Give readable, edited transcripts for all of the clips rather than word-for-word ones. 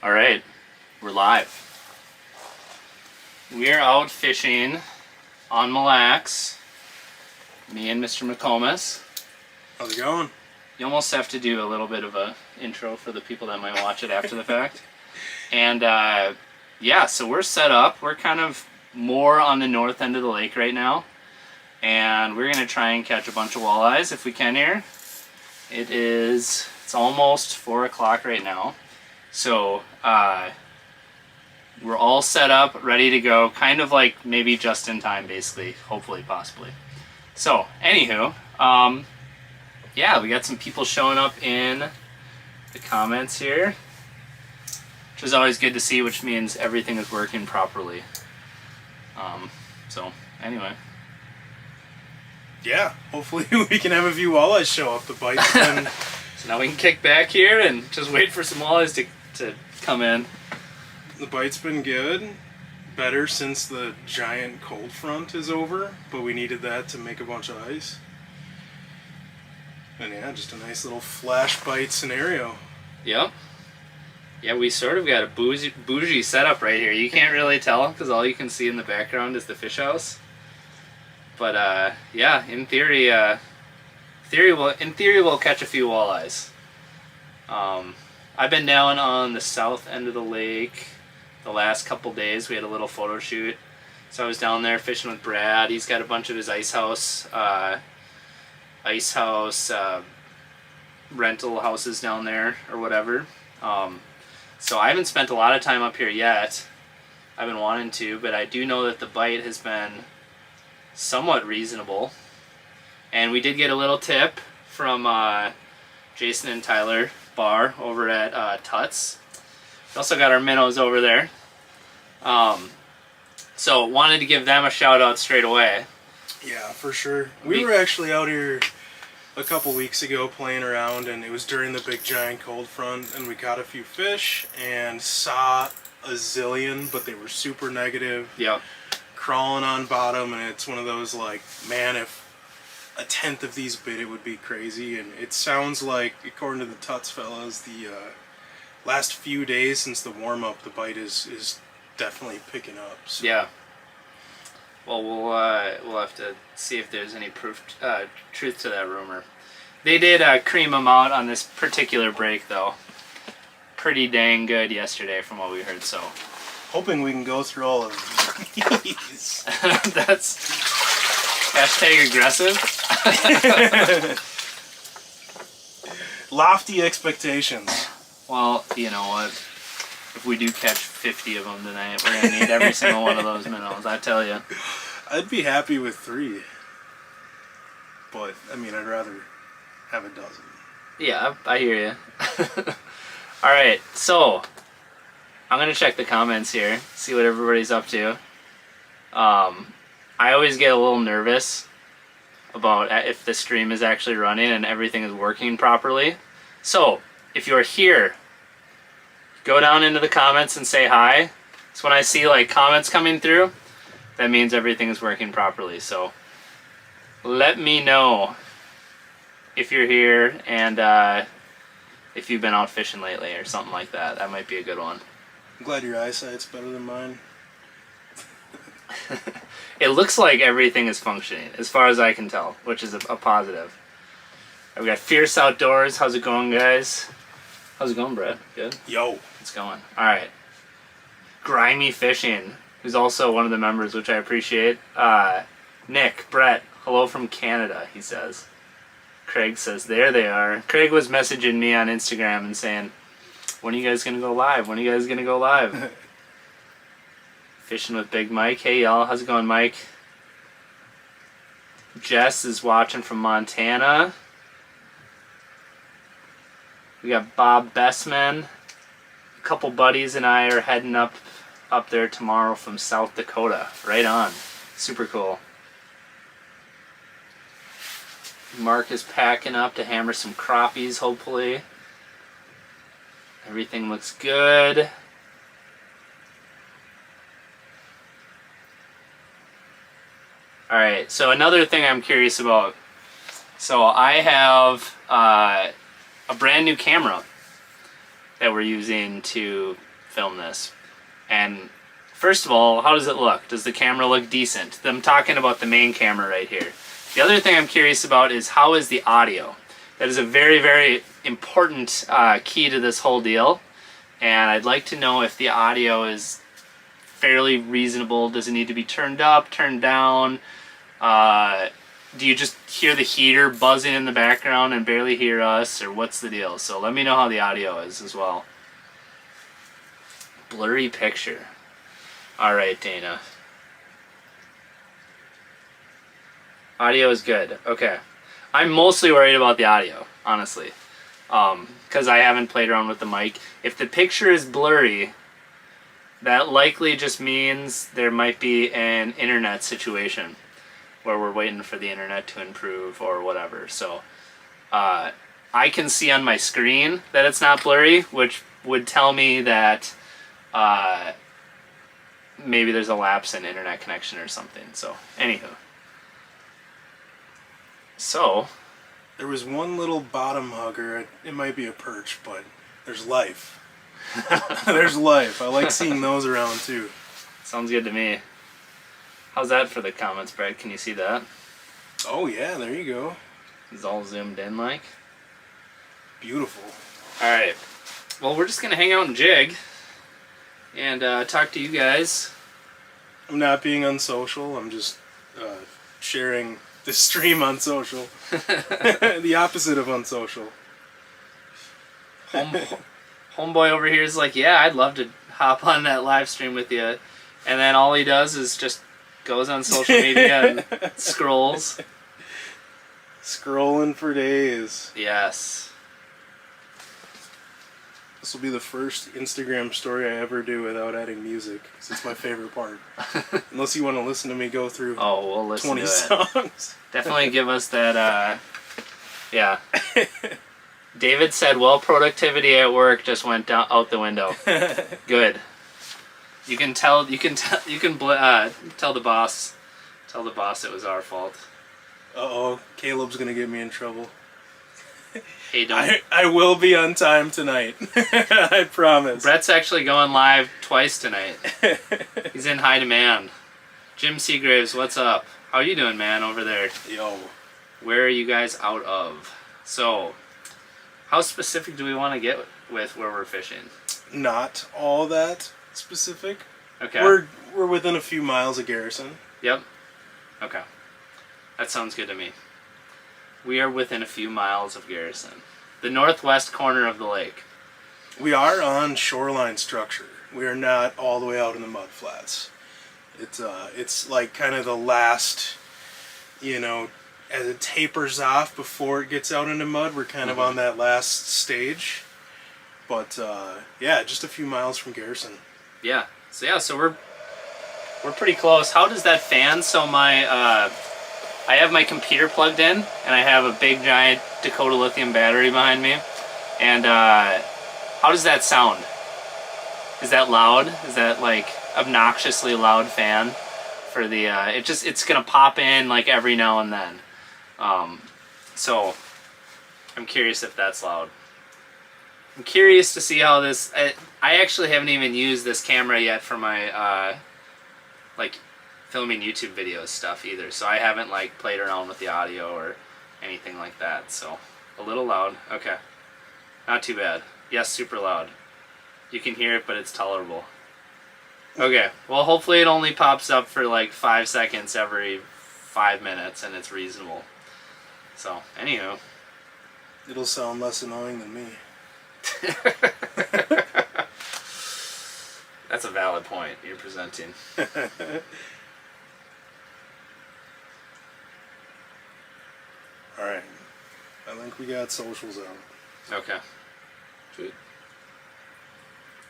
All right, we're live. We're out fishing on Mille Lacs. Me and Mr. McComas. How's it going? You almost have to do a little bit of a intro for the people that might watch it after the fact. And yeah, so we're set up. We're kind of more on the north end of the lake right now. And we're going to try and catch a bunch of walleyes if we can here. It's almost 4 o'clock right now. So we're all set up, ready to go, kind of like maybe just in time, basically, hopefully, possibly. So, anywho, yeah, we got some people showing up in the comments here, which is always good to see, which means everything is working properly. So, anyway. Yeah, hopefully we can have a few walleyes show up. The bite's been... So now we can kick back here and just wait for some walleyes to come in. The bite's been good. Better since the giant cold front is over, but we needed that to make a bunch of ice. And yeah, just a nice little flash bite scenario. Yep. Yeah, we sort of got a bougie setup right here. You can't really tell because all you can see in the background is the fish house. But yeah, in theory we'll catch a few walleyes. I've been down on the south end of the lake the last couple days. We had a little photo shoot, so I was down there fishing with Brad. He's got a bunch of his ice house rental houses down there or whatever. So I haven't spent a lot of time up here yet. I've been wanting to, but I do know that the bite has been somewhat reasonable. And we did get a little tip from Jason and Tyler Barr over at Tuts. We also got our minnows over there. So wanted to give them a shout out straight away. Yeah, for sure. We were actually out here a couple weeks ago playing around, and it was during the big giant cold front, and we caught a few fish and saw a zillion, but they were super negative. Yeah. Crawling on bottom, and it's one of those like, man, if a tenth of these bit, it would be crazy. And it sounds like, according to the Tuts fellas, the last few days since the warm-up, the bite is definitely picking up. So. Yeah. Well, we'll have to see if there's any truth to that rumor. They did cream them out on this particular break, though. Pretty dang good yesterday, from what we heard. So, hoping we can go through all of these. That's hashtag aggressive. Lofty expectations. Well, you know what? If we do catch 50 of them tonight, we're going to need every single one of those minnows, I tell you. I'd be happy with 3. But, I mean, I'd rather have a dozen. Yeah, I hear you. Alright, so I'm going to check the comments here, see what everybody's up to. I always get a little nervous about if the stream is actually running and everything is working properly. So, if you're here, go down into the comments and say hi. So when I see like comments coming through, that means everything is working properly. So let me know if you're here and if you've been out fishing lately or something like that. That might be a good one. I'm glad your eyesight's better than mine. It looks like everything is functioning, as far as I can tell, which is a positive. We got Fierce Outdoors. How's it going, guys? How's it going, Brett? Good? Yo. It's going. Alright. Grimy Fishing, who's also one of the members, which I appreciate. Nick, Brett, hello from Canada, he says. Craig says, there they are. Craig was messaging me on Instagram and saying, when are you guys going to go live? When are you guys going to go live? Fishing with Big Mike. Hey, y'all. How's it going, Mike? Jess is watching from Montana. We got Bob Bessman. A couple buddies and I are heading up there tomorrow from South Dakota. Right on. Super cool. Mark is packing up to hammer some crappies, hopefully. Everything looks good. Alright, so another thing I'm curious about. So I have a brand new camera that we're using to film this. And first of all, how does it look? Does the camera look decent? I'm talking about the main camera right here. The other thing I'm curious about is how is the audio? That is a very, very important key to this whole deal. And I'd like to know if the audio is fairly reasonable. Does it need to be turned up, turned down? Do you just hear the heater buzzing in the background and barely hear us, or what's the deal? So let me know how the audio is as well. Blurry picture. Alright, Dana. Audio is good. Okay. I'm mostly worried about the audio, honestly. Because I haven't played around with the mic. If the picture is blurry, that likely just means there might be an internet situation where we're waiting for the internet to improve or whatever. So I can see on my screen that it's not blurry, which would tell me that maybe there's a lapse in internet connection or something. So anywho. So There was one little bottom hugger. It might be a perch, but there's life. There's life. I like seeing those around too. sounds good to me. How's that for the comments, Brett? Can you see that? Oh yeah, there you go. It's all zoomed in like. Beautiful. Alright. Well, we're just going to hang out and jig and talk to you guys. I'm not being unsocial. I'm just sharing the stream on social. The opposite of unsocial. Homeboy over here is like, yeah, I'd love to hop on that live stream with you. And then all he does is just goes on social media and scrolls. Scrolling for days. Yes. This will be the first Instagram story I ever do without adding music, because it's my favorite part. Unless you want to listen to me go through Oh, we'll listen 20 to it. songs. Definitely give us that, yeah. David said, well, productivity at work just went out the window. Good. You can tell the boss it was our fault. Uh-oh, Caleb's gonna get me in trouble. Hey, don't. I will be on time tonight. I promise. Brett's actually going live twice tonight. He's in high demand. Jim Seagraves, what's up? How you doing, man, over there? Yo. Where are you guys out of? So, how specific do we want to get with where we're fishing? Not all that specific. Okay. We're within a few miles of Garrison. Yep. Okay. That sounds good to me. We are within a few miles of Garrison. The northwest corner of the lake. We are on shoreline structure. We are not all the way out in the mud flats. It's like kind of the last, as it tapers off before it gets out into mud, we're kind of on that last stage. But yeah, just a few miles from Garrison. Yeah. So we're pretty close. How does that fan? So I have my computer plugged in, and I have a big giant Dakota lithium battery behind me. And how does that sound? Is that loud? Is that like obnoxiously loud fan for the? It's gonna pop in like every now and then. So I'm curious if that's loud. I'm curious to see how this. I actually haven't even used this camera yet for my filming YouTube videos stuff either, so I haven't like played around with the audio or anything like that. So a little loud. Okay, not too bad. Yes, super loud. You can hear it, but it's tolerable. Okay, well, hopefully it only pops up for like 5 seconds every 5 minutes, and it's reasonable. So anywho, It'll sound less annoying than me. that's a valid point you're presenting. Alright. I think we got socials out. Okay. Good.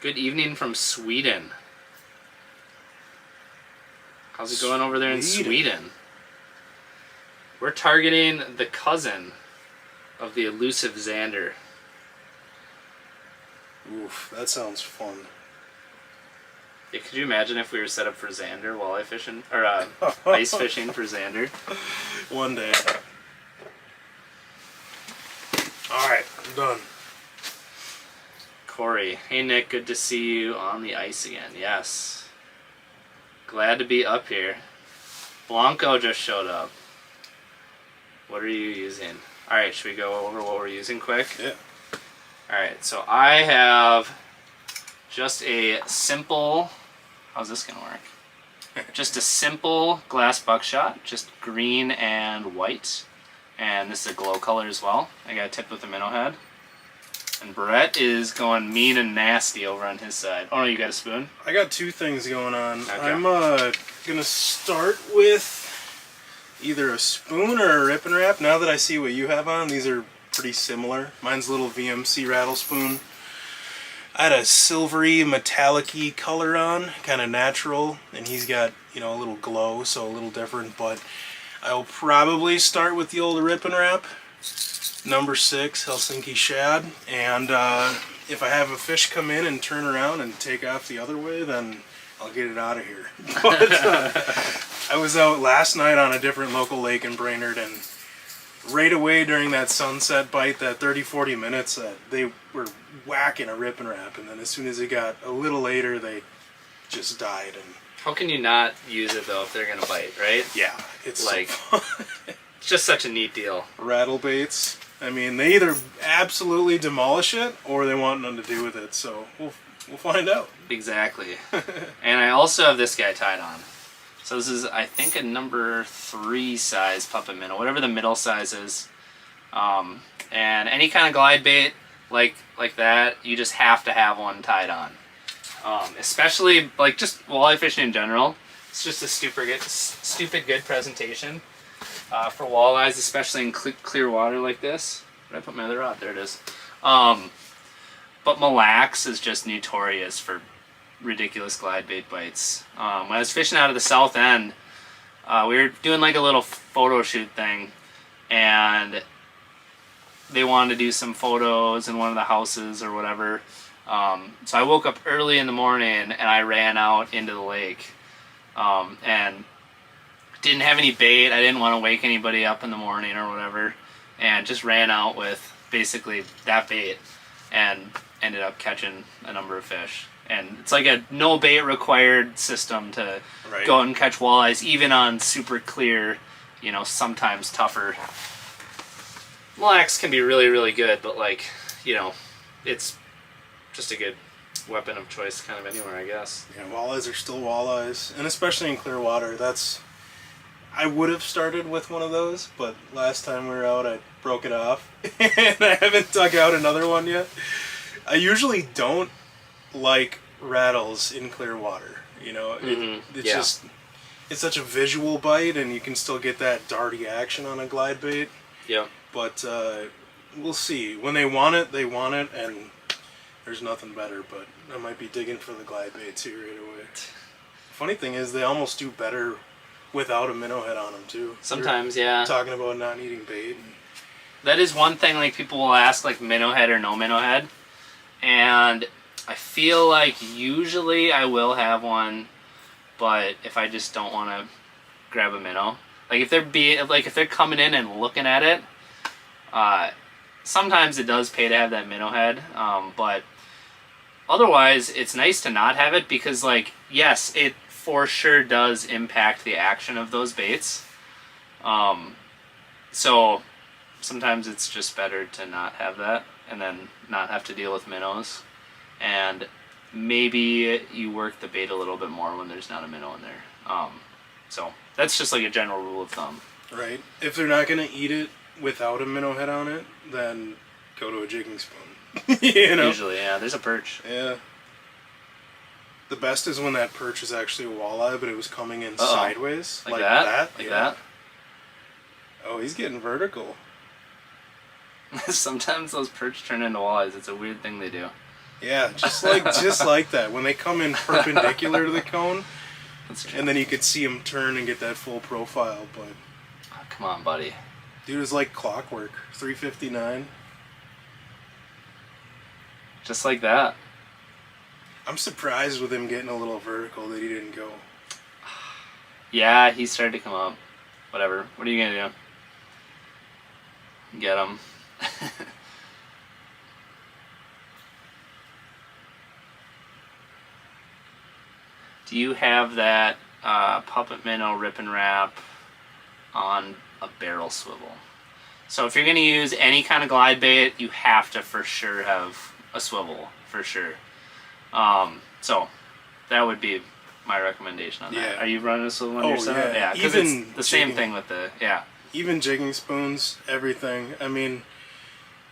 Good evening from Sweden. How's it going over there in Sweden? We're targeting the cousin of the elusive Xander. Oof, that sounds fun. Yeah, could you imagine if we were set up for Xander walleye fishing, or ice fishing for Xander? One day. Alright, I'm done. Corey. Hey Nick, good to see you on the ice again. Yes. Glad to be up here. Blanco just showed up. What are you using? Alright, should we go over what we're using quick? Yeah. Alright, so I have just a simple... How's this going to work? Just a simple glass buckshot, just green and white. And this is a glow color as well. I got tipped with a minnow head. And Brett is going mean and nasty over on his side. Oh no, you got a spoon? I got two things going on. Okay. I'm gonna start with either a spoon or a rip and wrap. Now that I see what you have on, these are pretty similar. Mine's a little VMC rattle spoon. I had a silvery metallic-y color on, kind of natural, and he's got, you know, a little glow, so a little different, but I'll probably start with the old rip and wrap. Number 6, Helsinki shad, and if I have a fish come in and turn around and take off the other way, then I'll get it out of here. But I was out last night on a different local lake in Brainerd, and right away during that sunset bite, that 30-40 minutes, they were whacking a rip and wrap, and then as soon as it got a little later, they just died. And How can you not use it though if they're going to bite, right? yeah, it's Like, so fun. It's just such a neat deal. Rattle baits. I mean, they either absolutely demolish it or they want nothing to do with it. So we'll find out. Exactly. And I also have this guy tied on. So this is, I think, a number 3 size puppet minnow, whatever the middle size is. And any kind of glide bait like that, you just have to have one tied on. Especially like just walleye fishing in general. It's just a stupid good presentation. For walleyes, especially in clear water like this. Where did I put my other rod? There it is. But Mille Lacs is just notorious for ridiculous glide bait bites. When I was fishing out of the south end, we were doing like a little photo shoot thing, and they wanted to do some photos in one of the houses or whatever. So I woke up early in the morning and I ran out into the lake, and didn't have any bait. I didn't want to wake anybody up in the morning or whatever, and just ran out with basically that bait and ended up catching a number of fish. And it's like a no bait required system to go out and catch walleyes, even on super clear, you know, sometimes tougher. Mille Lacs can be really, really good, but like, you know, it's just a good weapon of choice kind of anywhere, I guess. Yeah, walleyes are still walleyes, and especially in clear water. I would have started with one of those, but last time we were out, I broke it off, and I haven't dug out another one yet. I usually don't like rattles in clear water. You know, it's just, it's such a visual bite, and you can still get that darty action on a glide bait. Yeah. But we'll see. When they want it, and there's nothing better. But I might be digging for the glide baits here right away. Funny thing is, they almost do better without a minnow head on them too. Sometimes, yeah. Talking about not needing bait. That is one thing, like, people will ask, like, minnow head or no minnow head. And I feel like usually I will have one, but if I just don't want to grab a minnow. Like, if they're coming in and looking at it, sometimes it does pay to have that minnow head, but otherwise it's nice to not have it because, like, yes, it for sure does impact the action of those baits. So sometimes it's just better to not have that and then not have to deal with minnows. And maybe you work the bait a little bit more when there's not a minnow in there. So that's just like a general rule of thumb. Right. If they're not going to eat it without a minnow head on it, then go to a jigging spoon. You know? Usually, yeah. There's a perch. Yeah. The best is when that perch is actually a walleye, but it was coming in sideways. Like that? Like that? Oh, he's getting vertical. Sometimes those perch turn into walleyes. It's a weird thing they do. Yeah, just like that. When they come in perpendicular to the cone, That's true. and then you could see him turn and get that full profile. But oh, come on, buddy. Dude, it's like clockwork. 359. Just like that. I'm surprised with him getting a little vertical that he didn't go. Yeah, he started to come up. Whatever. What are you gonna do? Get him. Do you have that puppet minnow rip and wrap on a barrel swivel? So if you're going to use any kind of glide bait, you have to for sure have a swivel, for sure. So that would be my recommendation on that. Yeah. Are you running a swivel on yourself? Yeah. Because it's the same thing with the, Even jigging spoons, everything. I mean,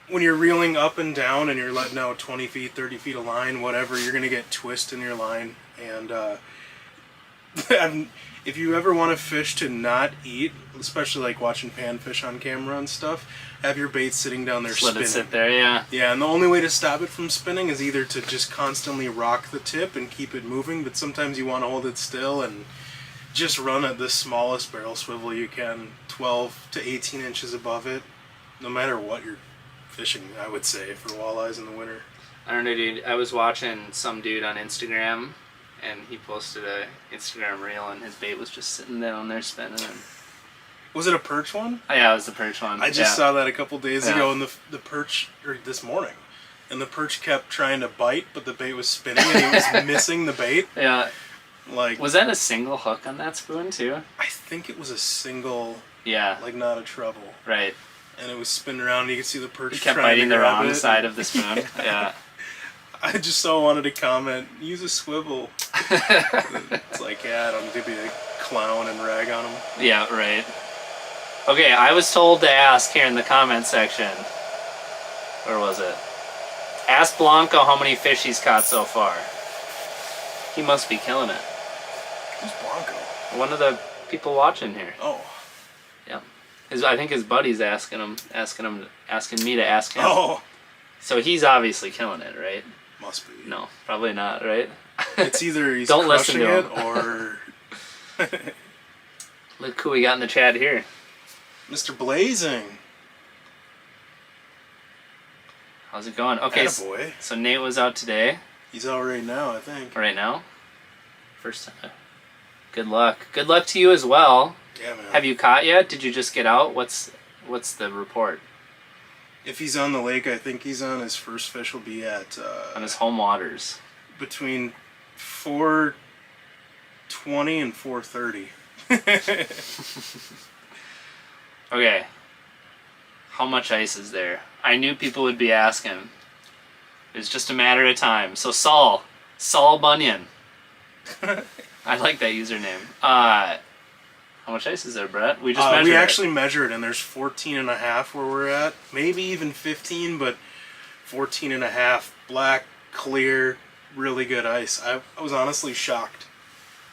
when you're reeling up and down and you're letting out 20 feet, 30 feet of line, whatever, you're going to get twist in your line. And if you ever want to fish to not eat, especially like watching panfish on camera and stuff, have your bait sitting down there just let spinning. it sit there, yeah. Yeah, and the only way to stop it from spinning is either to just constantly rock the tip and keep it moving, but sometimes you want to hold it still and just run at the smallest barrel swivel you can, 12 to 18 inches above it, no matter what you're fishing, I would say, for walleyes in the winter. I don't know, dude. I was watching some dude on Instagram, and he posted a Instagram reel, and his bait was just sitting down there spinning. And... Was it a perch one? Oh, yeah, it was the perch one. I just saw that a couple days ago, and the perch, or this morning, and the perch kept trying to bite, but the bait was spinning, and he was missing the bait. Yeah. Like, was that a single hook on that spoon, too? I think it was a single, yeah, like not a treble. Right. And it was spinning around, and you could see the perch he kept trying biting to the grab wrong it. side of the spoon. Yeah. I just so wanted to comment, use a swivel. It's like, yeah, I don't need to be a clown and rag on him. Yeah, right. Okay, I was told to ask here in the comment section. Where was it? Ask Blanco how many fish he's caught so far. He must be killing it. Who's Blanco? One of the people watching here. Oh. Yeah. I think his buddy's asking me to ask him. Oh. So he's obviously killing it, right? Must be. No, probably not, right? It's either he's Don't listen crushing to him. it or... Look who we got in the chat here. Mr. Blazing. How's it going? Okay, Attaboy. so Nate was out today. He's out right now, I think. Right now? First time. Good luck. Good luck to you as well. Yeah, man. Have you caught yet? Did you just get out? What's the report? If he's on the lake, I think he's on his first fish will be at... on his home waters. Between 4:20 and 4:30. Okay. How much ice is there? I knew people would be asking. It was just a matter of time. So Saul Bunyan. I like that username. How much ice is there, Brett? We just measured we it. actually measured, and there's 14 and a half where we're at. Maybe even 15, but 14 and a half. Black, clear, really good ice. I was honestly shocked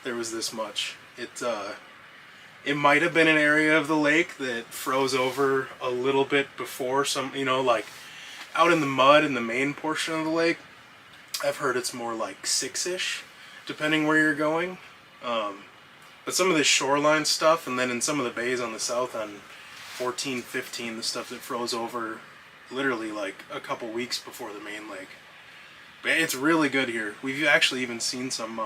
there was this much. It might have been an area of the lake that froze over a little bit before some, like out in the mud in the main portion of the lake. I've heard it's more like 6-ish, depending where you're going. But some of the shoreline stuff, and then in some of the bays on the south on 14, 15, the stuff that froze over literally like a couple weeks before the main lake. But it's really good here. We've actually even seen some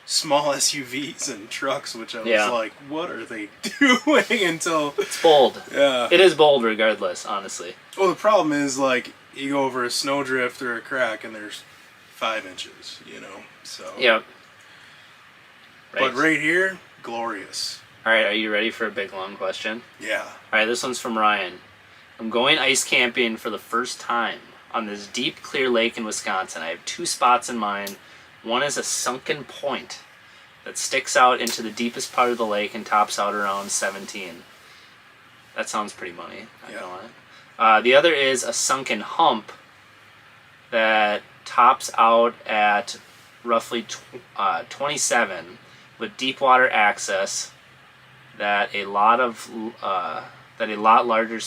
small SUVs and trucks, which I was like, what are they doing until... It's bold. Yeah. It is bold regardless, honestly. Well, the problem is, like, you go over a snowdrift or a crack and there's 5 inches, so... Yeah. Right. But right here, glorious. Alright, are you ready for a big long question? Yeah. Alright, this one's from Ryan. I'm going ice camping for the first time on this deep, clear lake in Wisconsin. I have 2 spots in mind. One is a sunken point that sticks out into the deepest part of the lake and tops out around 17. That sounds pretty money. I don't know. The other is a sunken hump that tops out at roughly 27 with deep water access that a lot larger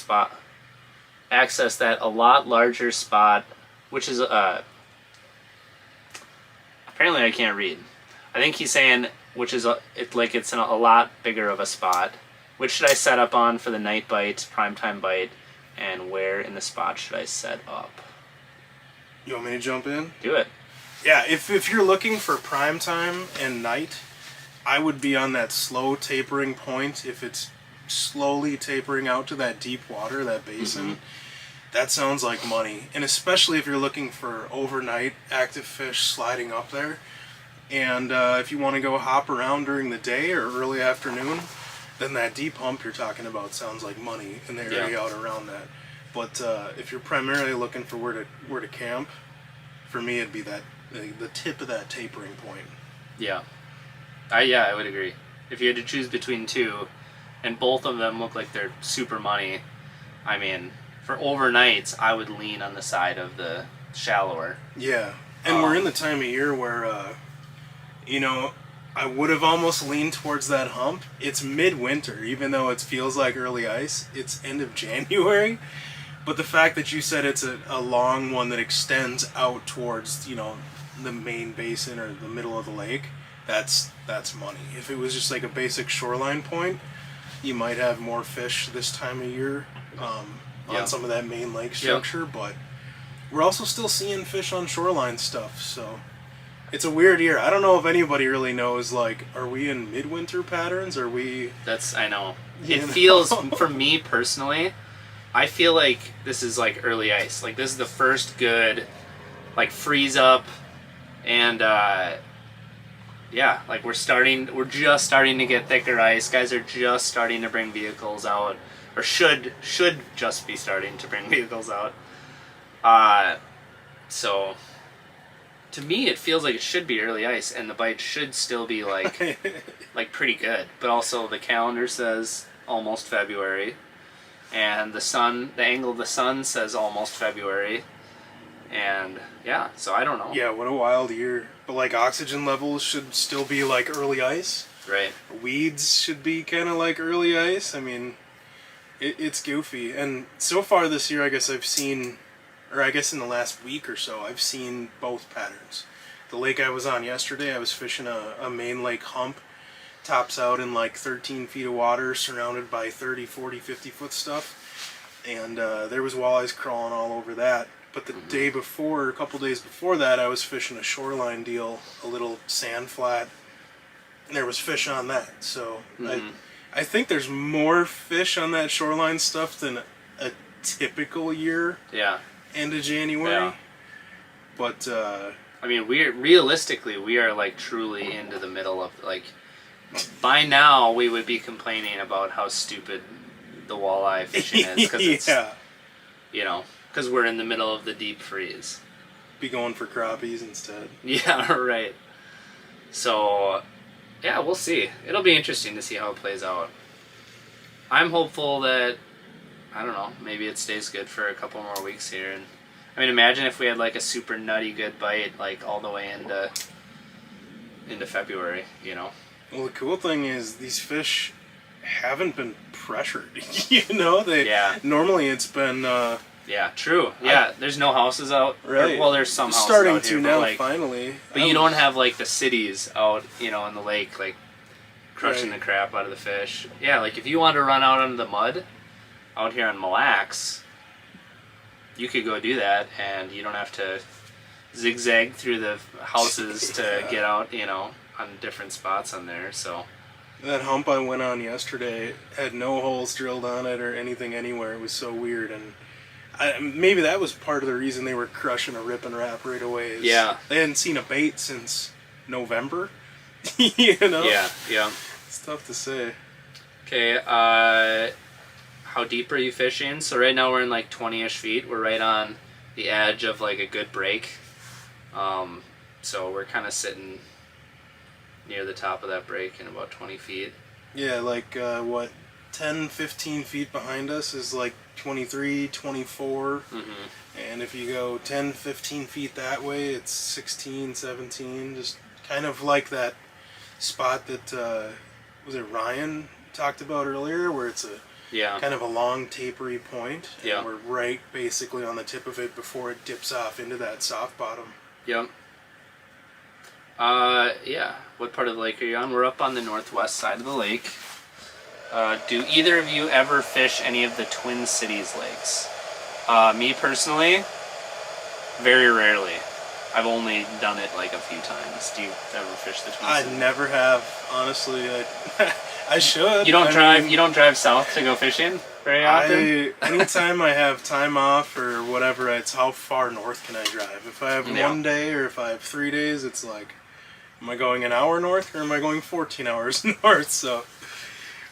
spot, which is apparently I can't read. I think he's saying it's in a lot bigger of a spot. Which should I set up on for the night bite, primetime bite, and where in the spot should I set up? You want me to jump in? Do it. Yeah, if you're looking for prime time and night, I would be on that slow tapering point. If it's slowly tapering out to that deep water, that basin, that sounds like money. And especially if you're looking for overnight active fish sliding up there, And if you want to go hop around during the day or early afternoon, then that deep hump you're talking about sounds like money in the area out around that. But if you're primarily looking for where to camp, for me it'd be that the tip of that tapering point. Yeah. I would agree. If you had to choose between two, and both of them look like they're super money, I mean, for overnights, I would lean on the side of the shallower. Yeah. And we're in the time of year where, you know, I would have almost leaned towards that hump. It's midwinter, even though it feels like early ice. It's end of January. But the fact that you said it's a long one that extends out towards, you know, the main basin or the middle of the lake, that's money. If it was just like a basic shoreline point, you might have more fish this time of year on some of that main lake structure. But we're also still seeing fish on shoreline stuff, so it's a weird year. I don't know if anybody really knows, like, are we in midwinter patterns? Are we... I know. It feels, for me personally, I feel like this is like early ice. Like, this is the first good, like, freeze up, and like we're just starting to get thicker ice. Guys are just starting to bring vehicles out, or should just be starting to bring vehicles out. So to me it feels like it should be early ice, and the bite should still be like like pretty good. But also the calendar says almost February, and the angle of the sun says almost February. And yeah, so I don't know. Yeah, what a wild year. But like oxygen levels should still be like early ice. Right. Weeds should be kind of like early ice. I mean, it's goofy. And so far this year, I guess I've seen, or I guess in the last week or so, I've seen both patterns. The lake I was on yesterday, I was fishing a main lake hump. Tops out in like 13 feet of water, surrounded by 30, 40, 50 foot stuff. And there was walleyes crawling all over that. But the day before, a couple days before that, I was fishing a shoreline deal, a little sand flat, and there was fish on that. So I think there's more fish on that shoreline stuff than a typical year. Yeah. End of January. Yeah. But I mean, we are like truly into the middle of, like, by now we would be complaining about how stupid the walleye fishing is, because it's, you know, because we're in the middle of the deep freeze. Be going for crappies instead. Yeah, right. So, yeah, we'll see. It'll be interesting to see how it plays out. I'm hopeful that, I don't know, maybe it stays good for a couple more weeks here. And I mean, imagine if we had like a super nutty good bite, like all the way into February, you know? Well, the cool thing is these fish haven't been pressured. You know, normally it's been. Yeah, true. Yeah, there's no houses out. Right. Well, there's some houses starting out here, to now, like, finally. But you don't have like the cities out, you know, in the lake, like crushing the crap out of the fish. Yeah, like if you want to run out into the mud out here on Mille Lacs, you could go do that, and you don't have to zigzag through the houses to get out, you know, on different spots on there. So that hump I went on yesterday had no holes drilled on it or anything anywhere. It was so weird, and maybe that was part of the reason they were crushing a rip and wrap right away. Yeah. They hadn't seen a bait since November. You know? Yeah. It's tough to say. Okay, how deep are you fishing? So right now we're in like 20-ish feet. We're right on the edge of like a good break. So we're kind of sitting near the top of that break in about 20 feet. Yeah, like 10, 15 feet behind us is like 23, 24. And if you go 10, 15 feet that way, it's 16, 17. Just kind of like that spot that, was it Ryan talked about earlier, where it's a kind of a long tapery point. And we're right basically on the tip of it before it dips off into that soft bottom. Yep. Yeah. What part of the lake are you on? We're up on the northwest side of the lake. Do either of you ever fish any of the Twin Cities lakes? Me personally, very rarely. I've only done it like a few times. Do you ever fish the Twin Cities? I never have, honestly. I should. You don't drive south to go fishing very often? Anytime I have time off or whatever, it's how far north can I drive. If I have one day or if I have 3 days, it's like Am I going an hour north or am I going 14 hours north? So,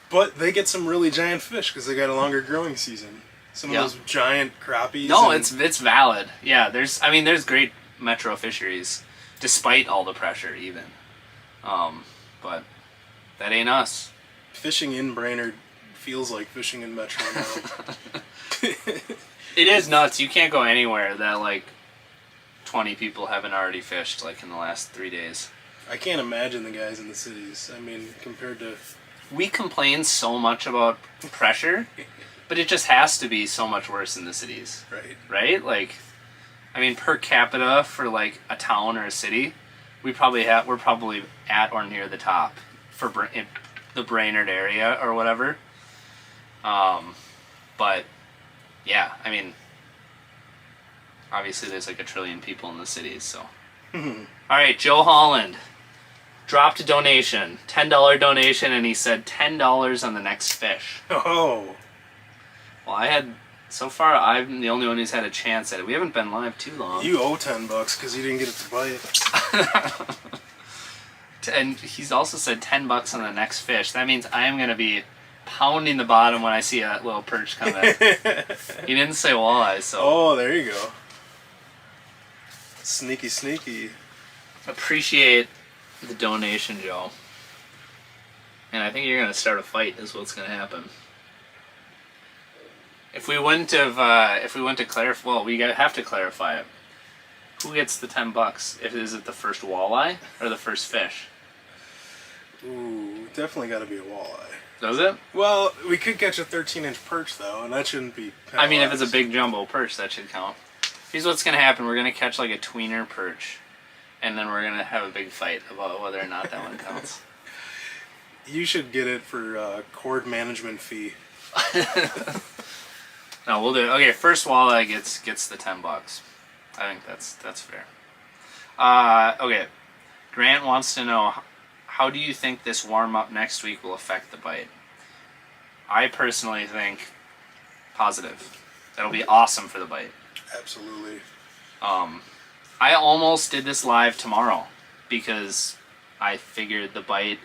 but they get some really giant fish because they got a longer growing season. Some of those giant crappies. No, it's valid. Yeah, there's great metro fisheries, despite all the pressure even. But that ain't us. Fishing in Brainerd feels like fishing in Metro now. It is nuts. You can't go anywhere that like 20 people haven't already fished like in the last 3 days. I can't imagine the guys in the cities. I mean, compared to... We complain so much about pressure, but it just has to be so much worse in the cities. Right. Right? Like, I mean, per capita for like a town or a city, we're probably at or near the top for the Brainerd area or whatever. But yeah, I mean, obviously there's like a trillion people in the cities, so. All right, Joe Holland dropped a donation, $10 donation, and he said $10 on the next fish. Oh. Well, so far I'm the only one who's had a chance at it. We haven't been live too long. You owe $10 because you didn't get it to bite. And he's also said $10 on the next fish. That means I am going to be pounding the bottom when I see a little perch come in. He didn't say walleye, so. Oh, there you go. Sneaky, sneaky. Appreciate the donation, Joe. And I think you're going to start a fight is what's going to happen. If we went to clarify, well, we have to clarify it. Who gets the $10? Is it the first walleye or the first fish? Ooh, definitely got to be a walleye. Does it? Well, we could catch a 13-inch perch though, and that shouldn't be penalized. I mean, if it's a big jumbo perch, that should count. Here's what's going to happen. We're going to catch like a tweener perch, and then we're going to have a big fight about whether or not that one counts. You should get it for cord management fee. No, we'll do it. Okay, first walleye gets the $10. I think that's fair. Okay, Grant wants to know, how do you think this warm-up next week will affect the bite? I personally think positive. That'll be awesome for the bite. Absolutely. I almost did this live tomorrow because I figured the bite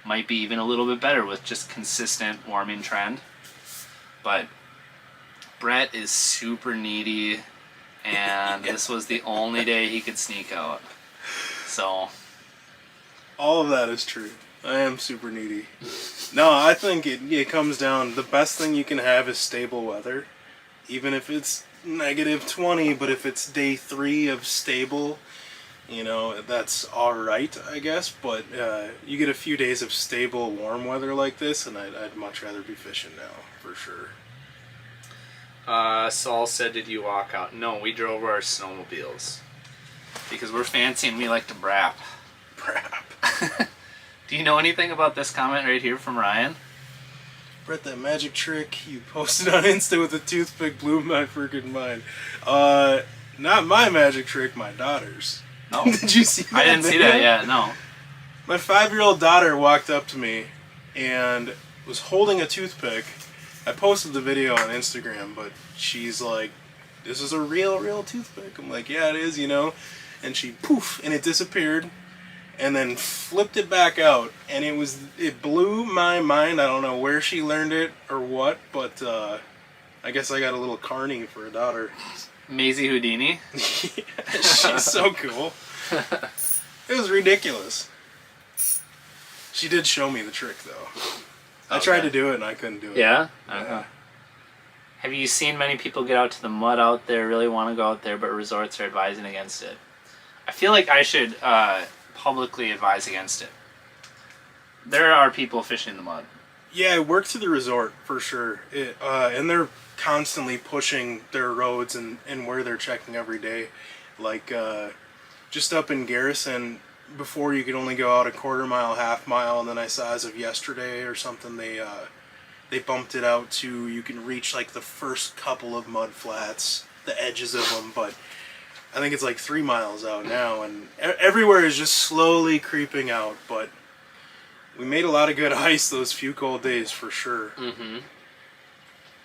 might be even a little bit better with just consistent warming trend. But Brett is super needy, and this was the only day he could sneak out. So all of that is true. I am super needy. No, I think it comes down, the best thing you can have is stable weather. Even if it's -20, but if it's day 3 of stable, that's alright, I guess. But you get a few days of stable, warm weather like this, and I'd much rather be fishing now, for sure. Saul said, did you walk out? No, we drove our snowmobiles. Because we're fancy and we like to brap. Brap. Do you know anything about this comment right here from Ryan? Brett, that magic trick you posted on Insta with a toothpick blew my freaking mind. Not my magic trick, my daughter's. No. Did you see that? I didn't see that yet, no. My 5-year-old daughter walked up to me and was holding a toothpick. I posted the video on Instagram, but she's like, this is a real toothpick. I'm like, yeah, it is, And she, poof, and it disappeared. And then flipped it back out, and it blew my mind. I don't know where she learned it or what, but I guess I got a little carny for a daughter. Maisie Houdini? Yeah, she's so cool. It was ridiculous. She did show me the trick, though. I tried to do it, and I couldn't do it. Yeah? Yeah. Have you seen many people get out to the mud out there, really want to go out there, but resorts are advising against it? I feel like I should publicly advise against it. There are people fishing in the mud. Yeah, I work to the resort, for sure. And they're constantly pushing their roads and where they're checking every day. Like, just up in Garrison, before you could only go out a quarter mile, half mile, and then I saw as of yesterday or something, they bumped it out to, you can reach like the first couple of mud flats, the edges of them, but I think it's like 3 miles out now, and everywhere is just slowly creeping out, but we made a lot of good ice those few cold days for sure. Mm-hmm.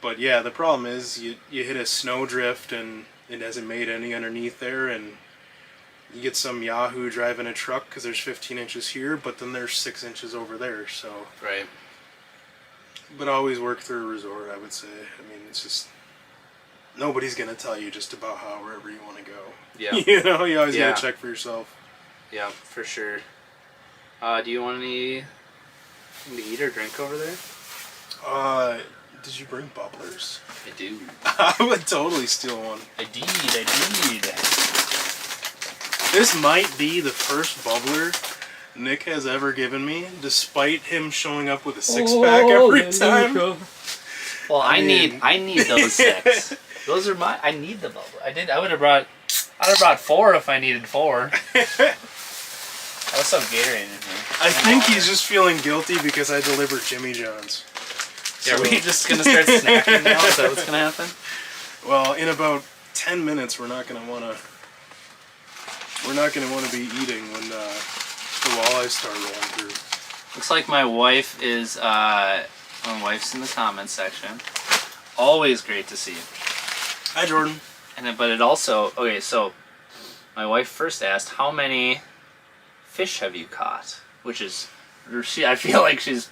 But yeah, the problem is you hit a snow drift and it hasn't made any underneath there, and You get some Yahoo driving a truck because there's 15 inches here, but then there's 6 inches over there. So, Right. but always work through a resort, I would say. I mean, it's just nobody's gonna tell you just about how wherever you want to go. Yeah. You know, you always Yeah. gotta check for yourself. Yeah, for sure. Do you want anything to eat or drink over there? Did you bring bubblers? I do. I would totally steal one. I did. This might be the first bubbler Nick has ever given me, despite him showing up with a six-pack every time. Well, I mean- need those 6. Those are I need the bubble. I would have brought 4 if I needed 4. I was so Gatorade in here. I think he's just feeling guilty because I delivered Jimmy John's. Yeah, are we just gonna start snacking now? Is that what's gonna happen? Well, in about 10 minutes, we're not gonna wanna be eating when the walleyes start rolling through. Looks like my wife is. My wife's in the comments section. Always great to see. Hi, Jordan. But it also so my wife first asked, how many fish have you caught? Which is, I feel like she's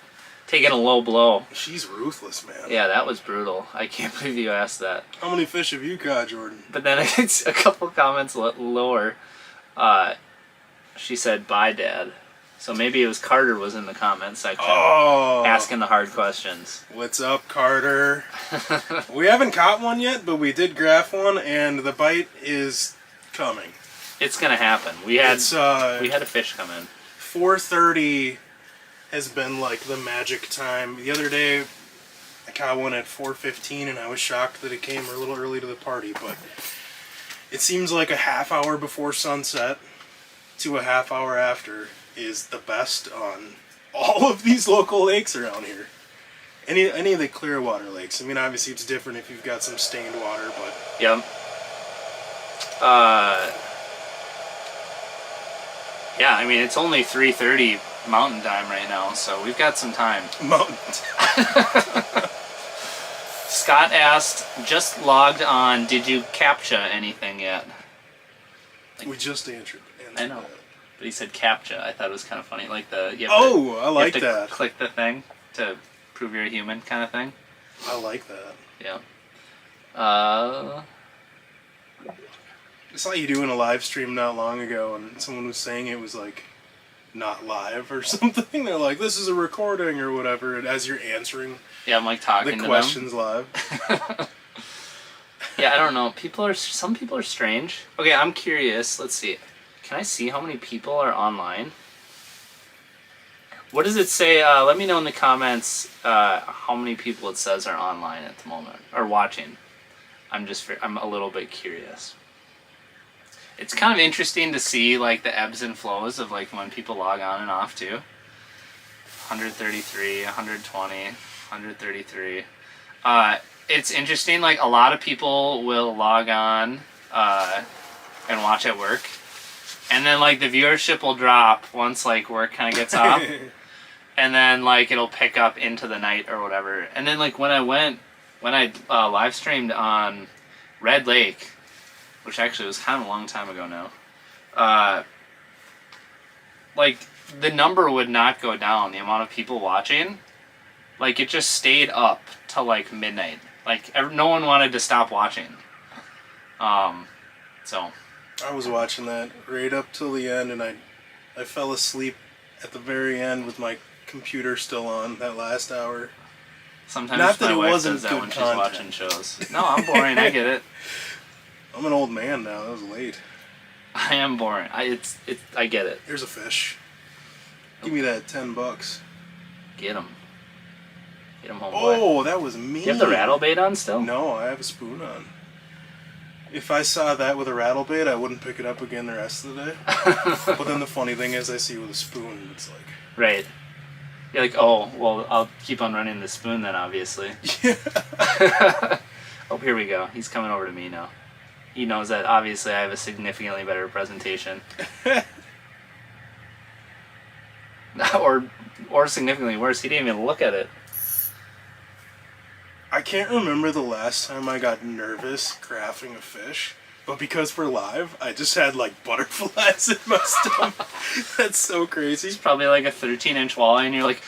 taking a low blow. She's ruthless, man. Yeah, that was brutal. I can't believe you asked that. How many fish have you caught, Jordan? But then it's a couple comments lower. She said, "Bye, Dad." So maybe it was Carter was in the comment section asking the hard questions. What's up, Carter? We haven't caught one yet, but we did graph one, and the bite is coming. It's gonna happen. We had a fish come in. 4:30 has been like the magic time. The other day, I caught one at 4:15, and I was shocked that it came a little early to the party. But it seems like a half hour before sunset to a half hour after is the best on all of these local lakes around here. Any of the clear water lakes. I mean, obviously it's different if you've got some stained water, but Yep. Yeah, I mean, it's only 3:30 Mountain Time right now, so we've got some time. mountain. Scott asked, just logged on, did you CAPTCHA anything yet? We just answered. I know. But he said CAPTCHA. I thought it was kind of funny. Like I like you have to that. click the thing to prove you're a human kind of thing. I like that. Yeah. I saw you doing a live stream not long ago, and someone was saying it was like not live or something. They're like, "This is a recording" or whatever. And as you're answering, yeah, I'm like talking the to questions live. Yeah, I don't know. Some people are strange. Okay, I'm curious. Let's see. Can I see how many people are online? What does it say? Let me know in the comments how many people it says are online at the moment or watching. I'm a little bit curious. It's kind of interesting to see like the ebbs and flows of like when people log on and off too. 133, 120, 133. It's interesting. Like a lot of people will log on and watch at work, and then like the viewership will drop once like work kind of gets off, and then like it'll pick up into the night or whatever. And then like when I live streamed on Red Lake, which actually was kind of a long time ago now, like the number would not go down, the amount of people watching. Like it just stayed up till like midnight. Like no one wanted to stop watching. So I was watching that right up till the end, and I fell asleep at the very end with my computer still on that last hour. sometimes Not that my it wife wasn't does that good when content. she's watching shows. No, I'm boring. I get it. I'm an old man now. That was late. I am boring. I get it. Here's a fish. Give me that $10. Get him. Get him, homeboy. Oh, that was mean. You have the rattle bait on still? No, I have a spoon on. If I saw that with a rattle bait, I wouldn't pick it up again the rest of the day. But then the funny thing is, I see with a spoon, it's like... Right. You're like, oh, well, I'll keep on running the spoon then, obviously. Yeah. Oh, here we go. He's coming over to me now. He knows that, obviously, I have a significantly better presentation. or significantly worse. He didn't even look at it. I can't remember the last time I got nervous graphing a fish. But because we're live, I just had like butterflies in my stomach. That's so crazy. It's probably like a 13-inch walleye, and you're like,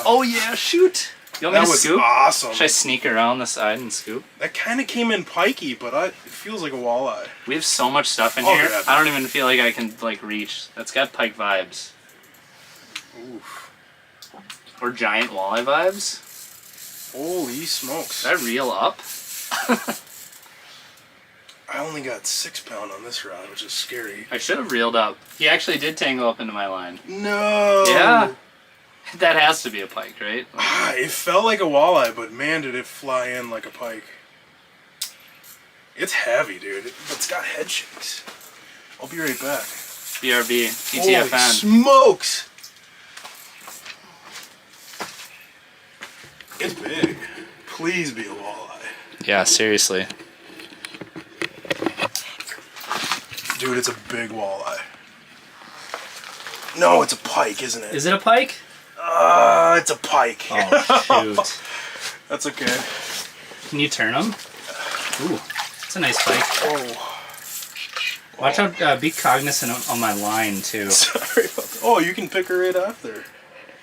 oh yeah, shoot. You want me That to was scoop? awesome. Should I sneak around the side and scoop? That kind of came in pikey, but it feels like a walleye. We have so much stuff in Oh, here. yeah. I don't even feel like I can like reach. That's got pike vibes. Oof. Or giant walleye vibes. Holy smokes. Did I reel up? I only got 6 pound on this rod, which is scary. I should have reeled up. He actually did tangle up into my line. No! Yeah. That has to be a pike, right? It felt like a walleye, but man, did it fly in like a pike. It's heavy, dude. It's got head shakes. I'll be right back. BRB, Holy TTFN. smokes! It's big. Please be a walleye. Yeah, seriously. Dude, it's a big walleye. No, it's a pike, isn't it? Is it a pike? It's a pike. Oh, shoot. That's okay. Can you turn them? Ooh, it's a nice pike. Oh. Watch out, be cognizant on my line, too. Sorry about that. Oh, you can pick her right off there.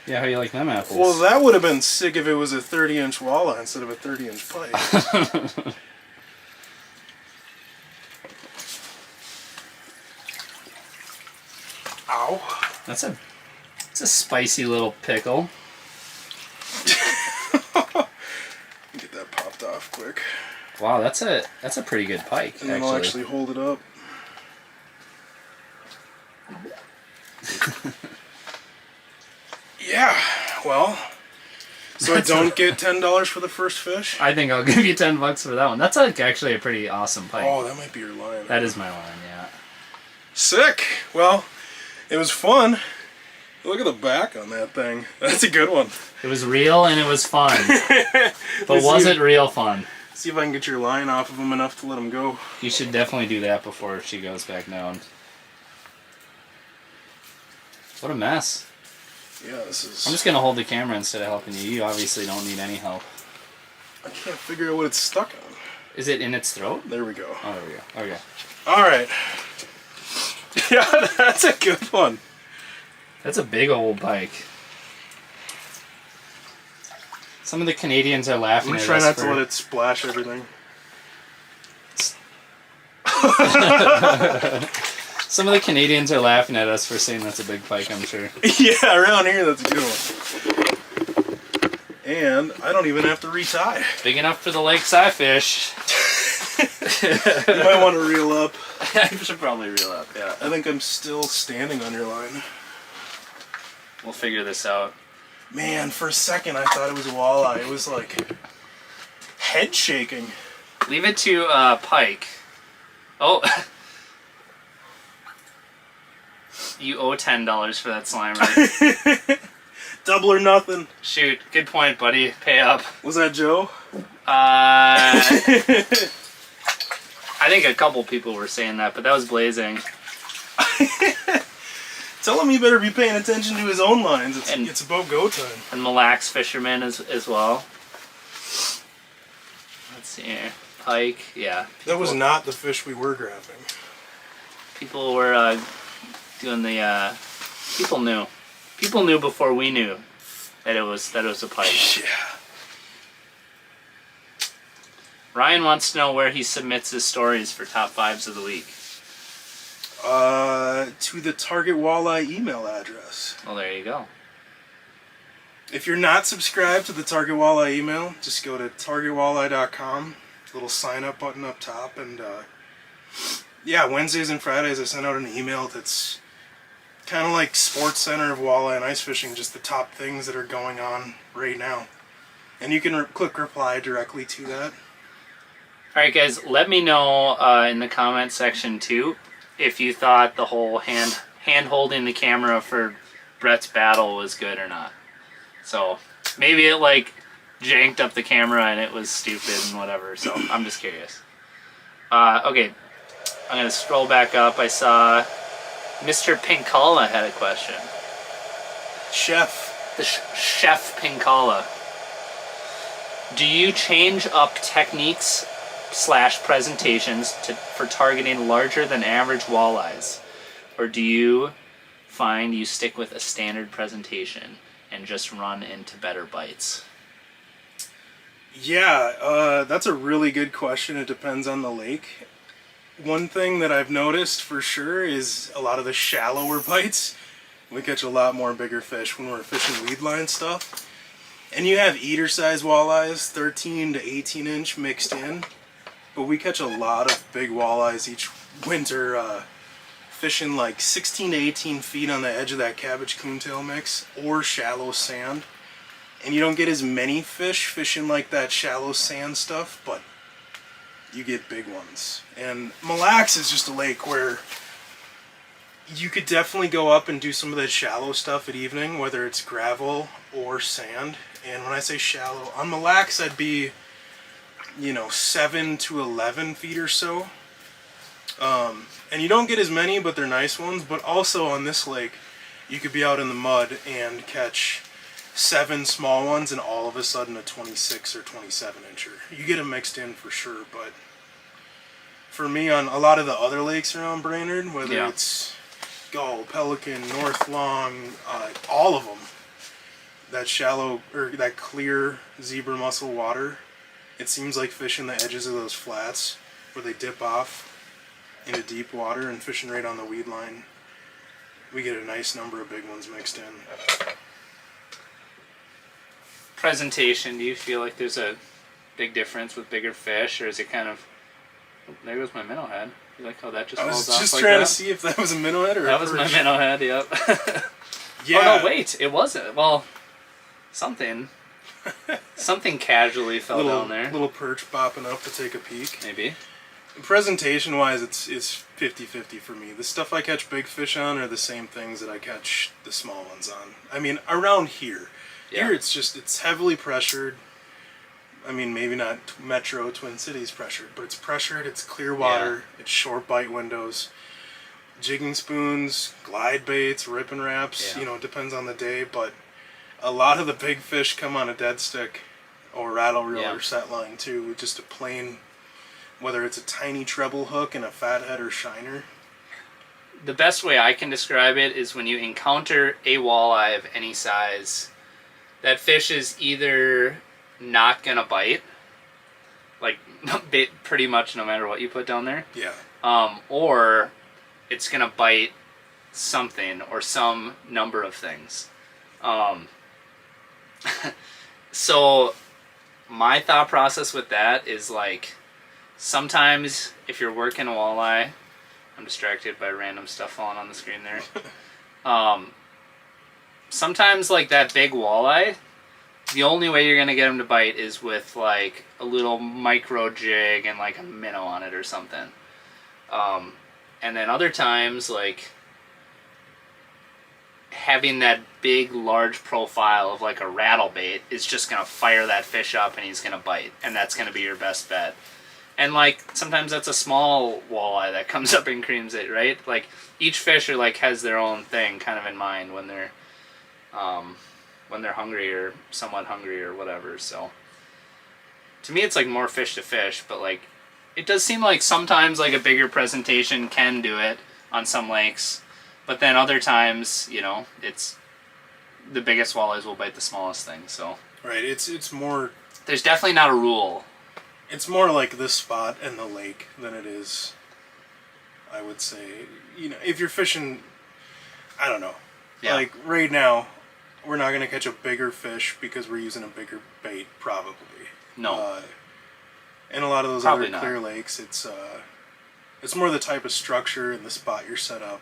Yeah, how you like them apples? Well, that would have been sick if it was a 30-inch walleye instead of a 30-inch pike. Ow. That's a spicy little pickle. Get that popped off quick. Wow, that's a pretty good pike, And then I'll actually hold it up. Yeah, well, so I don't get $10 for the first fish? I think I'll give you $10 for that one. That's like actually a pretty awesome pike. Oh, that might be your line. That is my line, yeah. Sick. Well, it was fun. Look at the back on that thing. That's a good one. It was real and it was fun. But was it real fun? See if I can get your line off of him enough to let him go. You should definitely do that before she goes back down. What a mess. Yeah, this is... I'm just going to hold the camera instead of helping you. You obviously don't need any help. I can't figure out what it's stuck on. Is it in its throat? There we go. Oh, there we go. Okay. Alright. Yeah, that's a good one. That's a big old pike. Some of the Canadians are laughing I'm at trying us not for... to let it splash everything. Some of the Canadians are laughing at us for saying that's a big pike, I'm sure. Yeah, around here that's a good one. And I don't even have to retie. Big enough for the lakes I fish. You might want to reel up. I should probably reel up, yeah. I think I'm still standing on your line. We'll figure this out. Man, for a second I thought it was a walleye. It was like head shaking. Leave it to pike. Oh. You owe $10 for that Slimer. Double or nothing. Shoot, good point, buddy. Pay up. Was that Joe? I think a couple people were saying that, but that was blazing. Tell him he better be paying attention to his own lines. And- It's about go time. And Mille Lacs fishermen as well. Let's see here. Pike, yeah. That was not the fish we were grabbing. People were doing the. People knew. People knew before we knew that it was a pike. Yeah. Ryan wants to know where he submits his stories for top fives of the week. To the Target Walleye email address. Well, there you go. If you're not subscribed to the Target Walleye email, just go to targetwalleye.com. Little sign up button up top, and yeah, Wednesdays and Fridays I send out an email that's kind of like Sports Center of walleye and ice fishing, just the top things that are going on right now. And you can click reply directly to that. Alright guys, let me know in the comment section too if you thought the whole hand holding the camera for Brett's battle was good or not. So maybe it like janked up the camera and it was stupid and whatever, so I'm just curious. Okay, I'm gonna scroll back up. I saw Mr. Pinkala had a question. Chef. The Chef Pinkala. Do you change up techniques / presentations for targeting larger than average walleyes? Or do you find you stick with a standard presentation and just run into better bites? Yeah, that's a really good question. It depends on the lake. One thing that I've noticed for sure is a lot of the shallower bites. We catch a lot more bigger fish when we're fishing weed line stuff. And you have eater size walleyes, 13 to 18 inch mixed in. But we catch a lot of big walleyes each winter, fishing like 16 to 18 feet on the edge of that cabbage coontail mix or shallow sand. And you don't get as many fish fishing like that shallow sand stuff, but you get big ones. And Mille Lacs is just a lake where you could definitely go up and do some of that shallow stuff at evening, whether it's gravel or sand. And when I say shallow, on Mille Lacs I'd be, 7 to 11 feet or so. And you don't get as many, but they're nice ones. But also on this lake, you could be out in the mud and catch 7 small ones and all of a sudden a 26 or 27 incher. You get them mixed in for sure, but for me on a lot of the other lakes around Brainerd, whether it's Gull, Pelican, North Long, all of them, that shallow or that clear zebra mussel water, it seems like fishing the edges of those flats where they dip off into deep water and fishing right on the weed line. We get a nice number of big ones mixed in. Presentation, do you feel like there's a big difference with bigger fish, or is it kind of... Oh, there goes my minnow head. You like how that just falls off like that? I was just trying to see if that was a minnow head or that was my minnow head, yep. Yeah. Oh no, wait, it wasn't. Well, something casually fell down there. Little perch bopping up to take a peek. Maybe. Presentation wise, it's 50-50 for me. The stuff I catch big fish on are the same things that I catch the small ones on. I mean, around here. Here it's heavily pressured. I mean, maybe not Metro Twin Cities pressured, but it's pressured, it's clear water, it's short bite windows. Jigging spoons, glide baits, ripping wraps, it depends on the day, but a lot of the big fish come on a dead stick or rattle reel or set line too, with just a plain, whether it's a tiny treble hook and a fathead or shiner. The best way I can describe it is when you encounter a walleye of any size, that fish is either not gonna bite, like pretty much no matter what you put down there. Yeah. Or it's gonna bite something or some number of things. So my thought process with that is like, sometimes if you're working a walleye, I'm distracted by random stuff falling on the screen there. Sometimes like that big walleye, the only way you're going to get them to bite is with like a little micro jig and like a minnow on it or something. And then other times, like having that big large profile of like a rattle bait is just going to fire that fish up and he's going to bite, and that's going to be your best bet. And like sometimes that's a small walleye that comes up and creams it, right? Like each fish has their own thing kind of in mind when they're hungry or somewhat hungry or whatever. So to me it's like more fish to fish, but like it does seem like sometimes like a bigger presentation can do it on some lakes, but then other times, it's the biggest walleyes will bite the smallest thing. So right, it's more, there's definitely not a rule. It's more like the spot and the lake than it is, I would say, if you're fishing, I don't know. Yeah. Like right now, we're not going to catch a bigger fish because we're using a bigger bait, probably. No. And a lot of those probably other clear lakes, it's more the type of structure and the spot you're set up.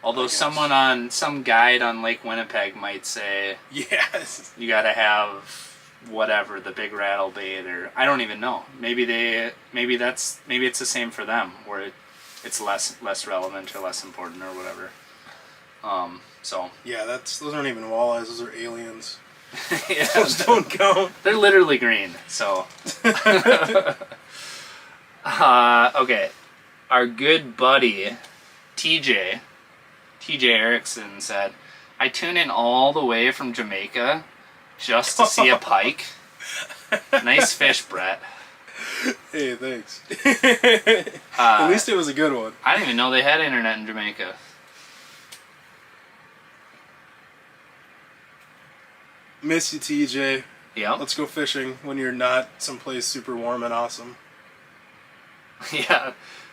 Although some guide on Lake Winnipeg might say, yes, you got to have whatever, the big rattle bait, or I don't even know. Maybe it's the same for them, where it's less relevant or less important or whatever. So yeah, those aren't even walleyes; those are aliens. Yeah, those don't count. They're literally green. So okay, our good buddy TJ Erickson said, "I tune in all the way from Jamaica just to see a pike." Nice fish, Brett. Hey, thanks. At least it was a good one. I didn't even know they had internet in Jamaica. Miss you, TJ. Yep. Let's go fishing when you're not someplace super warm and awesome. Yeah.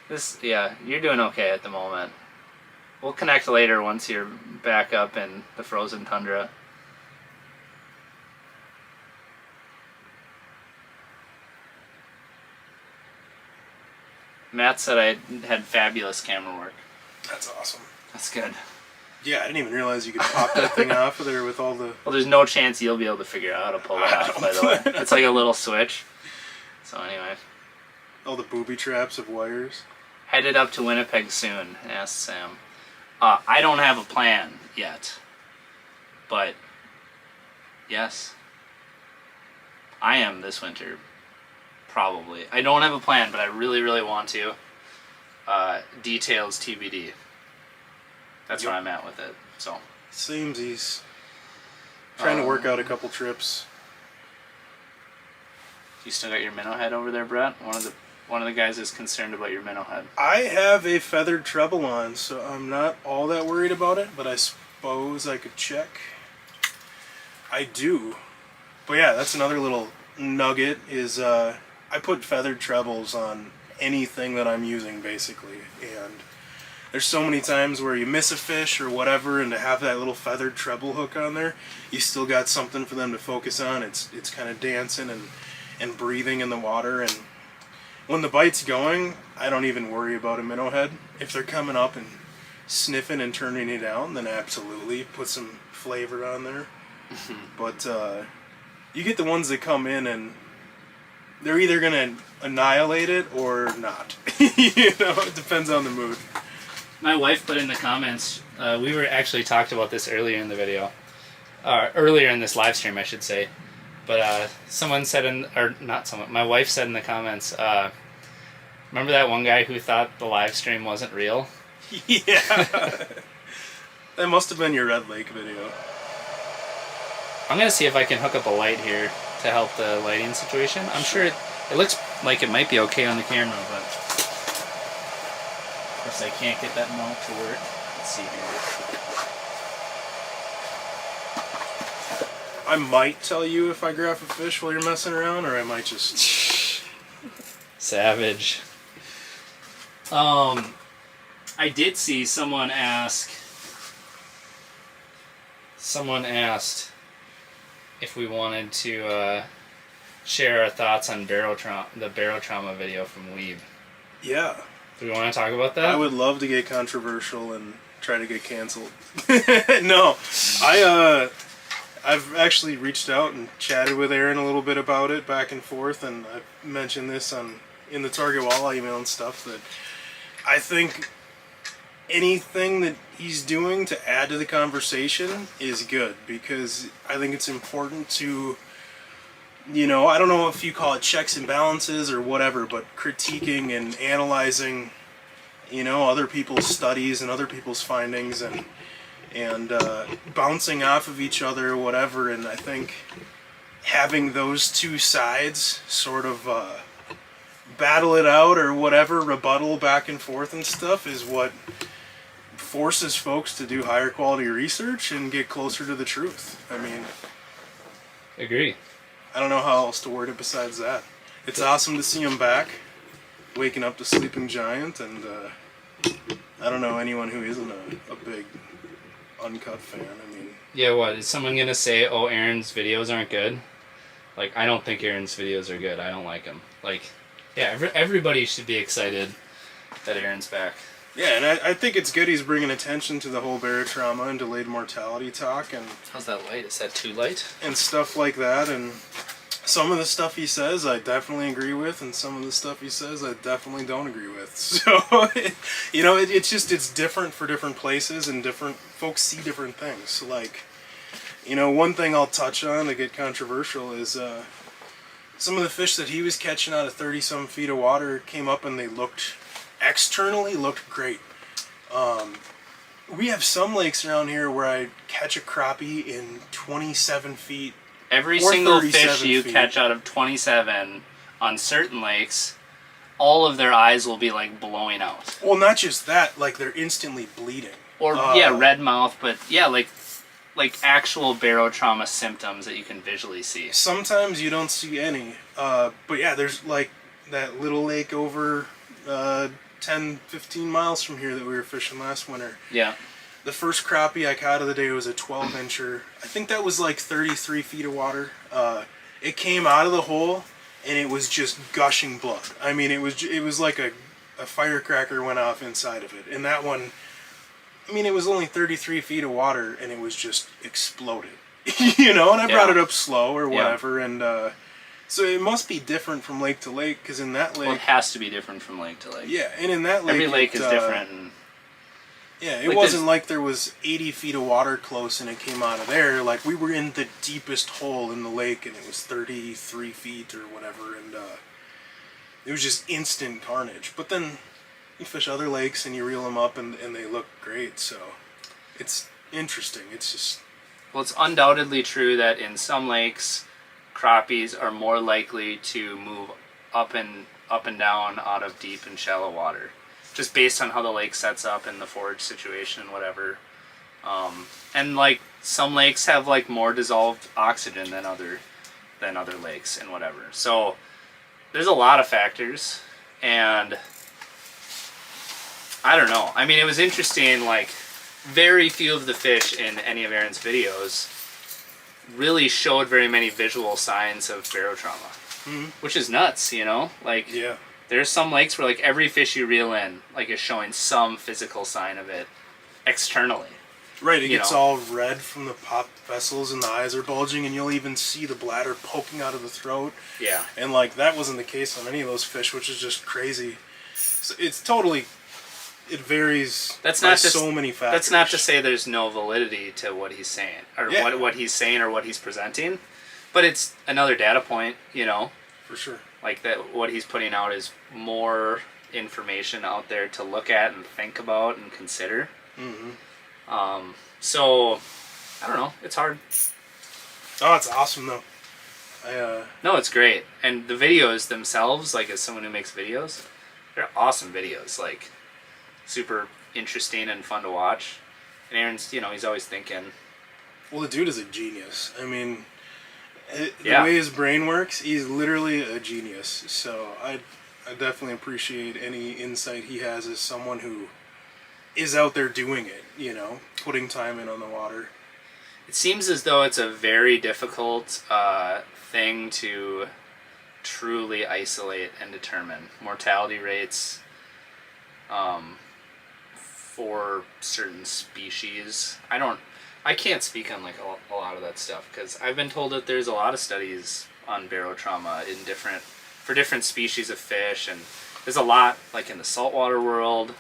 You're doing okay at the moment. We'll connect later once you're back up in the frozen tundra. Matt said I had fabulous camera work. That's awesome. That's good. Yeah, I didn't even realize you could pop that thing off of there with all the... Well, there's no chance you'll be able to figure out how to pull it off, by the way. It's like a little switch. So anyway. All the booby traps of wires. Headed up to Winnipeg soon, asked Sam. I don't have a plan yet. But, yes. I am this winter. Probably. I don't have a plan, but I really, really want to. Details TBD. That's where I'm at with it. So. Samesies. Trying to work out a couple trips. You still got your minnow head over there, Brett? One of the guys is concerned about your minnow head. I have a feathered treble on, so I'm not all that worried about it, but I suppose I could check. I do. But yeah, that's another little nugget is I put feathered trebles on anything that I'm using, basically, and there's so many times where you miss a fish or whatever, and to have that little feathered treble hook on there, you still got something for them to focus on. It's kind of dancing and breathing in the water, and when the bite's going, I don't even worry about a minnow head. If they're coming up and sniffing and turning it down, then absolutely put some flavor on there. But you get the ones that come in and they're either gonna annihilate it or not. It depends on the mood. My wife put in the comments, we were actually talked about this earlier in the video, earlier in this live stream, I should say. But someone said my wife said in the comments, remember that one guy who thought the live stream wasn't real? Yeah. That must have been your Red Lake video. I'm going to see if I can hook up a light here to help the lighting situation. I'm sure it looks like it might be okay on the camera, but of course I can't get that mount to work. Let's see here. I might tell you if I grab a fish while you're messing around, or I might just... Savage. I did see someone asked if we wanted to share our thoughts on the barrel trauma video from Weeb. Yeah. Do we want to talk about that? I would love to get controversial and try to get canceled. No, I've actually reached out and chatted with Aaron a little bit about it back and forth, and I've mentioned this in the Target Walleye email and stuff, that I think anything that he's doing to add to the conversation is good, because I think it's important to, I don't know if you call it checks and balances or whatever, but critiquing and analyzing, other people's studies and other people's findings and bouncing off of each other or whatever. And I think having those two sides sort of battle it out or whatever, rebuttal back and forth and stuff, is what forces folks to do higher quality research and get closer to the truth. I mean, agree. I don't know how else to word it besides that. It's awesome to see him back, waking up to Sleeping Giant, and I don't know anyone who isn't a big Uncut fan. I mean, yeah, what is someone gonna say? Oh, Aaron's videos aren't good. Like, I don't think Aaron's videos are good. I don't like them. Like, yeah, everybody should be excited that Aaron's back. Yeah, and I think it's good he's bringing attention to the whole barotrauma and delayed mortality talk, and how's that light? Is that too light? And stuff like that. And some of the stuff he says I definitely agree with, and some of the stuff he says I definitely don't agree with. So it's different for different places, and different folks see different things. Like, one thing I'll touch on to get controversial is some of the fish that he was catching out of 30-some feet of water came up and they externally looked great. We have some lakes around here where I catch a crappie in 27 feet Every Or single fish 37 you feet. catch out of 27 on certain lakes, all of their eyes will be like blowing out. Well, not just that, like they're instantly bleeding. Or yeah, red mouth, but yeah, like actual barrow symptoms that you can visually see. Sometimes you don't see any, but yeah, there's like that little lake over 10, 15 miles from here that we were fishing last winter. Yeah. The first crappie I caught of the day was a 12-incher. I think that was like 33 feet of water. It came out of the hole, and it was just gushing blood. I mean, it was like a firecracker went off inside of it. And that one, I mean, it was only 33 feet of water, and it was just exploded. You know, and I brought it up slow or whatever, and so it must be different from lake to lake, because in that lake... Well, it has to be different from lake to lake. Yeah, and in that lake... Every lake is different. And yeah, it like wasn't like there was 80 feet of water close and it came out of there. Like, we were in the deepest hole in the lake, and it was 33 feet or whatever, and it was just instant carnage. But then you fish other lakes and you reel them up, and they look great, so it's interesting. It's just... Well, it's undoubtedly true that in some lakes, crappies are more likely to move up and down out of deep and shallow water, just based on how the lake sets up and the forage situation and whatever. And like some lakes have like more dissolved oxygen than other lakes and whatever. So there's a lot of factors, and I don't know. I mean, it was interesting. Like, very few of the fish in any of Aaron's videos really showed very many visual signs of barotrauma, which is nuts, you know? Like, Yeah. there's some lakes where like every fish you reel in like is showing some physical sign of it externally. Right, it You gets know. all red from the pop vessels, and the eyes are bulging, and you'll even see the bladder poking out of the throat. Yeah. And like, that wasn't the case on any of those fish, which is just crazy. So it's totally... It varies That's by not to, so many factors. That's not to say there's no validity to what he's saying, or Yeah. what he's saying or what he's presenting, but it's another data point, you know, For sure. like that what he's putting out is more information out there to look at and think about and consider. So I don't know, it's hard. Oh, it's awesome though. No, it's great, and the videos themselves, like as someone who makes videos, they're awesome videos, like super interesting and fun to watch. And Aaron's, you know, he's always thinking. Well, the dude is a genius. I mean, the Yeah. way his brain works, he's literally a genius. So I definitely appreciate any insight he has as someone who is out there doing it, you know, putting time in on the water. It seems as though it's a very difficult thing to truly isolate and determine mortality rates for certain species. I can't speak on like a lot of that stuff, because I've been told that there's a lot of studies on barotrauma for different species of fish, and there's a lot like in the saltwater world.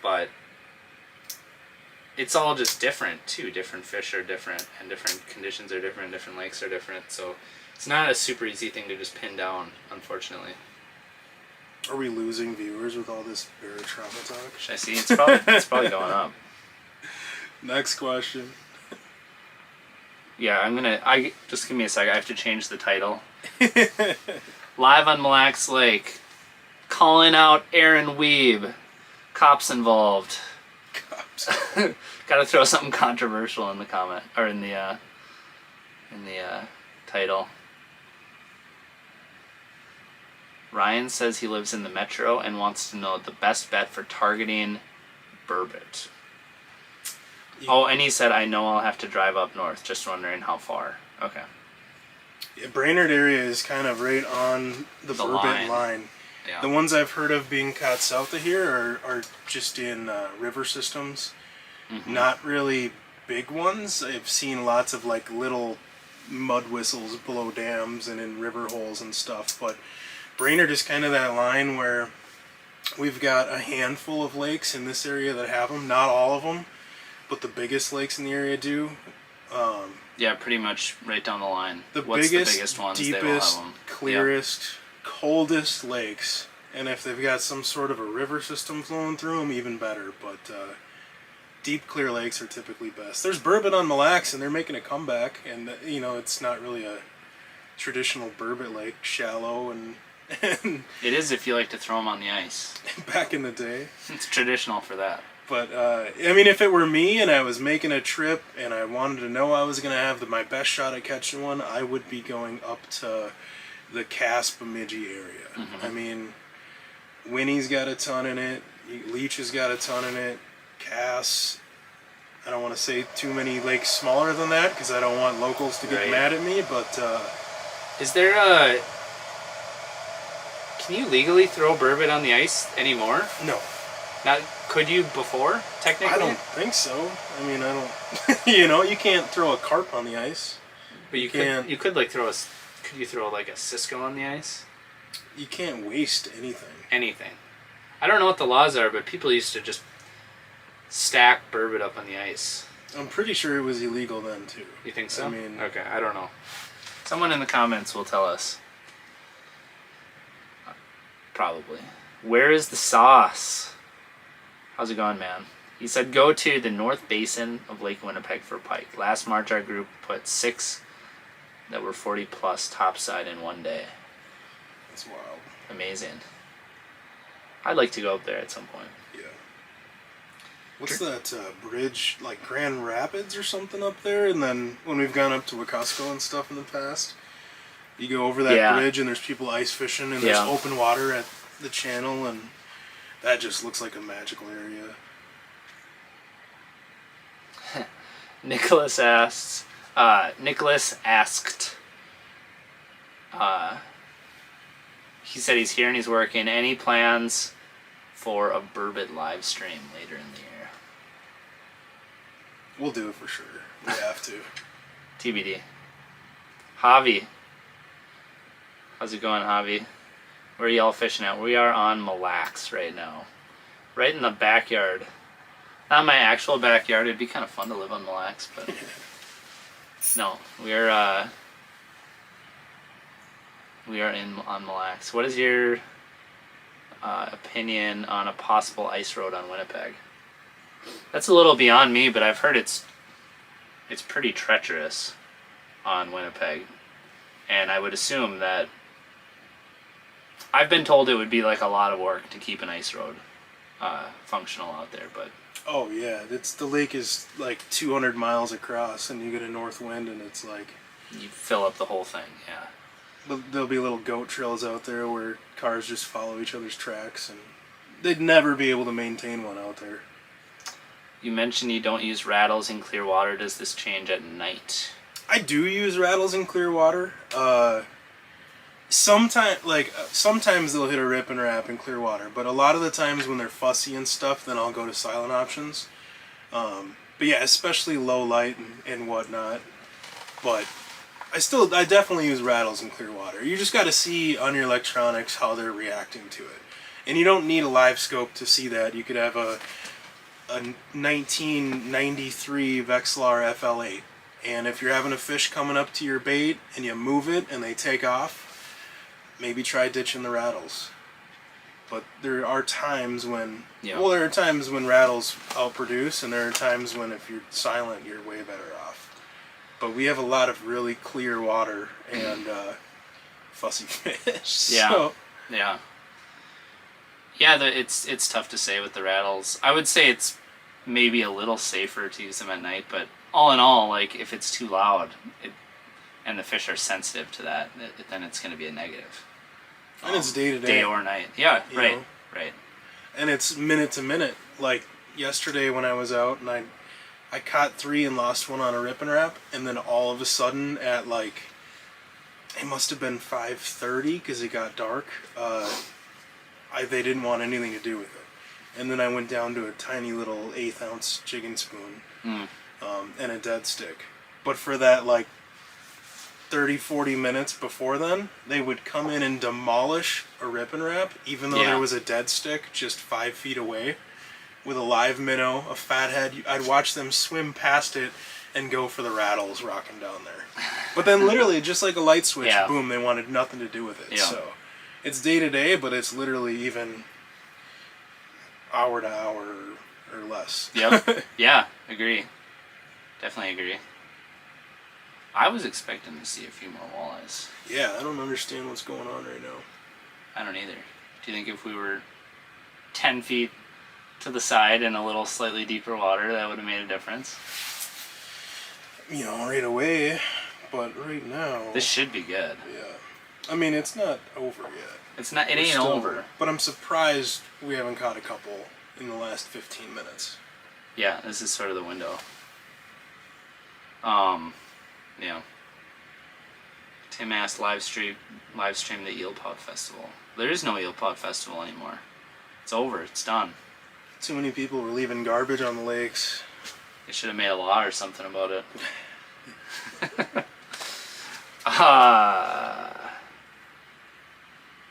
But it's all just different too. Different fish are different, and different conditions are different, different lakes are different, so it's not a super easy thing to just pin down, unfortunately. Are we losing viewers with all this barotrauma talk? Should I see? It's probably going up. Next question. Yeah, just give me a second. I have to change the title. Live on Mille Lacs Lake, calling out Aaron Weeb. Cops involved. Cops. Got to throw something controversial in the comment or in the title. Ryan says he lives in the metro and wants to know the best bet for targeting burbot. Yeah. Oh, and he said, I know I'll have to drive up north. Just wondering how far. Okay. Yeah, Brainerd area is kind of right on the burbot line. Yeah. The ones I've heard of being caught south of here are just in river systems. Not really big ones. I've seen lots of like little mud whistles below dams and in river holes and stuff, but Brainerd is kind of that line where we've got a handful of lakes in this area that have them. Not all of them, but the biggest lakes in the area do. Yeah, pretty much right down the line. What's the biggest ones? deepest, they will have them. clearest, coldest lakes. And if they've got some sort of a river system flowing through them, even better. But deep, clear lakes are typically best. There's burbot on Mille Lacs, and they're making a comeback, and you know it's not really a traditional burbot lake, shallow and It is if you like to throw them on the ice. back in the day. It's traditional for that. But I mean, if it were me and I was making a trip and I wanted to know I was gonna have my best shot at catching one, I would be going up to the Cass Bemidji area. Mm-hmm. I mean, Winnie's got a ton in it. Leech has got a ton in it. Cass. I don't want to say too many lakes smaller than that because I don't want locals to get Right. mad at me. But Is there a... Can you legally throw burbot on the ice anymore? no, Not, could you before, technically? I don't think so. I mean, I don't. You know, you can't throw a carp on the ice. But you can't. could. You could like throw a. Could you throw like a Cisco on the ice? You can't waste anything. Anything. I don't know what the laws are, but people used to just stack burbot up on the ice. I'm pretty sure it was illegal then too. You think so? I mean, okay, I don't know. Someone in the comments will tell us. Probably. Where is the sauce? How's it going, man? He said go to the North Basin of Lake Winnipeg for pike. Last March our group put 6 that were 40 plus topside in one day. That's wild. Amazing. I'd like to go up there at some point. Yeah. What's that bridge, like Grand Rapids or something up there? And then when we've gone up to Wekusko and stuff in the past, you go over that Yeah. bridge and there's people ice fishing and there's Yeah. open water at the channel and that just looks like a magical area. Nicholas asked, he said he's here and he's working. Any plans for a burbot live stream later in the year? We'll do it for sure. We have to. TBD. Javi. How's it going, Javi? Where are y'all fishing at? We are on Mille Lacs right now. Right in the backyard. Not my actual backyard. It'd be kind of fun to live on Mille Lacs, but... No, we are on Mille Lacs. What is your opinion on a possible ice road on Winnipeg? That's a little beyond me, but I've heard it's pretty treacherous on Winnipeg, and I would assume that I've been told it would be like a lot of work to keep an ice road functional out there, but Oh yeah, the lake is like 200 miles across and you get a north wind and it's like... you fill up the whole thing, yeah. There'll be little goat trails out there where cars just follow each other's tracks and they'd never be able to maintain one out there. You mentioned you don't use rattles in clear water. Does this change at night? I do use rattles in clear water. Sometimes they'll hit a rip and wrap in clear water, but a lot of the times when they're fussy and stuff, then I'll go to silent options. But yeah, especially low light and whatnot. But I definitely use rattles in clear water. You just got to see on your electronics how they're reacting to it, and you don't need a live scope to see that. You could have a 1993 Vexilar FL8. And if you're having a fish coming up to your bait and you move it and they take off, maybe try ditching the rattles. But there are times when, there are times when rattles outproduce, and there are times when if you're silent, you're way better off. But we have a lot of really clear water and fussy fish. Yeah. So. Yeah. Yeah, it's tough to say with the rattles. I would say it's maybe a little safer to use them at night, but all in all, like if it's too loud, and the fish are sensitive to that, then it's going to be a negative. And it's day to day. Day or night. Yeah, right. And it's minute to minute. Like yesterday when I was out and I caught 3 and lost 1 on a rip and wrap, and then all of a sudden at like, it must have been 5:30 because it got dark. They didn't want anything to do with it. And then I went down to a tiny little 1/8 ounce jigging spoon and a dead stick. But for that like 30-40 minutes before then, they would come in and demolish a rip and wrap, even though there was a dead stick just 5 feet away with a live minnow, a fathead. I'd watch them swim past it and go for the rattles rocking down there. But then literally just like a light switch, boom, they wanted nothing to do with it. So it's day to day, but it's literally even hour to hour or less. Yep. Yeah, agree. Definitely agree. I was expecting to see a few more walleyes. Yeah, I don't understand what's going on right now. I don't either. Do you think if we were 10 feet to the side in a little slightly deeper water, that would have made a difference? You know, right away, but right now... This should be good. Yeah. I mean, it's not over yet. It's not. It We're ain't still, over. But I'm surprised we haven't caught a couple in the last 15 minutes. Yeah, this is sort of the window. Yeah. Tim asked live stream the Eel Pod Festival. There is no Eel Pod Festival anymore. It's over. It's done. Too many people were leaving garbage on the lakes. They should have made a law or something about it.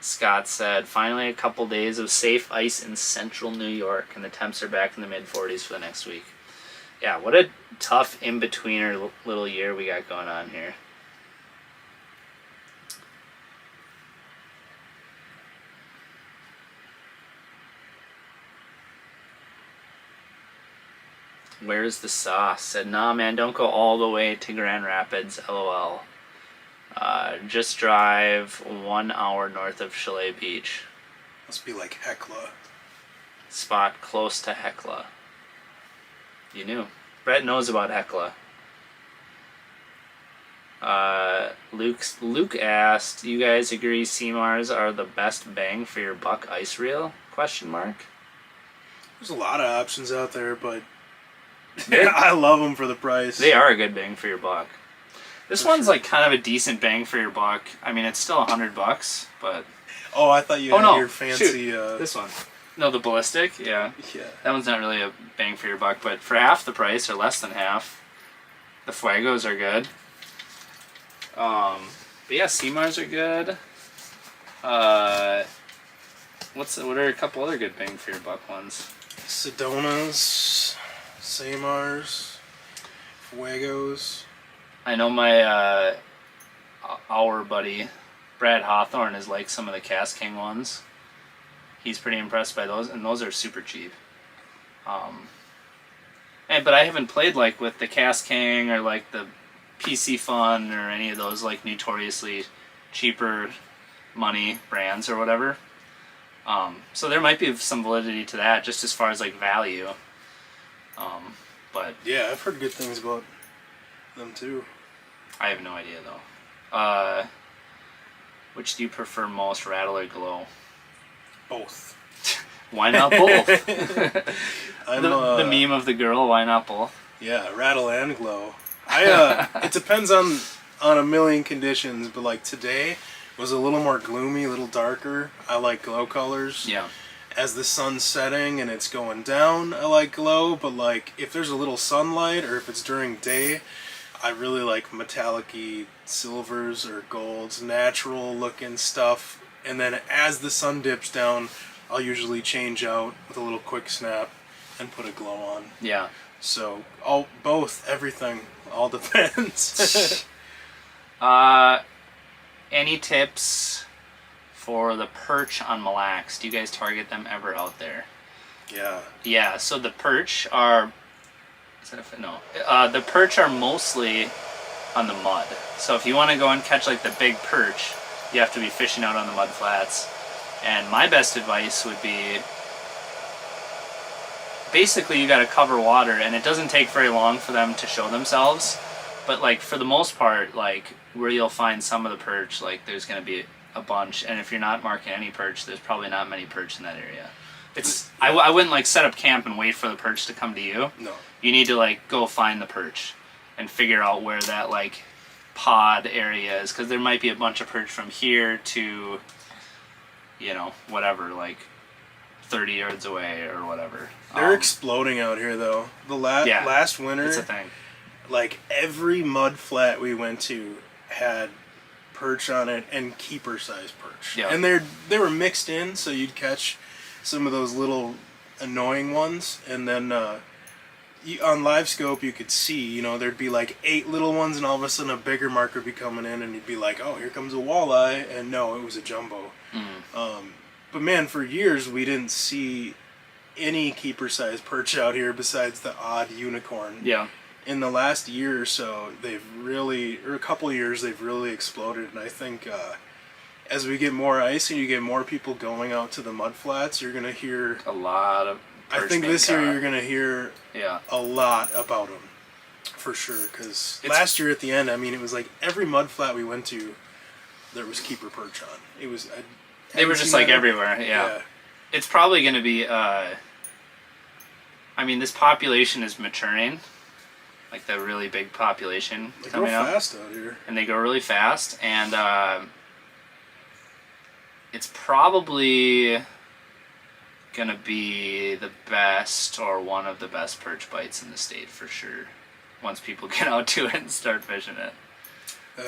Scott said, finally a couple days of safe ice in central New York, and the temps are back in the mid-40s for the next week. Yeah, what a tough in-betweener little year we got going on here. Where's the sauce? Said, nah, man, don't go all the way to Grand Rapids, lol. Just drive 1 hour north of Chalet Beach. Must be like Hecla. Spot close to Hecla. You knew. Brett knows about Hecla. Luke asked, you guys agree Seamars are the best bang for your buck ice reel? Question mark. There's a lot of options out there, but I love them for the price. They are a good bang for your buck. This For one's sure. like kind of a decent bang for your buck. I mean, it's still $100, but Oh, I thought you had no, your fancy... shoot. This one. No, the ballistic. Yeah, Yeah. that one's not really a bang for your buck, but for half the price or less than half, the Fuegos are good. But yeah, Seamars are good. What are a couple other good bang for your buck ones? Sedonas, Samars, Fuegos. I know my our buddy Brad Hawthorne is like some of the Cast King ones. He's pretty impressed by those, and those are super cheap. But I haven't played like with the Cast King or like the PC Fun or any of those like notoriously cheaper money brands or whatever. So there might be some validity to that, just as far as like value. But Yeah, I've heard good things about them too. I have no idea though. Which do you prefer most, rattle or glow? Both. Why not both? I'm, the meme of the girl, why not both? Yeah, rattle and glow. It depends on a million conditions, but like today was a little more gloomy, a little darker. I like glow colors. Yeah. As the sun's setting and it's going down, I like glow, but like if there's a little sunlight or if it's during day, I really like metallic-y silvers or golds, natural looking stuff. And then as the sun dips down, I'll usually change out with a little quick snap and put a glow on. Yeah. So both, everything, all depends. Any tips for the perch on Mille Lacs? Do you guys target them ever out there? Yeah. Yeah, so the perch are... the perch are mostly on the mud. So if you want to go and catch like the big perch, you have to be fishing out on the mud flats. And my best advice would be... basically you gotta cover water, and it doesn't take very long for them to show themselves. But like for the most part, like where you'll find some of the perch, like there's gonna be a bunch, and if you're not marking any perch, there's probably not many perch in that area. It's I wouldn't like set up camp and wait for the perch to come to you. No. You need to like go find the perch and figure out where that like pod area is, because there might be a bunch of perch from here to, you know, whatever, like 30 yards away or whatever. They're exploding out here though. The last winter, it's a thing. like every mud flat we went to had perch on it and keeper size perch. Yeah. And they were mixed in, so you'd catch some of those little annoying ones, and then on live scope you could see, you know, there'd be like 8 little ones, and all of a sudden a bigger marker would be coming in, and you'd be like, oh, here comes a walleye, and no, it was a jumbo. But man, for years we didn't see any keeper-sized perch out here besides the odd unicorn. Yeah. In the last year or so, or a couple of years, they've really exploded. And I think as we get more ice and you get more people going out to the mudflats, you're going to hear a lot of perch. I think this year you're going to hear yeah. a lot about them. For sure, because last year at the end, I mean, it was like every mudflat we went to, there was keeper perch on. It was... They were just like everywhere, yeah. It's probably going to be, I mean, this population is maturing. Like the really big population coming up. They grow fast out here. And they go really fast, and it's probably going to be the best or one of the best perch bites in the state for sure. Once people get out to it and start fishing it.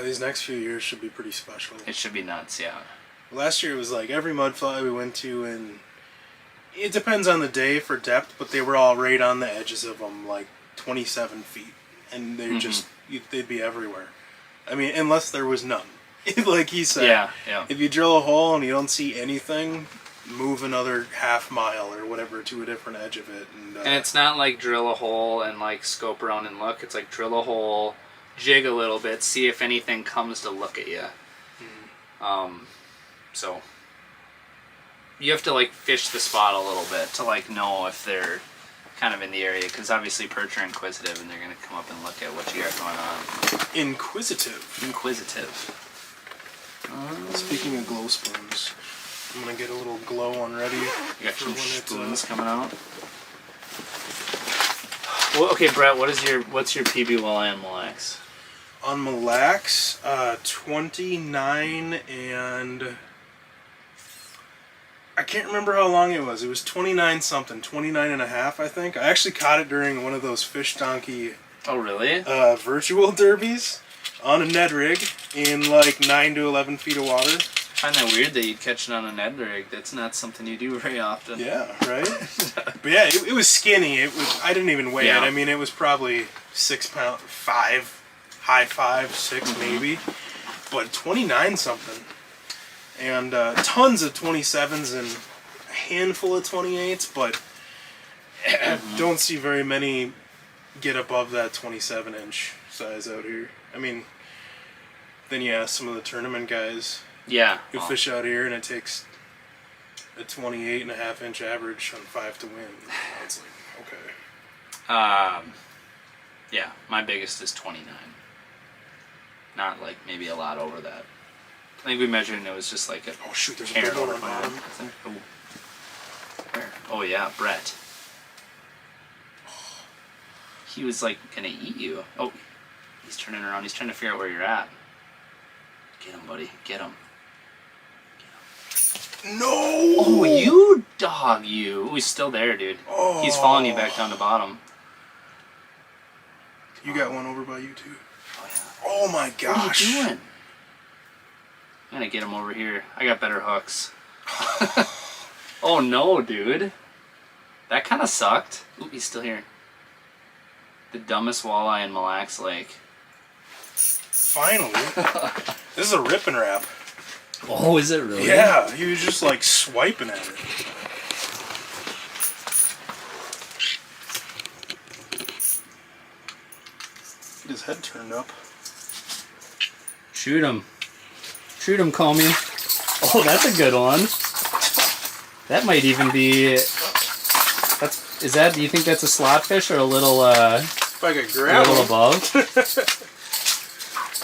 These next few years should be pretty special. It should be nuts, yeah. Last year it was like every mudflat we went to, and it depends on the day for depth, but they were all right on the edges of them, like 27 feet. And they just, they'd be everywhere. I mean, unless there was none. Like he said, yeah. If you drill a hole and you don't see anything, move another half mile or whatever to a different edge of it. And it's not like drill a hole and like scope around and look. It's like drill a hole, jig a little bit, see if anything comes to look at you. So you have to like fish the spot a little bit to like know if they're kind of in the area, because obviously perch are inquisitive and they're going to come up and look at what you got going on. Inquisitive. Speaking of glow spoons, I'm going to get a little glow on ready. You got some spoons coming out? Well, okay, Brett, what's your PB walleye on Mille Lacs? On Mille Lacs, 29 and... I can't remember how long it was. It was 29 something, 29 and a half, I think. I actually caught it during one of those fish donkey... Oh, really? Virtual derbies on a Ned rig in like 9 to 11 feet of water. I find that weird that you'd catch it on a Ned rig. That's not something you do very often. Yeah, right? But yeah, it was skinny. I didn't even weigh it. I mean, it was probably 6 pounds, 5, high 5, 6 maybe. But 29 something. And tons of 27s and a handful of 28s, but don't see very many get above that 27-inch size out here. I mean, then you ask some of the tournament guys who fish out here, and it takes a 28.5-inch average on 5 to win. It's like, okay. Yeah, my biggest is 29. Not like maybe a lot over that. I think we measured and it was just like a there's a big one on bottom. Where? Oh yeah, Brett. He was like gonna eat you. Oh, he's turning around. He's trying to figure out where you're at. Get him, buddy. Get him. No! Oh, you dog, you. Oh, he's still there, dude. Oh. He's following you back down the bottom. You got one over by you too. Oh yeah. Oh my gosh! What are you doing? I'm gonna get him over here. I got better hooks. Oh no, dude. That kind of sucked. Ooh, he's still here. The dumbest walleye in Mille Lacs Lake. Finally. This is a rip and wrap. Oh, is it really? Yeah, he was just like swiping at it. Get his head turned up. Shoot him. Shoot him, Comey. Oh, that's a good one. That might even be... Do you think that's a slot fish or a little, if I could grab a little above?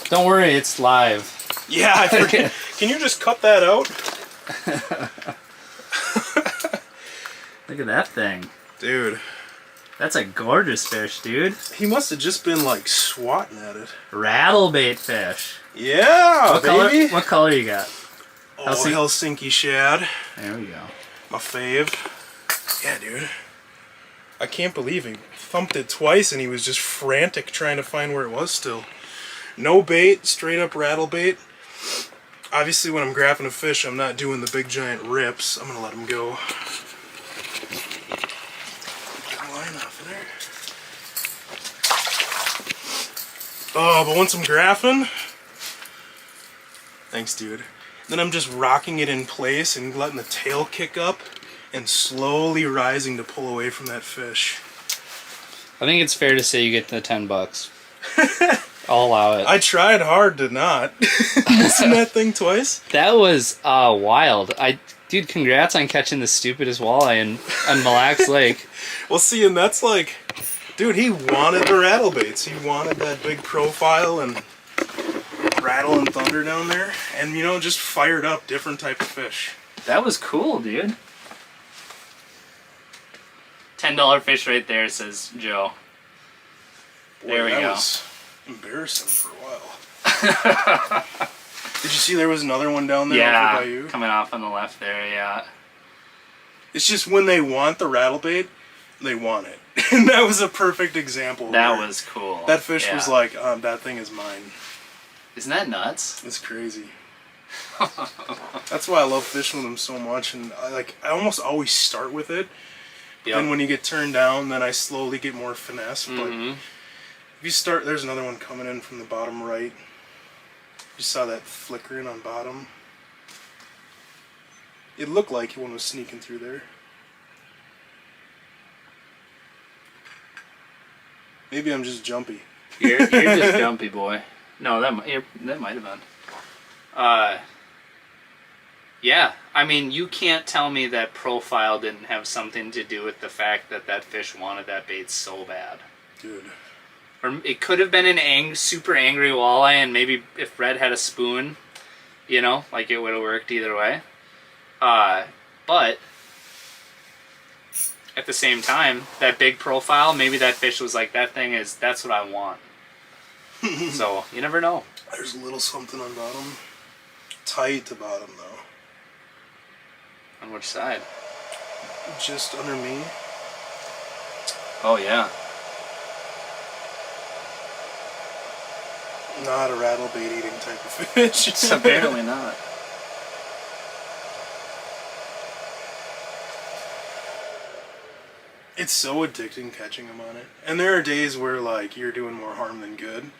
Don't worry, it's live. Yeah, I forget. Can you just cut that out? Look at that thing. Dude. That's a gorgeous fish, dude. He must have just been like swatting at it. Rattlebait fish. Yeah, baby. What color you got? Oh, Helsinki shad. There we go. My fave. Yeah, dude. I can't believe he thumped it twice and he was just frantic trying to find where it was still. No bait, straight up rattle bait. Obviously when I'm grabbing a fish, I'm not doing the big giant rips. I'm going to let him go. Get the line off of there. Oh, but once I'm graphing... Thanks, dude. Then I'm just rocking it in place and letting the tail kick up. and slowly rising to pull away from that fish. I think it's fair to say you get the $10. I'll allow it. I tried hard to not. Missing that thing twice. That was wild. Dude, congrats on catching the stupidest walleye on Mille Lacs Lake. Well, see, and that's like, dude, he wanted the rattle baits. He wanted that big profile and rattle and thunder down there, and you know, just fired up different type of fish. That was cool, dude. $10 fish right there, says Joe. Boy, there we go. That was embarrassing for a while. Did you see there was another one down there over by you? Coming off on the left there, yeah. It's just when they want the rattle bait, they want it. And that was a perfect example. That was cool. That fish was like, that thing is mine. Isn't that nuts? It's crazy. That's why I love fishing with them so much, and I almost always start with it. Yep. Then when you get turned down, then I slowly get more finesse. But if you start, there's another one coming in from the bottom right. You saw that flickering on bottom. It looked like one was sneaking through there. Maybe I'm just jumpy. You're just jumpy, boy. No, that might have been. Yeah, I mean, you can't tell me that profile didn't have something to do with the fact that that fish wanted that bait so bad. Dude. Or it could have been an super angry walleye, and maybe if Red had a spoon, you know, like it would have worked either way. But at the same time, that big profile, maybe that fish was like, that's what I want. So, you never know. There's a little something on bottom. Tight to bottom, though. On which side? Just under me. Oh, yeah. Not a rattle bait eating type of fish. It's apparently not. It's so addicting catching them on it. And there are days where, like, you're doing more harm than good.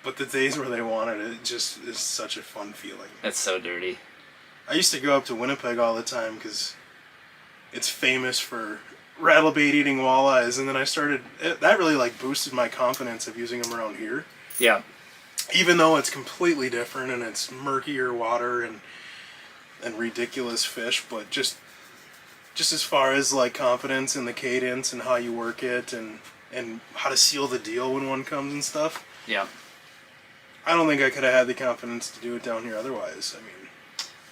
But the days where they want it, it just is such a fun feeling. That's so dirty. I used to go up to Winnipeg all the time because it's famous for rattle bait eating walleyes. And then I started, that really, like, boosted my confidence of using them around here. Yeah. Even though it's completely different and it's murkier water and ridiculous fish, but just as far as like confidence in the cadence and how you work it and how to seal the deal when one comes and stuff. Yeah. I don't think I could have had the confidence to do it down here otherwise. I mean,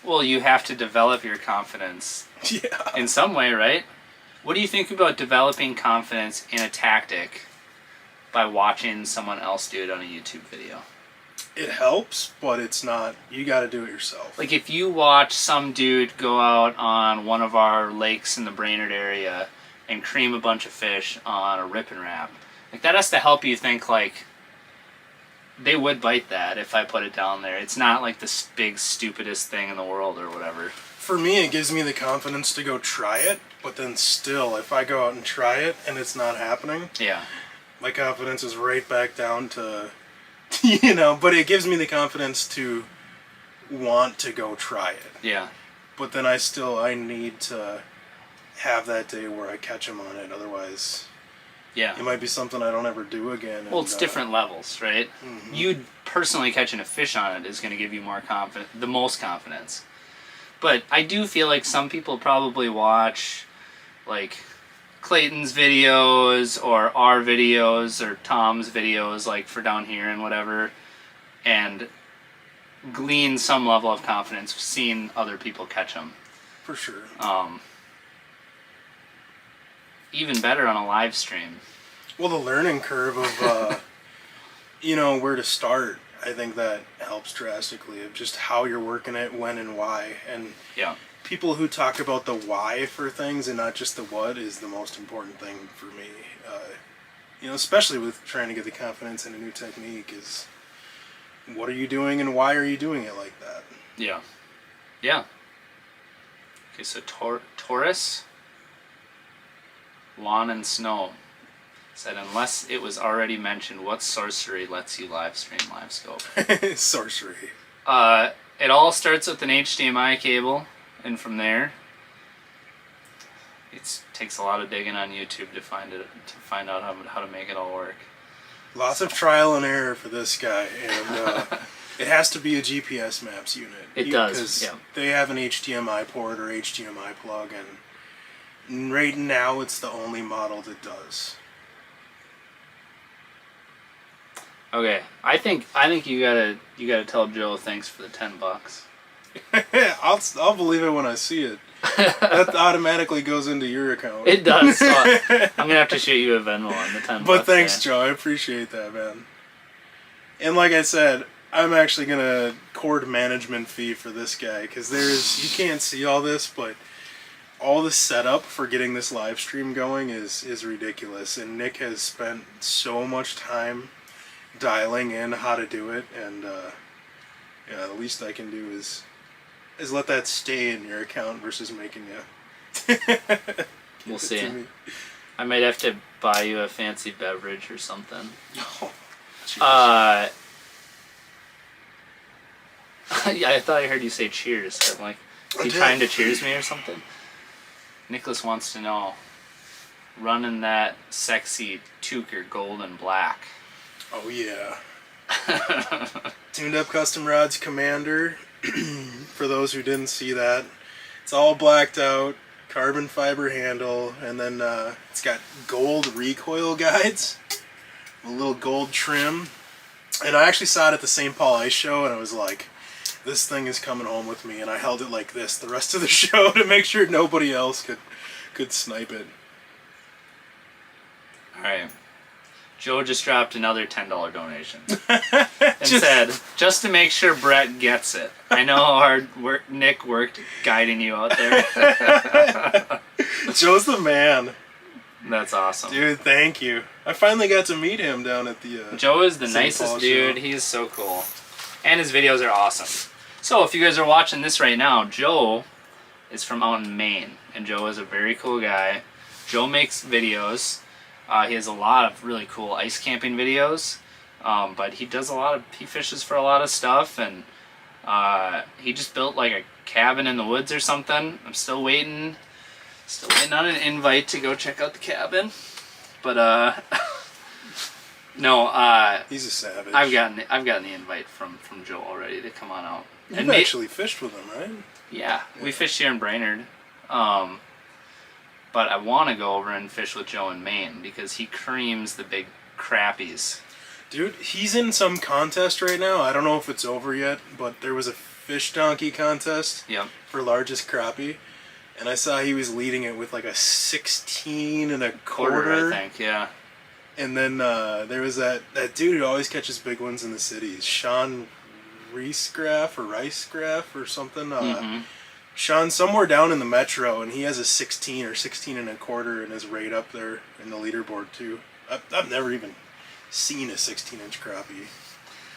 well, you have to develop your confidence. Yeah. In some way, right? What do you think about developing confidence in a tactic by watching someone else do it on a YouTube video? It helps, but it's not, you got to do it yourself. Like if you watch some dude go out on one of our lakes in the Brainerd area and cream a bunch of fish on a rip and wrap, like that has to help you think like they would bite that if I put it down there. It's not like this big stupidest thing in the world or whatever. For me, it gives me the confidence to go try it, but then still, if I go out and try it and it's not happening, yeah, my confidence is right back down to, you know, but it gives me the confidence to want to go try it. Yeah. But then I need to have that day where I catch them on it, otherwise yeah, it might be something I don't ever do again. Well, it's different levels, right? Mm-hmm. You personally catching a fish on it is going to give you more the most confidence. But I do feel like some people probably watch like Clayton's videos or our videos or Tom's videos like for down here and whatever, and glean some level of confidence seeing other people catch them. For sure. Even better on a live stream. Well, the learning curve of you know, where to start, I think that helps drastically, of just how you're working it, when and why. And yeah, people who talk about the why for things and not just the what is the most important thing for me. You know, especially with trying to get the confidence in a new technique, is what are you doing and why are you doing it like that? Yeah. Yeah. Okay, so Taurus, Lawn and Snow said, unless it was already mentioned, what sorcery lets you live stream live scope? Sorcery. It all starts with an HDMI cable, and from there, It takes a lot of digging on YouTube to find out how to make it all work. Lots of trial and error for this guy, and it has to be a GPS maps unit. It does, because yeah. they have an HDMI port or HDMI plug, and right now it's the only model that does. Okay, I think you gotta tell Joe thanks for the $10. I'll believe it when I see it. That automatically goes into your account. It does. So I'm gonna have to shoot you a Venmo on the $10. But thanks, there. Joe. I appreciate that, man. And like I said, I'm actually gonna cord management fee for this guy because you can't see all this, but all the setup for getting this live stream going is ridiculous. And Nick has spent so much time dialing in how to do it, and yeah, the least I can do is let that stay in your account versus making you. We'll see. I might have to buy you a fancy beverage or something. Oh, yeah, I thought I heard you say cheers. I'm like, is he trying to cheers me or something? Nicholas wants to know, running that sexy Tuker gold and black. Oh yeah. Tuned up custom rods Commander. For those who didn't see that, it's all blacked out, carbon fiber handle, and then it's got gold recoil guides, a little gold trim. And I actually saw it at the St. Paul Ice Show, and I was like, this thing is coming home with me. And I held it like this the rest of the show to make sure nobody else could snipe it. All right. Joe just dropped another $10 donation and said, just to make sure Brett gets it. I know how hard Nick worked guiding you out there. Joe's the man. That's awesome. Dude, thank you. I finally got to meet him down at the Joe is the St. nicest Paul dude. show. He is so cool. And his videos are awesome. So if you guys are watching this right now, Joe is from out in Maine. And Joe is a very cool guy. Joe makes videos. He has a lot of really cool ice camping videos, but he fishes for a lot of stuff, and he just built like a cabin in the woods or something. I'm still waiting on an invite to go check out the cabin, but no. He's a savage. I've gotten the invite from Joe already to come on out. You've actually fished with him, right? Yeah, we fished here in Brainerd. But I want to go over and fish with Joe in Maine because he creams the big crappies. Dude, he's in some contest right now. I don't know if it's over yet, but there was a fish donkey contest for largest crappie. And I saw he was leading it with like a 16 and a quarter. I think, yeah. And then there was that dude who always catches big ones in the cities, Sean Ricegraph or something. Sean's somewhere down in the metro, and he has a 16 or 16 and a quarter and is right up there in the leaderboard too. I've never even seen a 16-inch crappie.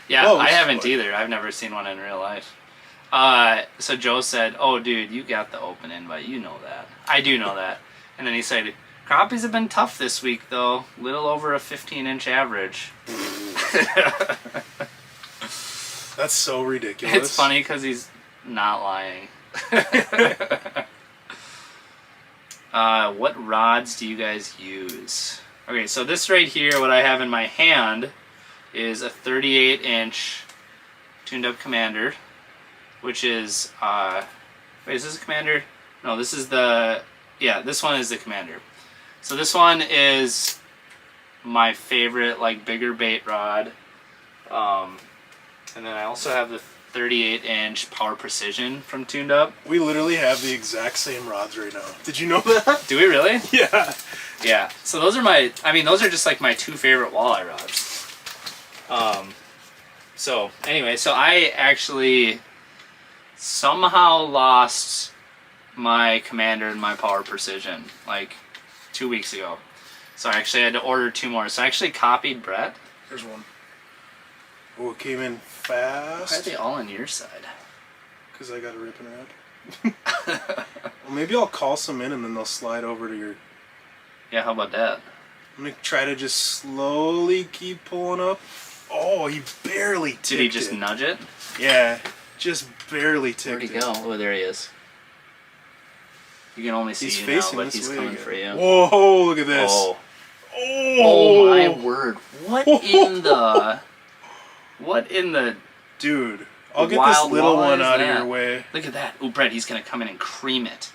Yeah, Close, I haven't but either. I've never seen one in real life. So Joe said, "Oh, dude, you got the open invite. You know that. I do know that." And then he said, "Crappies have been tough this week, though. Little over a 15-inch average." That's so ridiculous. It's funny because he's not lying. What rods do you guys use? Okay, so this right here, what I have in my hand, is a 38-inch tuned up Commander, which is wait, is this a Commander? No, this is this one is the Commander. So this one is my favorite, like, bigger bait rod. And then I also have the 38-inch Power Precision from Tuned Up. We literally have the exact same rods right now. Did you know that? Do we really? Yeah. Yeah. So those are just like my two favorite walleye rods. So anyway, so I actually somehow lost my Commander and my Power Precision like 2 weeks ago. So I actually had to order 2 more. So I actually copied Brett. There's one. Oh, it came in fast. Why are they all on your side? Because I got a rip and wrap. Well, maybe I'll call some in and then they'll slide over to your... Yeah, how about that? I'm going to try to just slowly keep pulling up. Oh, he barely ticked it. Did he just nudge it? Yeah, just barely ticked Where'd he go? Oh, there he is. You can only see He's you facing now, but this he's way coming again. for you. Whoa, look at this. Oh. Oh, Oh my word. What in the... What in the... Dude, I'll get this wild little walleye one is out of that? your way. Look at that. Oh, Brett, he's going to come in and cream it.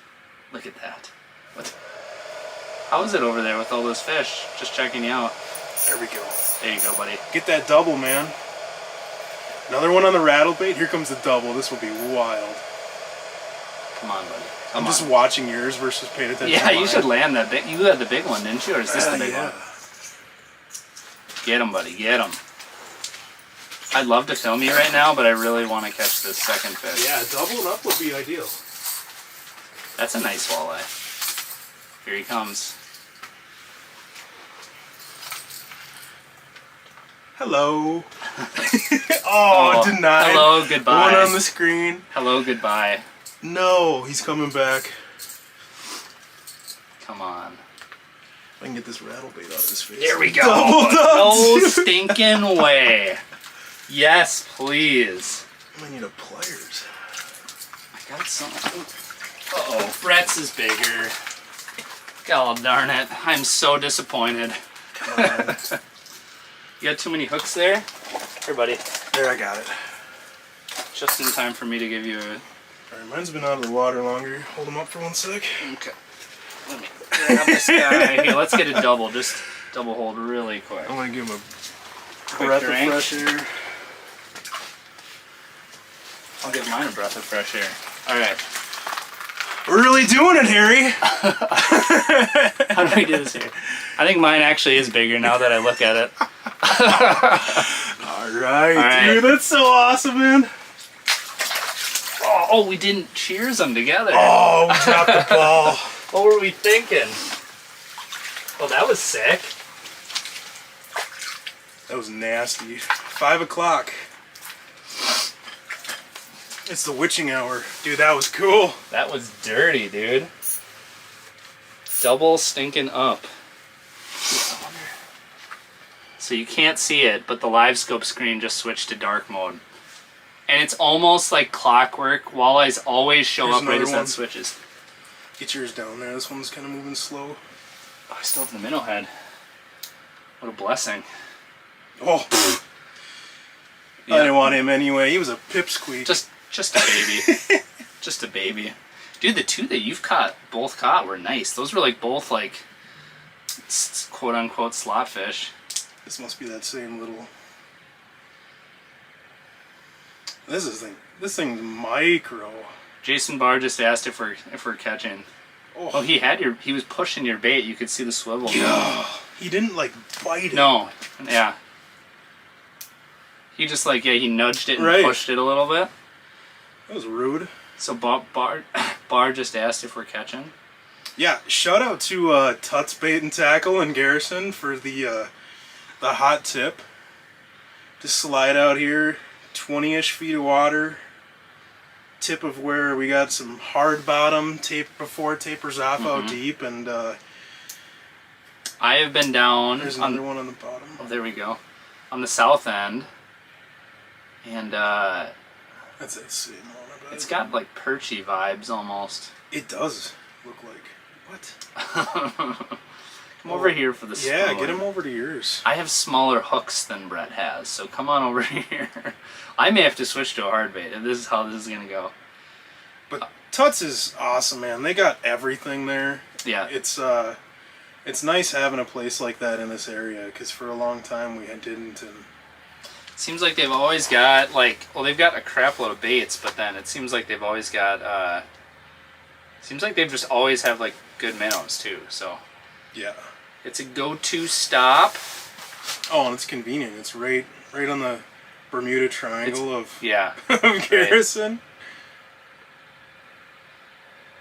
Look at that. What? How is it over there with all those fish? Just checking you out. There we go. There you go, buddy. Get that double, man. Another one on the rattle bait. Here comes the double. This will be wild. Come on, buddy. I'm just watching yours versus paying attention Yeah, to you mine. should land that big. You had the big one, didn't you? Or is this the big yeah. one? Get him, buddy. Get him. I'd love to film you right now, but I really want to catch this second fish. Yeah, doubling up would be ideal. That's a nice walleye. Here he comes. Hello. Oh, denied. Hello, goodbye. One on the screen. Hello, goodbye. No, he's coming back. Come on. If I can get this rattle bait out of his face. There we go. Double No ducks. stinking way. Yes, please. I need a pliers. I got some. Uh-oh. Brett's is bigger. God darn it. I'm so disappointed. Come on. You got too many hooks there? Here, buddy. There, I got it. Just in time for me to give you a... Alright, mine's been out of the water longer. Hold him up for 1 sec. Okay. Let me grab this guy. Here, let's get a double. Just double hold really quick. I'm gonna give him a Quick breath drink. of fresh air. I'll give mine a breath of fresh air. Alright. We're really doing it, Harry! How do we do this here? I think mine actually is bigger now that I look at it. Alright, dude, that's so awesome, man. Oh, we didn't cheers them together. Oh, we dropped the ball. What were we thinking? Oh, that was sick. That was nasty. 5 o'clock. It's the witching hour. Dude, that was cool. That was dirty, dude. Double stinking up. So you can't see it, but the live scope screen just switched to dark mode. And it's almost like clockwork. Walleyes always show Here's up right as another one. that switches. Get yours down there. This one's kind of moving slow. Oh, I still have the minnow head. What a blessing. Oh, Yeah. I didn't want him anyway. He was a pipsqueak. Just a baby. Just a baby. Dude, the two that you've both caught were nice. Those were like both like quote unquote slot fish. This must be that same little. This thing's micro. Jason Barr just asked if we're catching. Oh, he was pushing your bait. You could see the swivel. Yeah. He didn't like bite it. No. Yeah. He just he nudged it and Right. pushed it a little bit. That was rude. So Barr just asked if we're catching. Yeah, shout out to Tuts Bait and Tackle in Garrison for the hot tip. Just slide out here, 20-ish feet of water. Tip of where we got some hard bottom tape before it tapers off out deep, and I have been down. there's another one on the bottom. Oh, there we go. On the south end. And That's that same one. I bet. it's got like perchy vibes almost. It does look like what? Come over here for the Yeah, spoon. get him over to yours. I have smaller hooks than Brett has, so come on over here. I may have to switch to a hard bait, and this is how this is gonna go. But Tuts is awesome, man. They got everything there. Yeah. It's nice having a place like that in this area, because for a long time we didn't. And Seems like they've always got they've got a crap load of baits, but then it seems like they've always got seems like they've just always have like good minnows too. So yeah. it's a go-to stop. Oh, and it's convenient. It's right on the Bermuda Triangle of Garrison.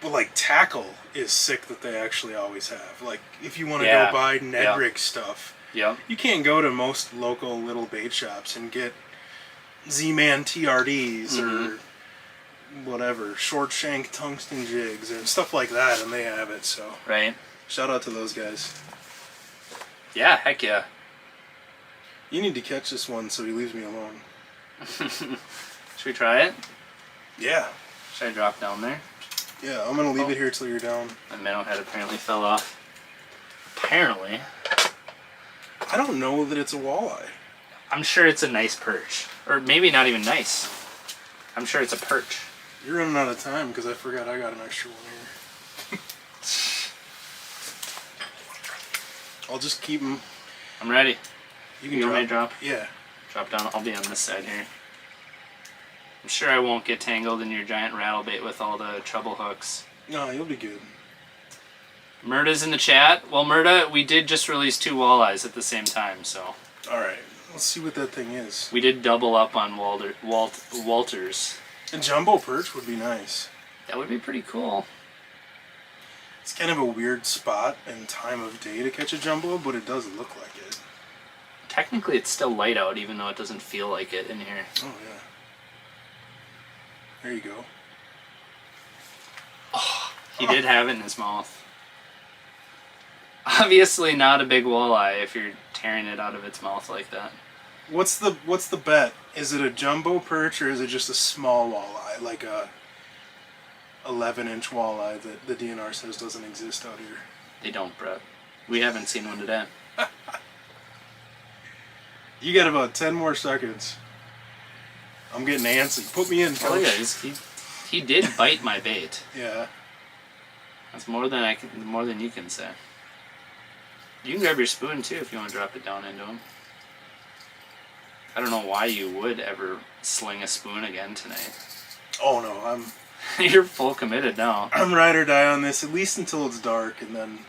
But like tackle is sick that they actually always have. Like if you want to go buy Ned rig stuff, you can't go to most local little bait shops and get Z-Man TRDs or whatever, short shank tungsten jigs and stuff like that, and they have it. So Right. shout out to those guys. Yeah, heck yeah. You need to catch this one so he leaves me alone. Should we try it? Yeah. Should I drop down there? Yeah, I'm gonna leave it here till you're down. My minnow head apparently fell off. Apparently. I don't know that it's a walleye. I'm sure it's a nice perch. Or maybe not even nice. I'm sure it's a perch. You're running out of time because I forgot I got an extra one here. I'll just keep them. I'm ready. You can want me to drop? Yeah. Drop down. I'll be on this side here. I'm sure I won't get tangled in your giant rattle bait with all the treble hooks. No, you'll be good. Murda's in the chat. Well, Murda, we did just release 2 walleyes at the same time, so. Alright, let's see what that thing is. We did double up on Walters. A jumbo perch would be nice. That would be pretty cool. It's kind of a weird spot and time of day to catch a jumbo, but it does look like it. Technically, it's still light out, even though it doesn't feel like it in here. Oh, yeah. There you go. Oh, he did have it in his mouth. Obviously not a big walleye if you're tearing it out of its mouth like that. What's the bet? Is it a jumbo perch or is it just a small walleye, like a 11-inch walleye that the DNR says doesn't exist out here? They don't, Brett. We haven't seen one today. You got about 10 more seconds. I'm getting antsy. Put me in, coach. Oh yeah, he did bite my bait. Yeah. That's more than you can say. You can grab your spoon too if you want to drop it down into him. I don't know why you would ever sling a spoon again tonight. Oh no, You're full committed now. I'm ride or die on this, at least until it's dark, and then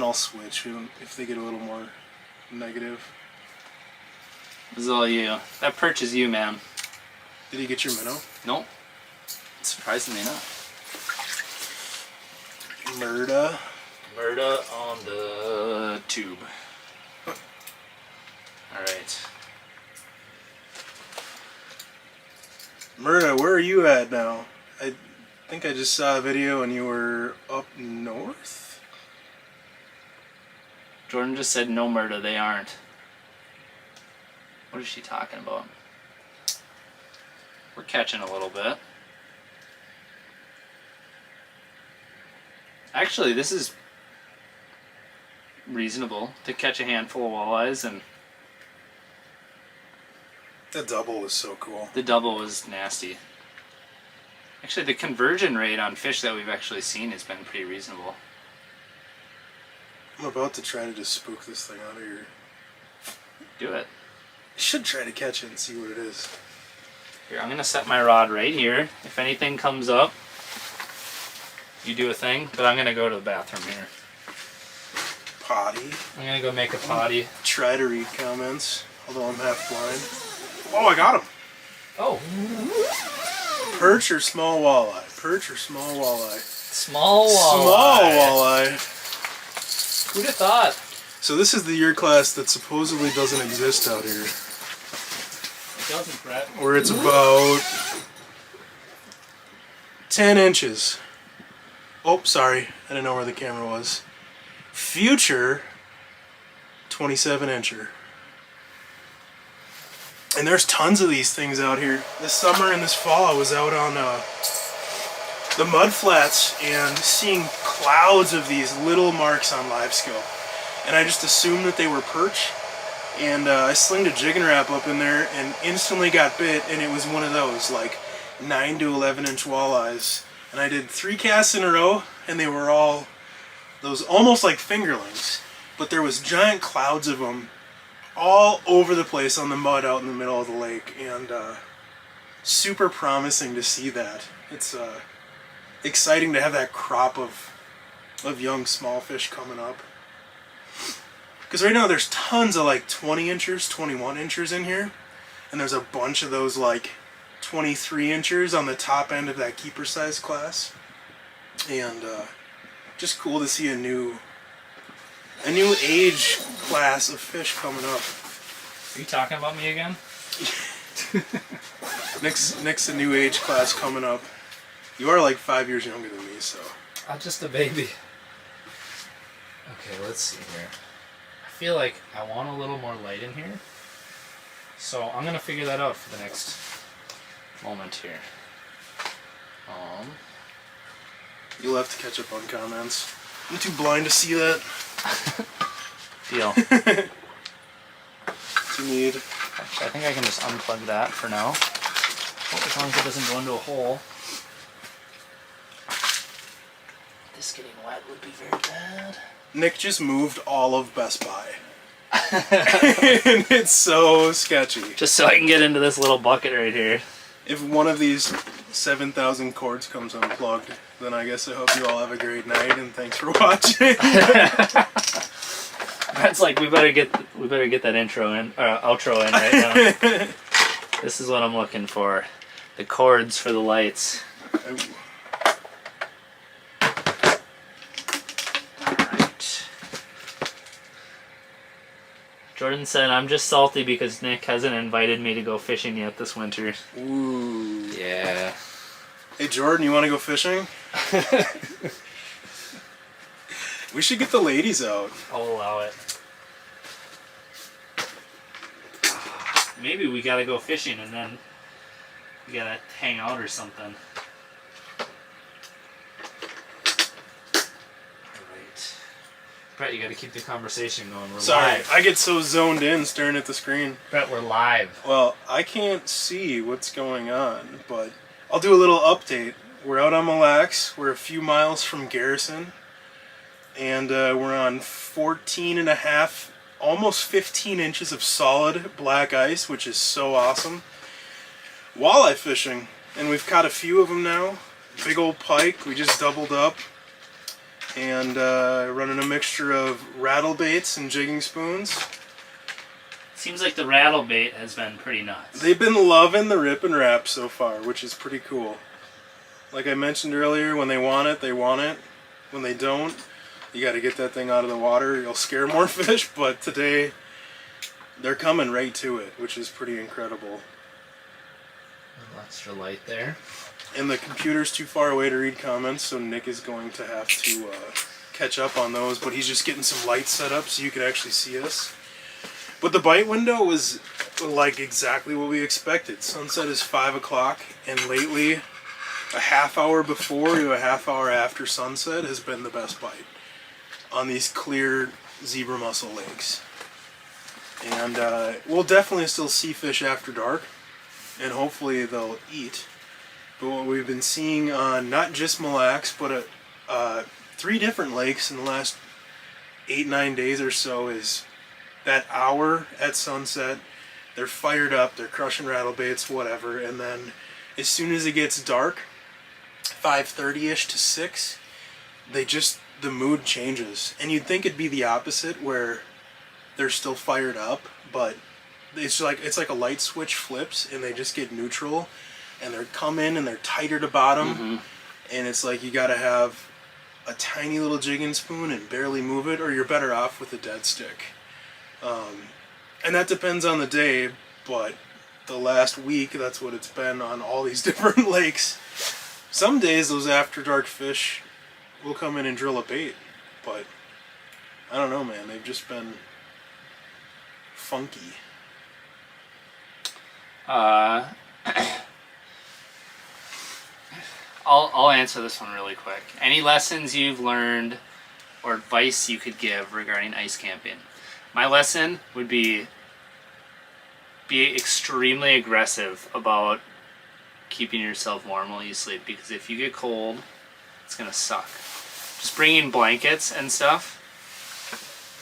I'll switch if they get a little more negative. This is all you. That perch is you, man. Did he get your minnow? Nope. Surprisingly not. Murda on the tube. Alright. Murda, where are you at now? I think I just saw a video and you were up north? Jordan just said no, Murda, they aren't. What is she talking about? We're catching a little bit. Actually, this is reasonable to catch a handful of walleyes, and The double was so cool. the double was nasty. Actually, the conversion rate on fish that we've actually seen has been pretty reasonable. I'm about to try to just spook this thing out of here. Do it. I should try to catch it and see what it is. Here, I'm going to set my rod right here. If anything comes up, you do a thing, but I'm going to go to the bathroom here. Potty. I'm going to go make a potty. Try to read comments, although I'm half blind. Oh, I got him! Oh. Perch or small walleye? Perch or small walleye? Small walleye. Small walleye. Who'd have thought? So this is the year class that supposedly doesn't exist out here. It doesn't, Brett. Where it's about 10 inches. Oh, sorry. I didn't know where the camera was. Future 27-incher. And there's tons of these things out here. This summer and this fall I was out on the mud flats and seeing clouds of these little marks on live scope. And I just assumed that they were perch. And I slinged a jig and wrap up in there and instantly got bit, and it was one of those, like 9 to 11-inch walleyes. And I did 3 casts in a row, and they were all those almost like fingerlings. But there was giant clouds of them all over the place on the mud out in the middle of the lake, and super promising to see that. It's exciting to have that crop of young small fish coming up. Because right now there's tons of like 20 inchers, 21 inchers in here, and there's a bunch of those like 23 inchers on the top end of that keeper size class, and just cool to see a new age class of fish coming up. Are you talking about me again? Next a new age class coming up. You are like 5 years younger than me, so. I'm just a baby. Okay, let's see here. I feel like I want a little more light in here, so I'm gonna figure that out for the next moment here. You'll have to catch up on comments. I'm too blind to see that. Deal. What you need? Actually, I think I can just unplug that for now. Oh, as long as it doesn't go into a hole. This getting wet would be very bad. Nick just moved all of Best Buy. And it's so sketchy. Just so I can get into this little bucket right here. If one of these 7,000 cords comes unplugged, then I guess I hope you all have a great night and thanks for watching. That's like we better get that intro in outro in right now. This is what I'm looking for. The cords for the lights. Alright. Jordan said, I'm just salty because Nick hasn't invited me to go fishing yet this winter. Ooh. Yeah. Hey Jordan, you want to go fishing? We should get the ladies out. I'll allow it. Maybe we gotta go fishing and then we gotta hang out or something. Alright. Brett, you gotta keep the conversation going. We're Sorry, live. I get so zoned in staring at the screen. Brett, we're live. Well, I can't see what's going on, but I'll do a little update. We're out on Mille Lacs. We're a few miles from Garrison. And we're on 14 and a half, almost 15 inches of solid black ice, which is so awesome. Walleye fishing, and we've caught a few of them now. Big old pike, we just doubled up. And running a mixture of rattle baits and jigging spoons. Seems like the rattle bait has been pretty nuts. They've been loving the rip and wrap so far, which is pretty cool. Like I mentioned earlier, when they want it, they want it. When they don't, you got to get that thing out of the water. You'll scare more fish, but today they're coming right to it, which is pretty incredible. A little extra light there. And the computer's too far away to read comments, so Nick is going to have to catch up on those, but he's just getting some lights set up so you can actually see us. But the bite window was like exactly what we expected. Sunset is 5 o'clock, and lately a half hour before to a half hour after sunset has been the best bite on these clear zebra mussel lakes. And we'll definitely still see fish after dark, and hopefully they'll eat. But what we've been seeing on not just Mille Lacs, but 3 different lakes in the last 8-9 days or so is that hour at sunset, they're fired up, they're crushing rattle baits, whatever, and then as soon as it gets dark, 5:30ish to 6, the mood changes. And you'd think it'd be the opposite, where they're still fired up, but it's like a light switch flips and they just get neutral, and they're coming and they're tighter to bottom, and it's like you gotta have a tiny little jigging spoon and barely move it, or you're better off with a dead stick. And that depends on the day, but the last week, that's what it's been on all these different lakes. Some days those after dark fish will come in and drill a bait, but I don't know, man, they've just been funky. I'll answer this one really quick. Any lessons you've learned or advice you could give regarding ice camping? My lesson would be extremely aggressive about keeping yourself warm while you sleep, because if you get cold, it's gonna suck. Just bringing blankets and stuff,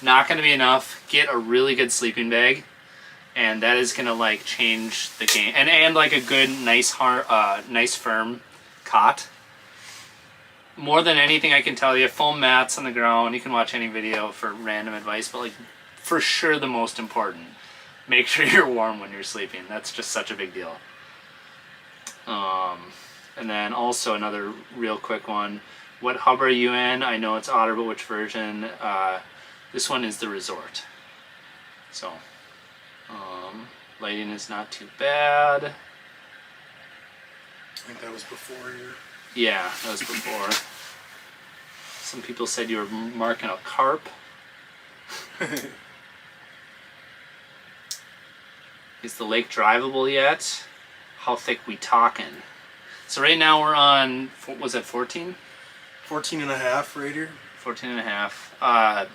not gonna be enough. Get a really good sleeping bag, and that is gonna like change the game. And like a good, nice firm cot. More than anything, I can tell you, foam mats on the ground. You can watch any video for random advice, but like for sure the most important, make sure you're warm when you're sleeping. That's just such a big deal. And then also another real quick one. What hub are you in? I know it's Otter, but which version? This one is the Resort. So, lighting is not too bad. I think that was before your... Yeah, that was before. Some people said you were marking a carp. Is the lake drivable yet? How thick we talking? So right now we're on, was it 14? 14.5 right here. 14.5.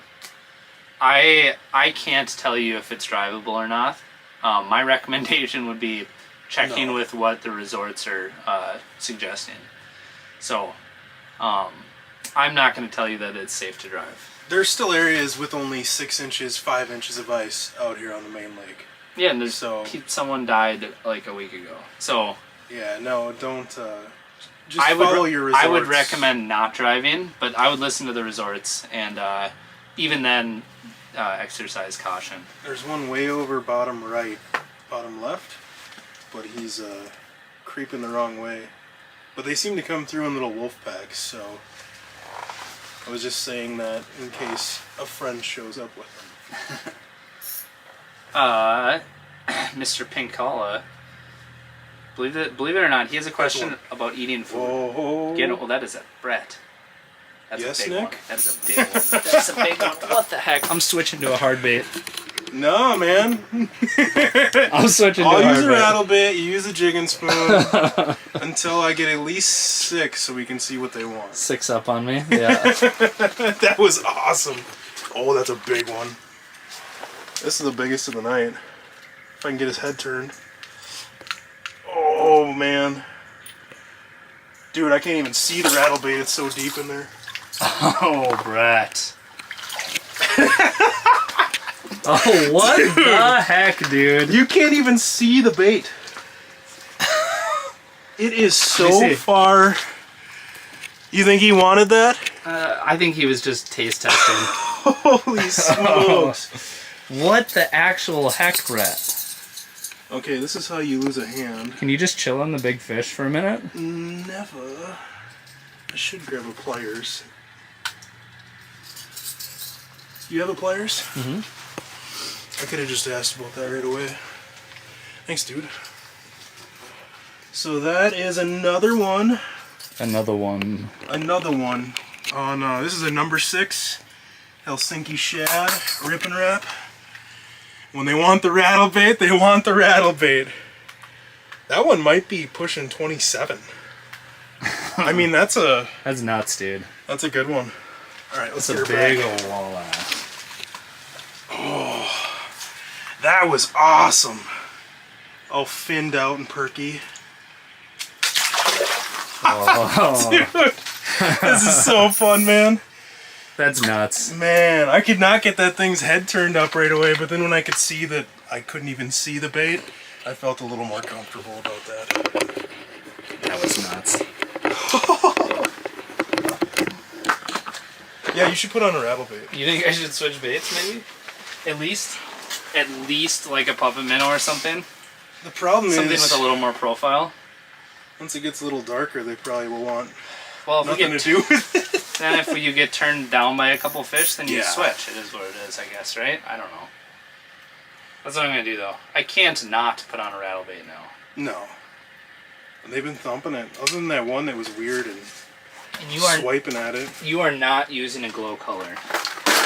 I can't tell you if it's drivable or not. My recommendation would be checking with what the resorts are suggesting. So, I'm not going to tell you that it's safe to drive. There's still areas with only 6 inches, 5 inches of ice out here on the main lake. Yeah, and there's someone died like a week ago. So yeah, no, don't. Just follow your resorts. I would recommend not driving, but I would listen to the resorts, and even then, exercise caution. There's one way over bottom right, bottom left, but he's creeping the wrong way. But they seem to come through in little wolf packs, so I was just saying that in case a friend shows up with them. Mr. Pinkala, believe it or not, he has a question about eating food. Oh, that is a Brett. That's yes, a big Nick? one. That is a big one. That's a big one. What the heck? I'm switching to a hard bait. no, man. I'm switching to a I'll hard use a bait. rattle bait, you use a jig and spoon until I get at least 6 so we can see what they want. 6 up on me? Yeah. That was awesome. Oh, that's a big one. This is the biggest of the night. If I can get his head turned. Oh, man. Dude, I can't even see the rattle bait. It's so deep in there. Oh, Brett. Oh, what the heck, dude? You can't even see the bait. It is so far. You think he wanted that? I think he was just taste testing. Holy smokes. What the actual heck, Brett? Okay, this is how you lose a hand. Can you just chill on the big fish for a minute? Never. I should grab a pliers. You have a pliers? Mm-hmm. I could have just asked about that right away. Thanks, dude. So that is another one. Another one. Another one. On this is a number 6 Helsinki shad rip and wrap. When they want the rattle bait, they want the rattle bait. That one might be pushing 27. I mean, that's nuts, dude. That's a good one. All right, let's That's get a her big back. old walleye. Oh, that was awesome. All finned out and perky. Oh, Dude, this is so fun, man. that's nuts. Man, I could not get that thing's head turned up right away, but then when I could see that I couldn't even see the bait, I felt a little more comfortable about that. That was nuts. Yeah, you should put on a rattle bait. You think I should switch baits, maybe? At least like a puppet minnow or something. The problem Something is, with a little more profile. once it gets a little darker, they probably will want Well, if we nothing get to do with it. then if you get turned down by a couple fish, then you Yeah. switch. It is what it is, I guess, right? I don't know. That's what I'm gonna do though. I can't not put on a rattle bait now. No. And they've been thumping it. Other than that one that was weird and And swiping at it. you are not using a glow color.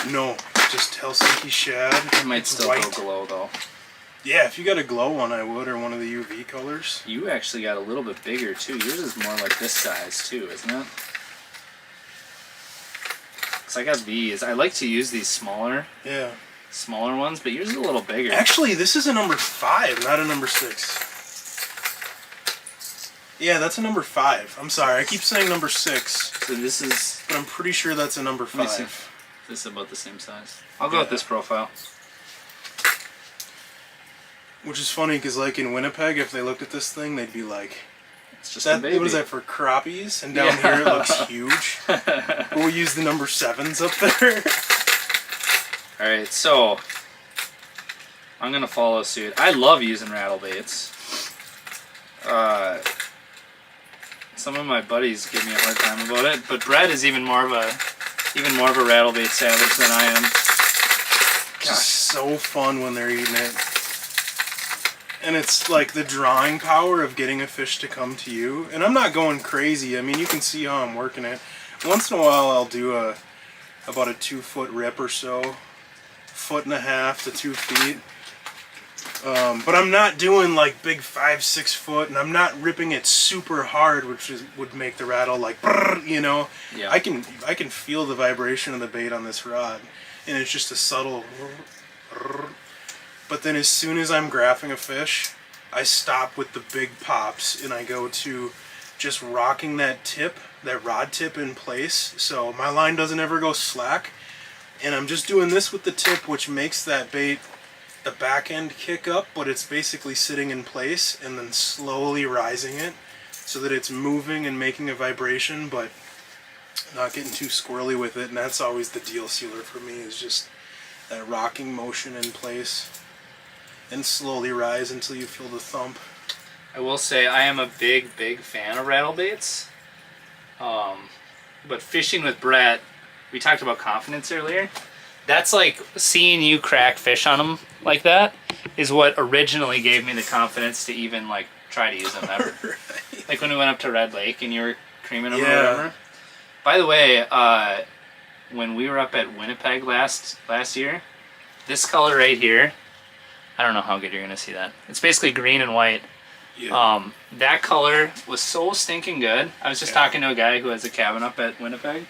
No, just Helsinki shad. It might It's still white. go glow though. Yeah, if you got a glow one, I would, or one of the UV colors. You actually got a little bit bigger too. Yours is more like this size too, isn't it? Cause I got these. I like to use these smaller ones, but yours is a little bigger. Actually, this is a number 5, not a number 6. Yeah, that's a number 5. I'm sorry, I keep saying number 6, So this is but I'm pretty sure that's a number Let me see. 5. This is about the same size. I'll go with this profile. Which is funny, because like in Winnipeg, if they looked at this thing, they'd be like, It's just a baby. what is that, for crappies? And down here it looks huge. But we use the number 7s up there. Alright, so I'm gonna follow suit. I love using rattle baits. Some of my buddies give me a hard time about it, but Brett is even more of a rattle bait savage than I am. Just so fun when they're eating it. And it's like the drawing power of getting a fish to come to you. And I'm not going crazy. I mean, you can see how I'm working it. Once in a while, I'll do about a 2-foot rip or so. 1.5 to 2 feet. But I'm not doing like big 5-6 foot, and I'm not ripping it super hard, which would make the rattle like, brrr, you know. Yeah. I can feel the vibration of the bait on this rod, and it's just a subtle. Brrr. But then as soon as I'm graphing a fish, I stop with the big pops, and I go to just rocking that rod tip in place, so my line doesn't ever go slack. And I'm just doing this with the tip, which makes that bait, the back end kick up, but it's basically sitting in place and then slowly rising it so that it's moving and making a vibration, but not getting too squirrely with it. And that's always the deal sealer for me, is just that rocking motion in place and slowly rise until you feel the thump. I will say I am a big fan of rattle baits. But fishing with Brett, we talked about confidence earlier. That's like seeing you crack fish on them like that is what originally gave me the confidence to even like try to use them ever. Right. Like when we went up to Red Lake and you were creaming them or whatever. By the way, when we were up at Winnipeg last year, this color right here, I don't know how good you're gonna see that. It's basically green and white. Yeah. That color was so stinking good. I was just talking to a guy who has a cabin up at Winnipeg.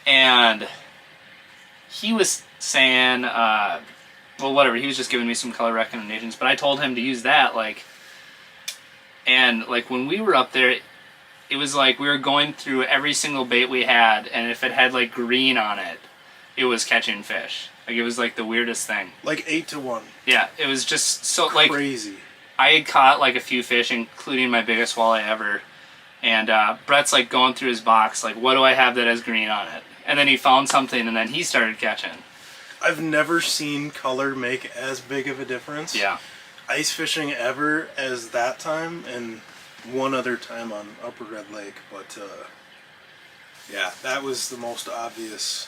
And he was saying, well, whatever, he was just giving me some color recommendations, but I told him to use that, like, and, like, when we were up there, it was like we were going through every single bait we had, and if it had, like, green on it, it was catching fish. Like, it was, like, the weirdest thing. Like 8-to-1. Yeah, it was just so, like... Crazy. I had caught, like, a few fish, including my biggest walleye ever, and Brett's, like, going through his box, like, what do I have that has green on it? And then he found something, and then he started catching. I've never seen color make as big of a difference. Yeah. Ice fishing ever as that time, and one other time on Upper Red Lake, but yeah, that was the most obvious.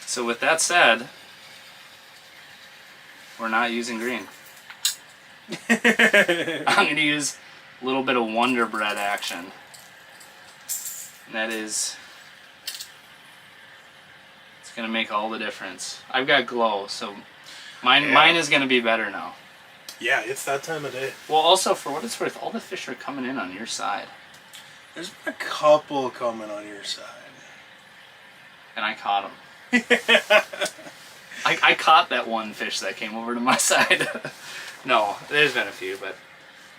So with that said, we're not using green. I'm going to use a little bit of Wonder Bread action. And that is... gonna make all the difference. I've got glow, so mine is gonna be better now. Yeah, it's that time of day. Well, also for what it's worth, all the fish are coming in on your side. There's been a couple coming on your side, and I caught them. I caught that one fish that came over to my side. No, there's been a few, but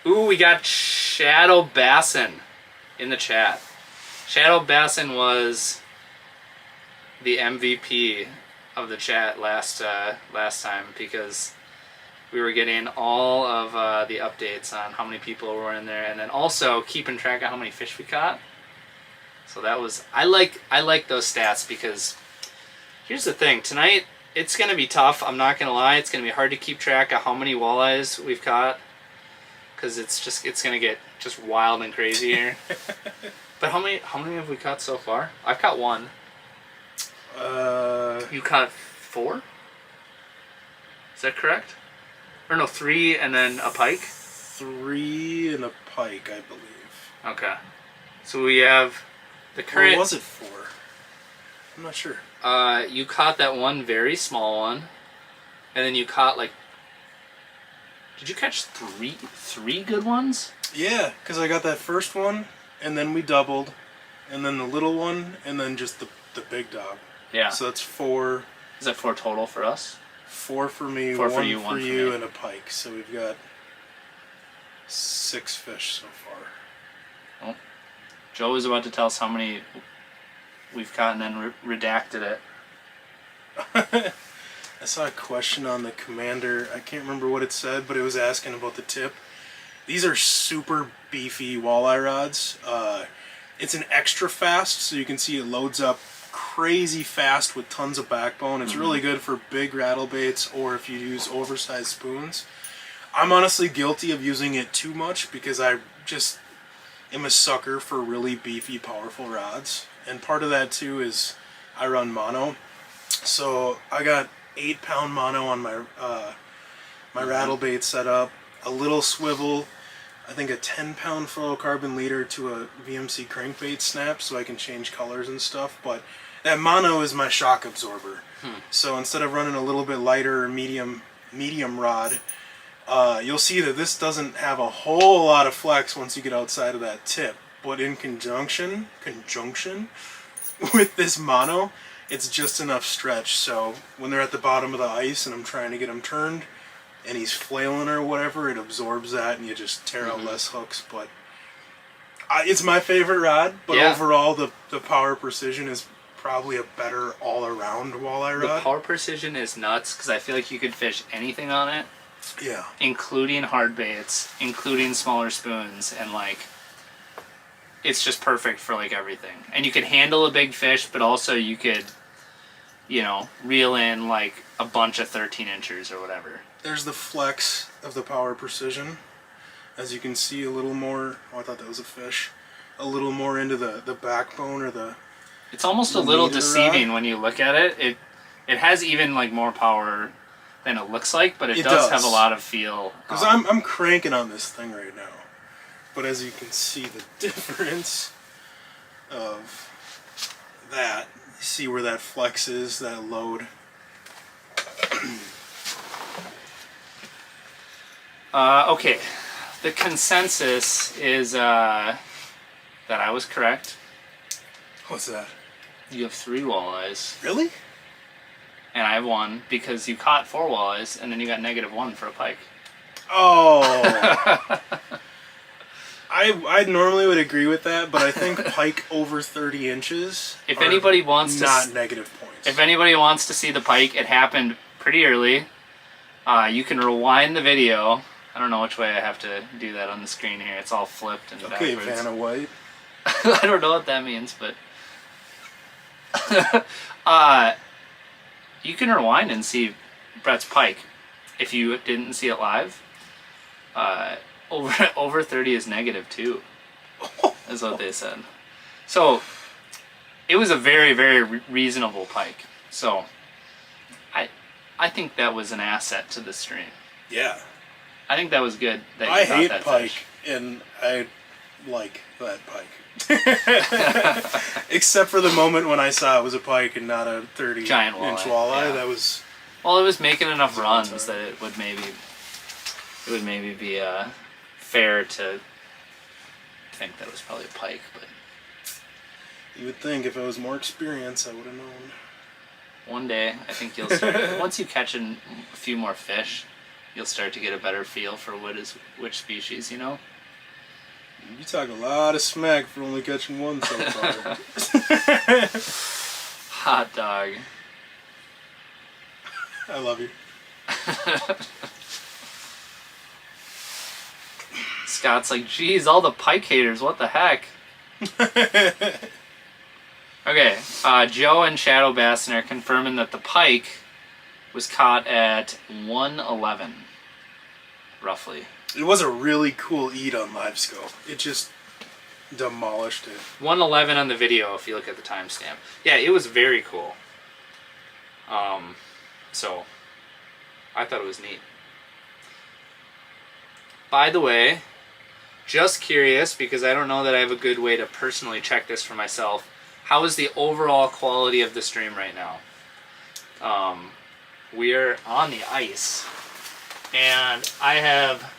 ooh, we got Shadow Bassin in the chat. Shadow Bassin was the MVP of the chat last time, because we were getting all of the updates on how many people were in there, and then also keeping track of how many fish we caught. So that was, I like those stats, because here's the thing, tonight it's gonna be tough. I'm not gonna lie, it's gonna be hard to keep track of how many walleyes we've caught, because it's gonna get just wild and crazy here. But how many have we caught so far? I've caught one. You caught 4? Is that correct? Or no, 3 and then a pike? 3 and a pike, I believe. Okay. So we have the current... Or was it 4? I'm not sure. You caught that one very small one, and then you caught like... Did you catch 3 good ones? Yeah, because I got that first one, and then we doubled, and then the little one, and then just the big dog. Yeah. So that's 4. Is that 4 total for us? 4 for me, 4 for you, 1 for you, and a pike. So we've got 6 fish so far. Well, Joe was about to tell us how many we've caught and then redacted it. I saw a question on the commander. I can't remember what it said, but it was asking about the tip. These are super beefy walleye rods. It's an extra fast, so you can see it loads up crazy fast with tons of backbone. It's really good for big rattle baits, or if you use oversized spoons. I'm honestly guilty of using it too much, because I just am a sucker for really beefy, powerful rods. And part of that too is I run mono. So I got 8-pound mono on my my rattle bait setup, a little swivel, I think a 10-pound fluorocarbon leader to a VMC crankbait snap, so I can change colors and stuff. But That mono is my shock absorber. So instead of running a little bit lighter or medium rod, you'll see that this doesn't have a whole lot of flex once you get outside of that tip. But in conjunction with this mono, it's just enough stretch. So when they're at the bottom of the ice and I'm trying to get them turned, and he's flailing or whatever, it absorbs that and you just tear out less hooks. But it's my favorite rod. But overall, the power precision is probably a better all-around walleye rod. The power precision is nuts because I feel like you could fish anything on it. Yeah. Including hard baits, including smaller spoons, and like it's just perfect for like everything. And you could handle a big fish, but also you could, you know, reel in like a bunch of 13 inchers or whatever. There's the flex of the power precision. As you can see, a little more, oh, I thought that was a fish, a little more into the backbone or the... It's almost a little deceiving when you look at it. It has even like more power than it looks like, but it does have a lot of feel. Because I'm cranking on this thing right now. But as you can see, the difference of that, you see where that flex is, that load. Okay, the consensus is that I was correct. What's that? You have 3 walleyes. Really? And I have 1 because you caught 4 walleyes and then you got -1 for a pike. Oh. I normally would agree with that, but I think pike over 30 inches. If anybody wants not negative points. If anybody wants to see the pike, it happened pretty early. You can rewind the video. I don't know which way I have to do that on the screen here. It's all flipped and okay, backwards. Vanna White. I don't know what that means, but you can rewind and see Brett's pike if you didn't see it live. Over 30 is -2, is what they said. So it was a very, very reasonable pike. So I think that was an asset to the stream. Yeah. I think that was good. That I hate that pike, fish. and I like that pike. Except for the moment when I saw it was a pike and not a 30-inch walleye. Yeah. That was... Well, it was making enough runs that it would maybe be fair to think that it was probably a pike, but you would think if I was more experienced, I would have known. One day, I think you'll start. Once you catch a few more fish, you'll start to get a better feel for which species, you know. You talk a lot of smack for only catching 1 so far. Hot dog. I love you. Scott's like, geez, all the pike haters, what the heck? Okay, Joe and Shadow Bassin are confirming that the pike was caught at 111, roughly. It was a really cool eat on live scope. It just demolished it. 111 on the video if you look at the timestamp. Yeah, it was very cool. So I thought it was neat. By the way, just curious, because I don't know that I have a good way to personally check this for myself, how is the overall quality of the stream right now? We're on the ice, and I have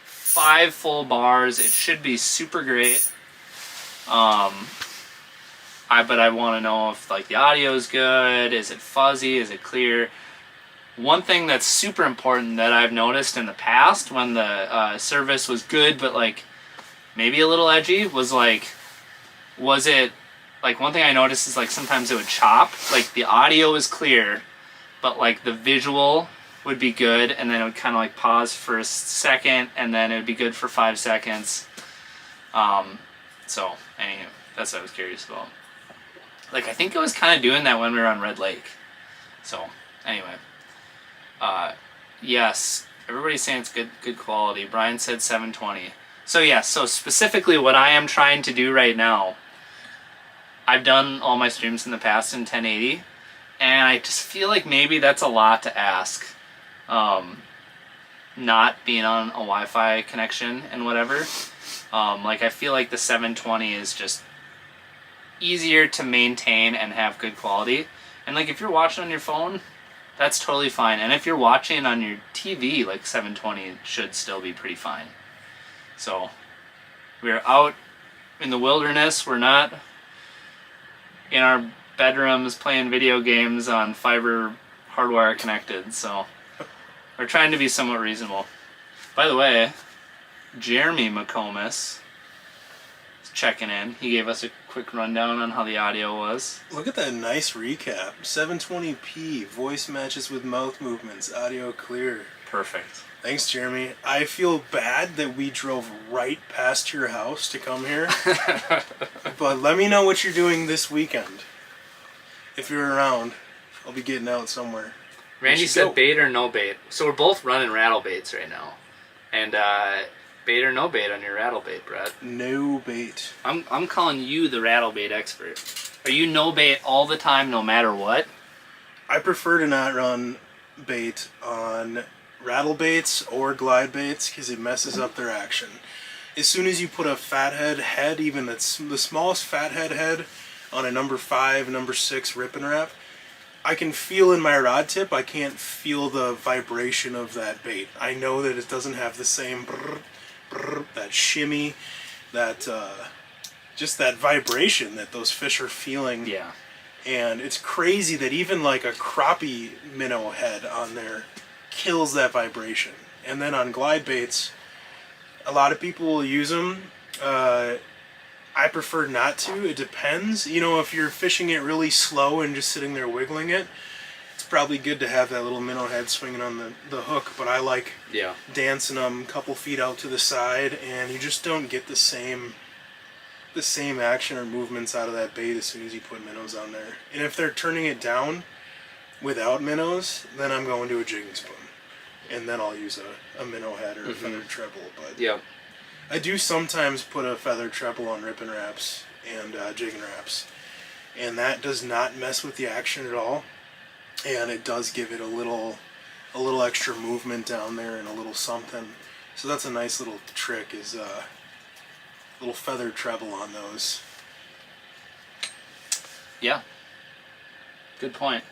5 full bars. It should be super great. But I want to know if like the audio is good. Is it fuzzy? Is it clear? One thing that's super important that I've noticed in the past when the service was good but like maybe a little edgy was like, was it like, one thing I noticed is like sometimes it would chop. Like the audio is clear, but like the visual would be good, and then it would kind of like pause for a second, and then it would be good for 5 seconds. So anyway, that's what I was curious about. Like I think it was kind of doing that when we were on Red Lake. So anyway, yes, everybody's saying it's good quality. Brian said 720. So yeah, so specifically what I am trying to do right now, I've done all my streams in the past in 1080, and I just feel like maybe that's a lot to ask. Not being on a Wi-Fi connection and whatever. Like I feel like the 720 is just easier to maintain and have good quality. And like if you're watching on your phone, that's totally fine. And if you're watching on your TV, like 720 should still be pretty fine. So we're out in the wilderness. We're not in our bedrooms playing video games on fiber hardwire connected. So we're trying to be somewhat reasonable. By the way, Jeremy McComas is checking in. He gave us a quick rundown on how the audio was. Look at that nice recap. 720p, voice matches with mouth movements, audio clear. Perfect. Thanks, Jeremy. I feel bad that we drove right past your house to come here. But let me know what you're doing this weekend. If you're around, I'll be getting out somewhere. Randy said bait or no bait. So we're both running rattle baits right now. And bait or no bait on your rattle bait, Brett? No bait. I'm calling you the rattle bait expert. Are you no bait all the time, no matter what? I prefer to not run bait on rattle baits or glide baits because it messes up their action. As soon as you put a fathead head, even the smallest fathead head, on a number 5, number 6 rip and wrap, I can feel in my rod tip, I can't feel the vibration of that bait. I know that it doesn't have the same brrr, brrr, that shimmy, that just that vibration that those fish are feeling. Yeah. And it's crazy that even like a crappie minnow head on there kills that vibration. And then on glide baits, a lot of people will use them. I prefer not to. It depends. You know, if you're fishing it really slow and just sitting there wiggling it, it's probably good to have that little minnow head swinging on the hook. But I like dancing them a couple feet out to the side, and you just don't get the same action or movements out of that bait as soon as you put minnows on there. And if they're turning it down without minnows, then I'm going to a jigging spoon. And then I'll use a minnow head or a feathered treble. But I do sometimes put a feathered treble on rip and wraps and jigging wraps. And that does not mess with the action at all. And it does give it a little extra movement down there and a little something. So that's a nice little trick, is little feathered treble on those. Yeah. Good point.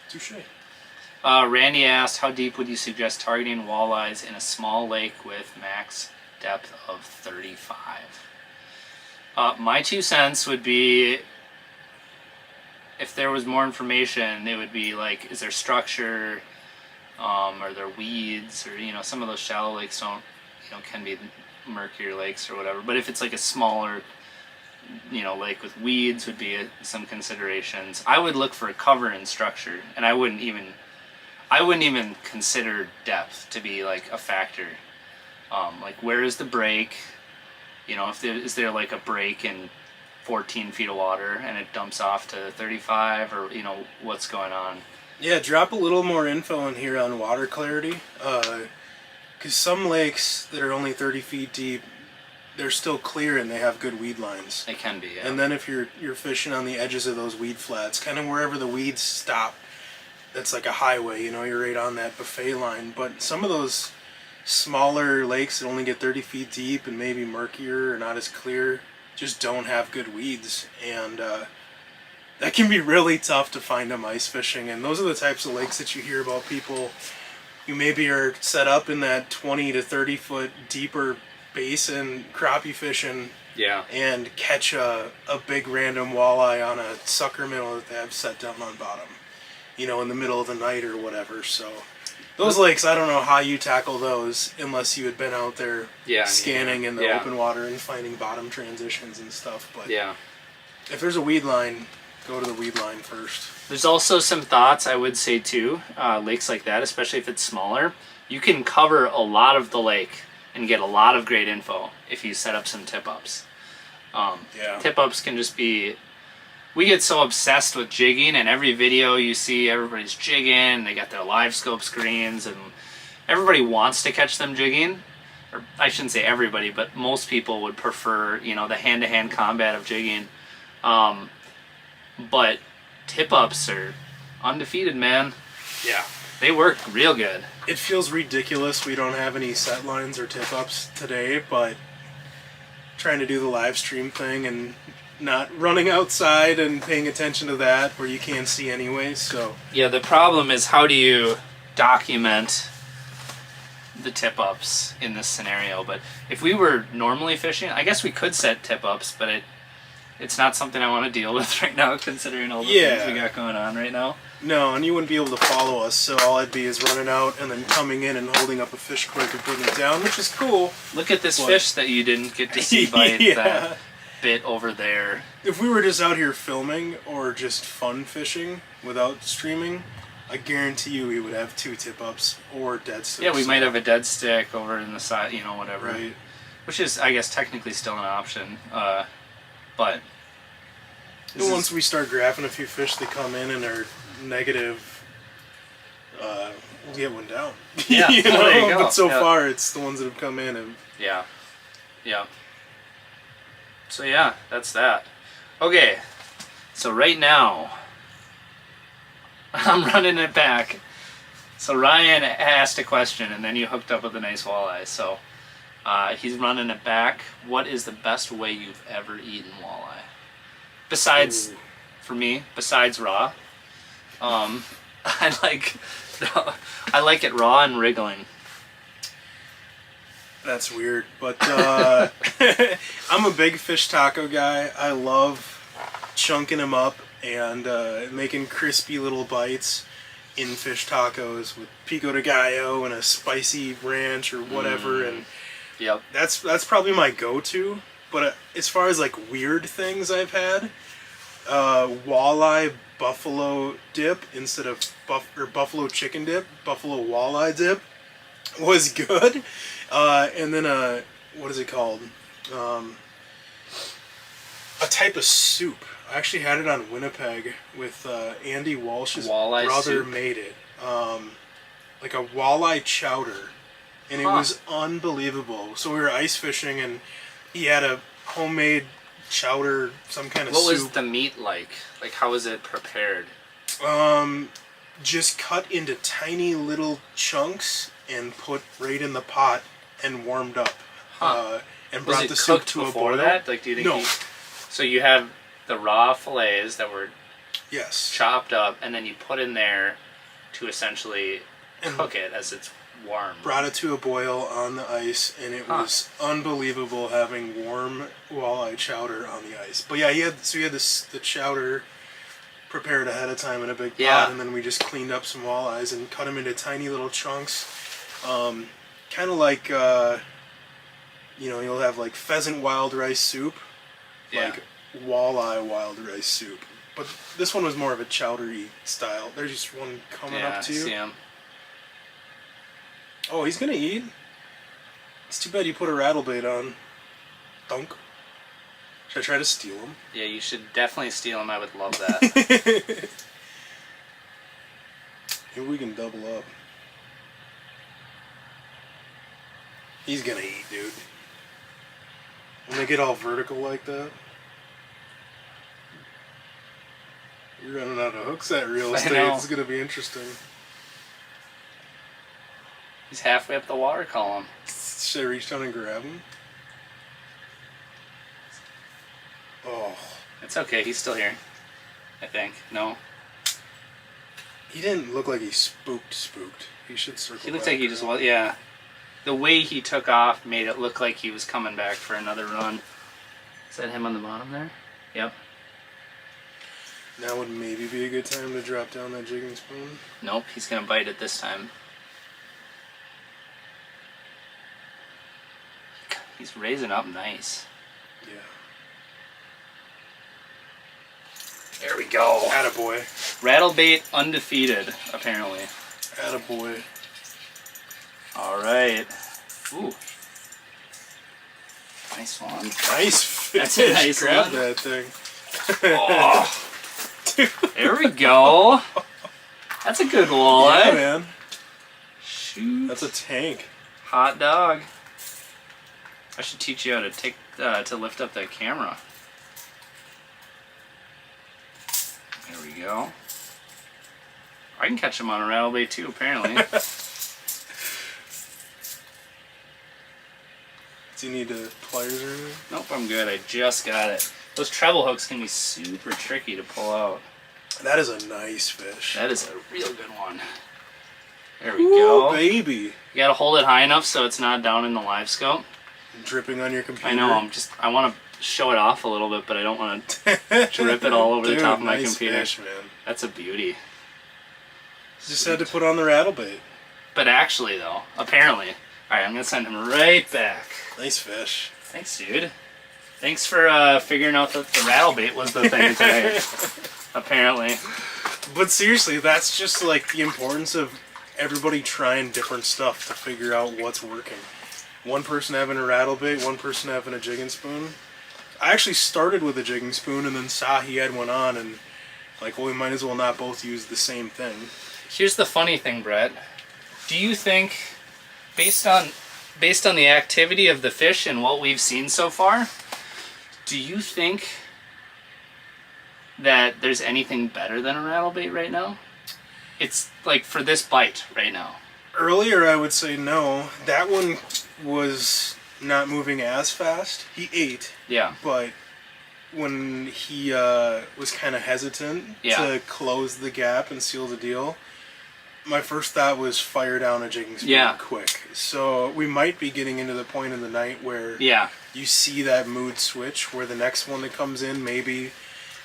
Touche. Randy asked, how deep would you suggest targeting walleyes in a small lake with max depth of 35? My 2 cents would be, if there was more information, it would be like, is there structure, are there weeds, or some of those shallow lakes can be murkier lakes or whatever. But if it's like a smaller lake with weeds, would be some considerations. I would look for cover and structure, and I wouldn't even consider depth to be like a factor. Like, where is the break? Is there like a break in 14 feet of water and it dumps off to 35, or what's going on? Yeah, drop a little more info in here on water clarity, because some lakes that are only 30 feet deep, they're still clear and they have good weed lines. They can be, yeah. And then if you're fishing on the edges of those weed flats, kind of wherever the weeds stop, that's like a highway, you're right on that buffet line. But some of those smaller lakes that only get 30 feet deep and maybe murkier or not as clear just don't have good weeds, and that can be really tough to find them ice fishing. And those are the types of lakes that you hear about people who maybe are set up in that 20 to 30 foot deeper basin crappie fishing, and catch a big random walleye on a sucker minnow that they have set down on bottom, in the middle of the night or whatever. So those lakes, I don't know how you tackle those unless you had been out there scanning in the open water and finding bottom transitions and stuff. But if there's a weed line, go to the weed line first. There's also some thoughts I would say too. Lakes like that, especially if it's smaller, you can cover a lot of the lake and get a lot of great info if you set up some tip-ups. Tip-ups can just be... We get so obsessed with jigging, and every video you see, everybody's jigging, they got their live scope screens, and everybody wants to catch them jigging. Or I shouldn't say everybody, but most people would prefer, the hand-to-hand combat of jigging. But tip-ups are undefeated, man. Yeah. They work real good. It feels ridiculous we don't have any set lines or tip-ups today, but trying to do the live stream thing and not running outside and paying attention to that where you can't see anyway. So Yeah, the problem is how do you document the tip-ups in this scenario? But if we were normally fishing, I guess we could set tip-ups, but it's not something I want to deal with right now, considering all the things we got going on right now. No, and you wouldn't be able to follow us, so all I'd be is running out and then coming in and holding up a fish quick and putting it down, which is cool. Look at this fish that you didn't get to see bite that bit over there. If we were just out here filming or just fun fishing without streaming, I guarantee you we would have 2 tip-ups or dead sticks. Yeah, we might have a dead stick over in the side, you know, whatever. Right. Which is, I guess, technically still an option. But once we start graphing a few fish that come in and are negative, we'll get one down. Yeah, you know? there you go. But so far, it's the ones that have come in. And yeah. So yeah, that's that. Okay, so right now, I'm running it back. So Ryan asked a question, and then you hooked up with a nice walleye. So he's running it back. What is the best way you've ever eaten walleye? Besides, for me, besides raw. I like it raw and wriggling. That's weird, but I'm a big fish taco guy. I love chunking them up and making crispy little bites in fish tacos with pico de gallo and a spicy ranch or whatever. And Yep. that's probably my go-to. But as far as like weird things I've had, walleye buffalo dip instead of buffalo chicken dip, buffalo walleye dip was good. And then what is it called? A type of soup. I actually had it on Winnipeg with Andy Walsh's Walleye brother soup? made it. Like a walleye chowder. And it was unbelievable. So we were ice fishing and he had a homemade chowder, some kind of soup. What was the meat like? Like, how was it prepared? Just cut into tiny little chunks and put right in the pot and warmed up. And brought the soup to a boil. That? Like, do you think No. So you have the raw fillets that were Yes. chopped up, and then you put in there to essentially cook it as it's warm. Brought it to a boil on the ice, and it was unbelievable having warm walleye chowder on the ice. But yeah, he had the chowder prepared ahead of time in a big pot, and then we just cleaned up some walleyes and cut them into tiny little chunks. Kind of like, you'll have like pheasant wild rice soup, like walleye wild rice soup. But this one was more of a chowdery style. There's just one coming up to you. See him. Oh, he's gonna eat. It's too bad you put a rattle bait on. Dunk. Should I try to steal him? Yeah, you should definitely steal him. I would love that. Maybe we can double up. He's gonna eat, dude. When they get all vertical like that. You're running out of hooks at real estate. It's gonna be interesting. He's halfway up the water column. Should I reach down and grab him? Oh. It's okay, he's still here. I think. No? He didn't look like he spooked. He should circle He looked back like he just around. was, yeah. The way he took off made it look like he was coming back for another run. Is that him on the bottom there? Yep. Now would maybe be a good time to drop down that jigging spoon. Nope, he's gonna bite it this time. He's raising up nice. Yeah. There we go. Attaboy. Rattlebait undefeated, apparently. Attaboy. Alright. Ooh. Nice one. Nice fish. That's a nice Grab one. that thing. Oh. There we go. That's a good walleye. Yeah, man. Shoot. That's a tank. Hot dog. I should teach you how to lift up that camera. There we go. I can catch him on a rattlebait too, apparently. Do you need pliers or anything? Nope, I'm good. I just got it. Those treble hooks can be super tricky to pull out. That is a nice fish. That is a real good one. There we Ooh, go. baby. You gotta hold it high enough so it's not down in the live scope. Dripping on your computer. I know, I want to show it off a little bit, but I don't want to drip it all over the top of my computer. Fish, man. That's a beauty. Just had to put on the rattle bait. But actually, though, apparently... Alright, I'm going to send him right back. Nice fish. Thanks, dude. Thanks for figuring out that the rattle bait was the thing today. Apparently. But seriously, that's just like the importance of everybody trying different stuff to figure out what's working. One person having a rattle bait, one person having a jigging spoon. I actually started with a jigging spoon and then saw he had one on and like, well, we might as well not both use the same thing. Here's the funny thing, Brett. Do you think, based on the activity of the fish and what we've seen so far, do you think that there's anything better than a rattle bait right now? It's like for this bite right now. Earlier, I would say no. That one was not moving as fast. He ate. Yeah. But when he was kind of hesitant to close the gap and seal the deal, my first thought was fire down a jigging spoon quick. So we might be getting into the point in the night where you see that mood switch, where the next one that comes in maybe,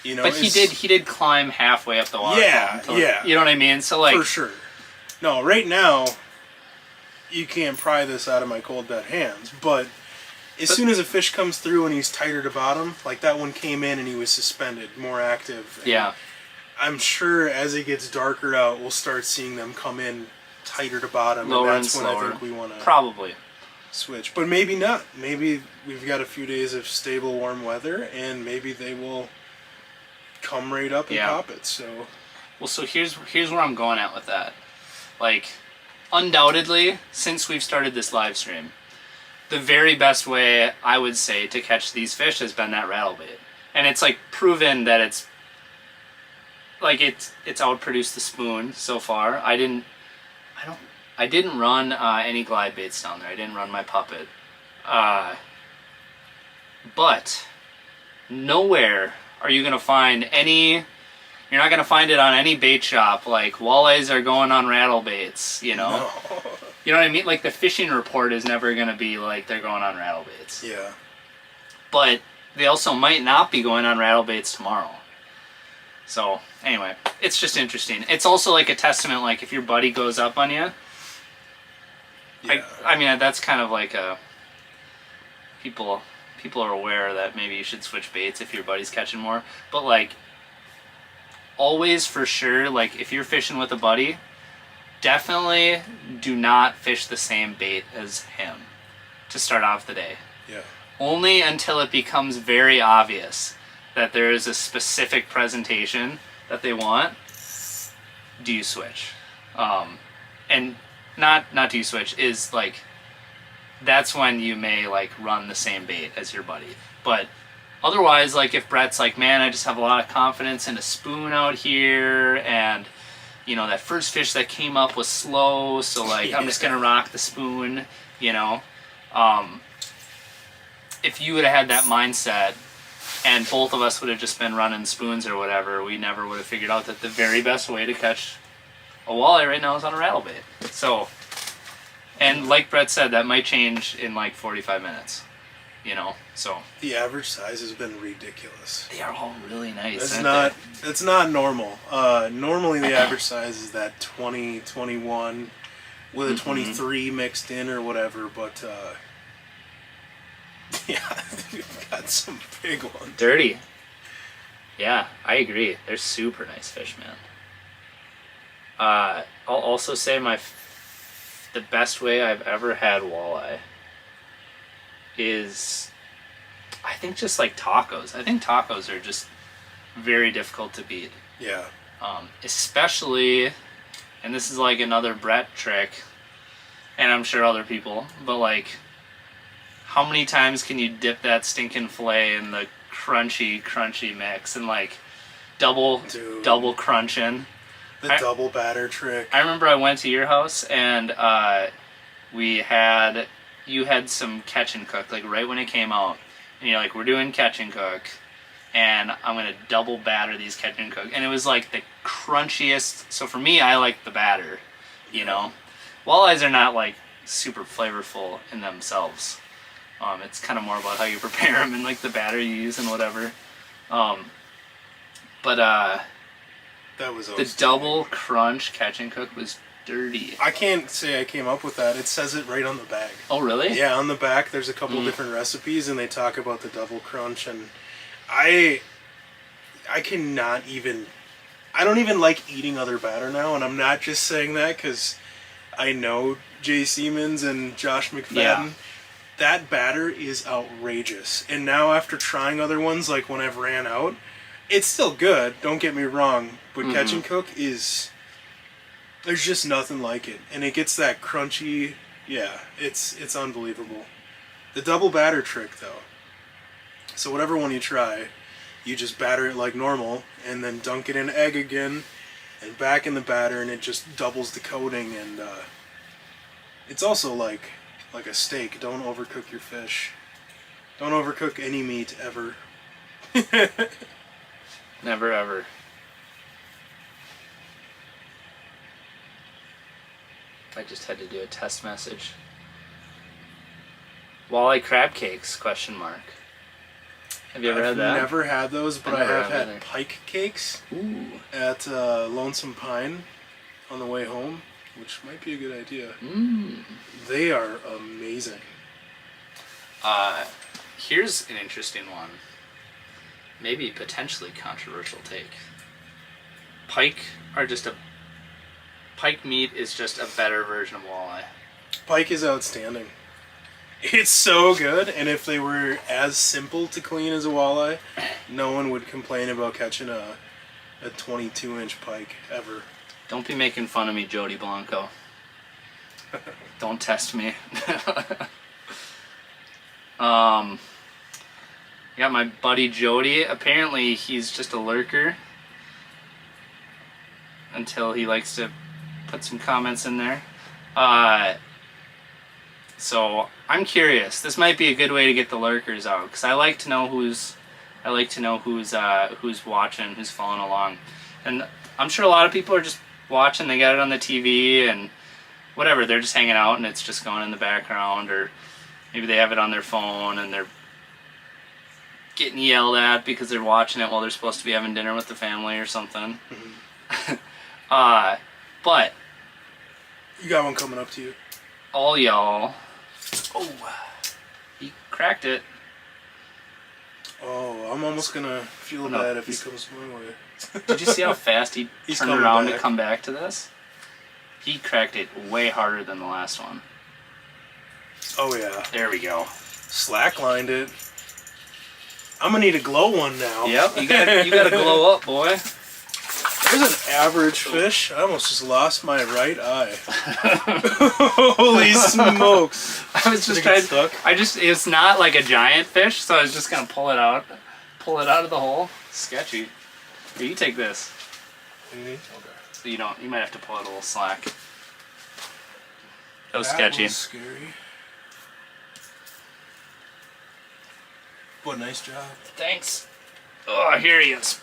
you know. But he did climb halfway up the water. Yeah. You know what I mean? So like for sure. No, right now you can't pry this out of my cold dead hands, but as soon as a fish comes through and he's tighter to bottom, like that one came in and he was suspended, more active. Yeah. I'm sure as it gets darker out, we'll start seeing them come in tighter to bottom, lower and that's and when slower. I think we want to probably switch. But maybe not. Maybe we've got a few days of stable, warm weather, and maybe they will come right up and pop it. So, well, so here's where I'm going at with that. Like, undoubtedly, since we've started this live stream, the very best way I would say to catch these fish has been that rattle bait, and it's like proven that it's outproduced the spoon so far. I didn't run any glide baits down there. I didn't run my puppet, but nowhere are you gonna find any. You're not gonna find it on any bait shop. Like walleyes are going on rattle baits, you know. no. You know what I mean? Like the fishing report is never gonna be like they're going on rattle baits. Yeah. But they also might not be going on rattle baits tomorrow. So anyway, it's just interesting. It's also like a testament. Like if your buddy goes up on you, I mean that's kind of like a people are aware that maybe you should switch baits if your buddy's catching more. But like always for sure, like if you're fishing with a buddy, definitely do not fish the same bait as him to start off the day. Yeah. Only until it becomes very obvious that there is a specific presentation that they want, do you switch. And not do you switch, is like, that's when you may like run the same bait as your buddy. But otherwise, like if Brett's like, man, I just have a lot of confidence in a spoon out here, and you know, that first fish that came up was slow, so like I'm just gonna rock the spoon, you know. If you would have had that mindset and both of us would have just been running spoons or whatever, we never would have figured out that the very best way to catch a walleye right now is on a rattle bait. So, and like Brett said, that might change in like 45 minutes, you know, so. The average size has been ridiculous. They are all really nice. It's not normal. Normally the average size is that 20, 21 with a 23 mixed in or whatever, but yeah, we've got some big ones. Dirty. Yeah, I agree. They're super nice fish, man. I'll also say the best way I've ever had walleye is, I think, just like tacos. I think tacos are just very difficult to beat. Yeah. Especially, and this is like another Brett trick, and I'm sure other people, but like, how many times can you dip that stinking fillet in the crunchy mix and like double crunching? The double batter trick. I remember I went to your house and you had some catch and cook like right when it came out, and you're like, we're doing catch and cook, and I'm going to double batter these catch and cook. And it was like the crunchiest. So for me, I like the batter, you know. Walleyes are not like super flavorful in themselves. It's kind of more about how you prepare them and like the batter you use and whatever. But That was the double crunch catch and cook was dirty. I can't say I came up with that. It says it right on the bag. Oh, really? Yeah, on the back there's a couple different recipes and they talk about the double crunch, and I cannot even, I don't even like eating other batter now, and I'm not just saying that because I know Jay Siemens and Josh McFadden. Yeah. That batter is outrageous. And now after trying other ones, like when I've ran out, it's still good, don't get me wrong, but catch and cook is, there's just nothing like it. And it gets that crunchy, yeah, it's unbelievable. The double batter trick though. So whatever one you try, you just batter it like normal and then dunk it in egg again and back in the batter, and it just doubles the coating. And it's also like a steak. Don't overcook your fish. Don't overcook any meat ever. Never ever. I just had to do a test message. Walleye crab cakes, question mark. Have you ever had that? I've never had those, but I never have have had either. pike cakes Ooh. at Lonesome Pine on the way home, which might be a good idea. They are amazing. Here's an interesting one. Maybe potentially controversial take. Pike meat is just a better version of walleye. Pike is outstanding. It's so good, and if they were as simple to clean as a walleye, no one would complain about catching a 22-inch pike ever. Don't be making fun of me, Jody Blanco. Don't test me. Got my buddy Jody. Apparently he's just a lurker until he likes to put some comments in there. So I'm curious. This might be a good way to get the lurkers out, because I like to know who's watching, who's following along. And I'm sure a lot of people are just watching. They got it on the TV and whatever. They're just hanging out and it's just going in the background, or maybe they have it on their phone and they're getting yelled at because they're watching it while they're supposed to be having dinner with the family or something. But You got one coming up to you. all y'all, oh, he cracked it. Oh, I'm almost gonna feel No, bad if he comes my way. Did you see how fast he He's turned coming around to back. come back to this? He cracked it way harder than the last one. Oh yeah, There we go. slacklined it. I'm gonna need a glow one now. Yep, you gotta glow up, boy. There's an average fish. I almost just lost my right eye. Holy smokes! I was just Did it trying. get stuck? It's not like a giant fish, so I was just gonna pull it out of the hole. Sketchy. Here, you take this. Okay. So you might have to pull it a little slack. That was That sketchy. was scary. What a nice job. Thanks. Oh, here he is.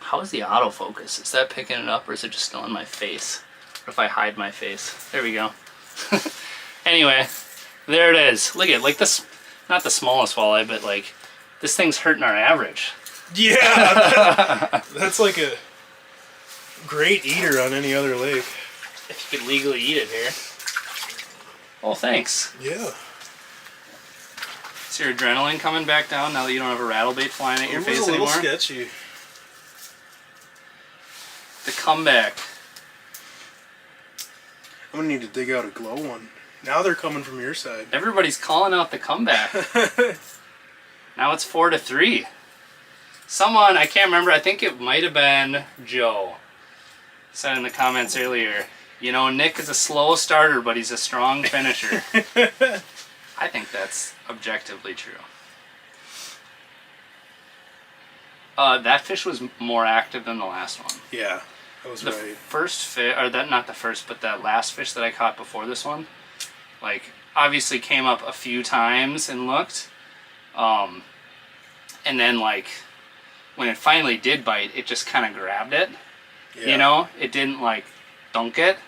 How is the autofocus? Is that picking it up, or is it just still in my face? What if I hide my face? There we go. Anyway, there it is. Look at this. Not the smallest walleye, but like this thing's hurting our average. Yeah, that's like a great eater on any other lake. If you could legally eat it here. Oh, thanks. Yeah. Is your adrenaline coming back down now that you don't have a rattlebait flying at your It face was a little anymore? sketchy. The comeback. I'm gonna need to dig out a glow one. Now they're coming from your side. Everybody's calling out the comeback. Now it's 4-3. Someone, I can't remember, I think it might have been Joe, said in the comments earlier, Nick is a slow starter, but he's a strong finisher. I think that's objectively true. That fish was more active than the last one. Yeah, that was The right. first fish, or that not the first, but that last fish that I caught before this one, like obviously came up a few times and looked, and and then like when it finally did bite, it just kind of grabbed it. Yeah. You know, it didn't like dunk it.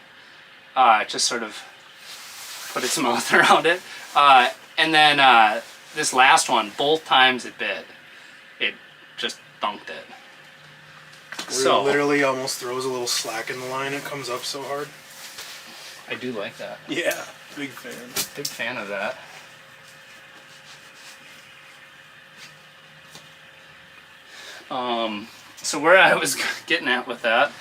It just sort of put its mouth around it. And then this last one, both times it bit, it just dunked it. So it literally almost throws a little slack in the line. It comes up so hard. I do like that. Yeah, big fan. Big fan of that. So where I was getting at with that,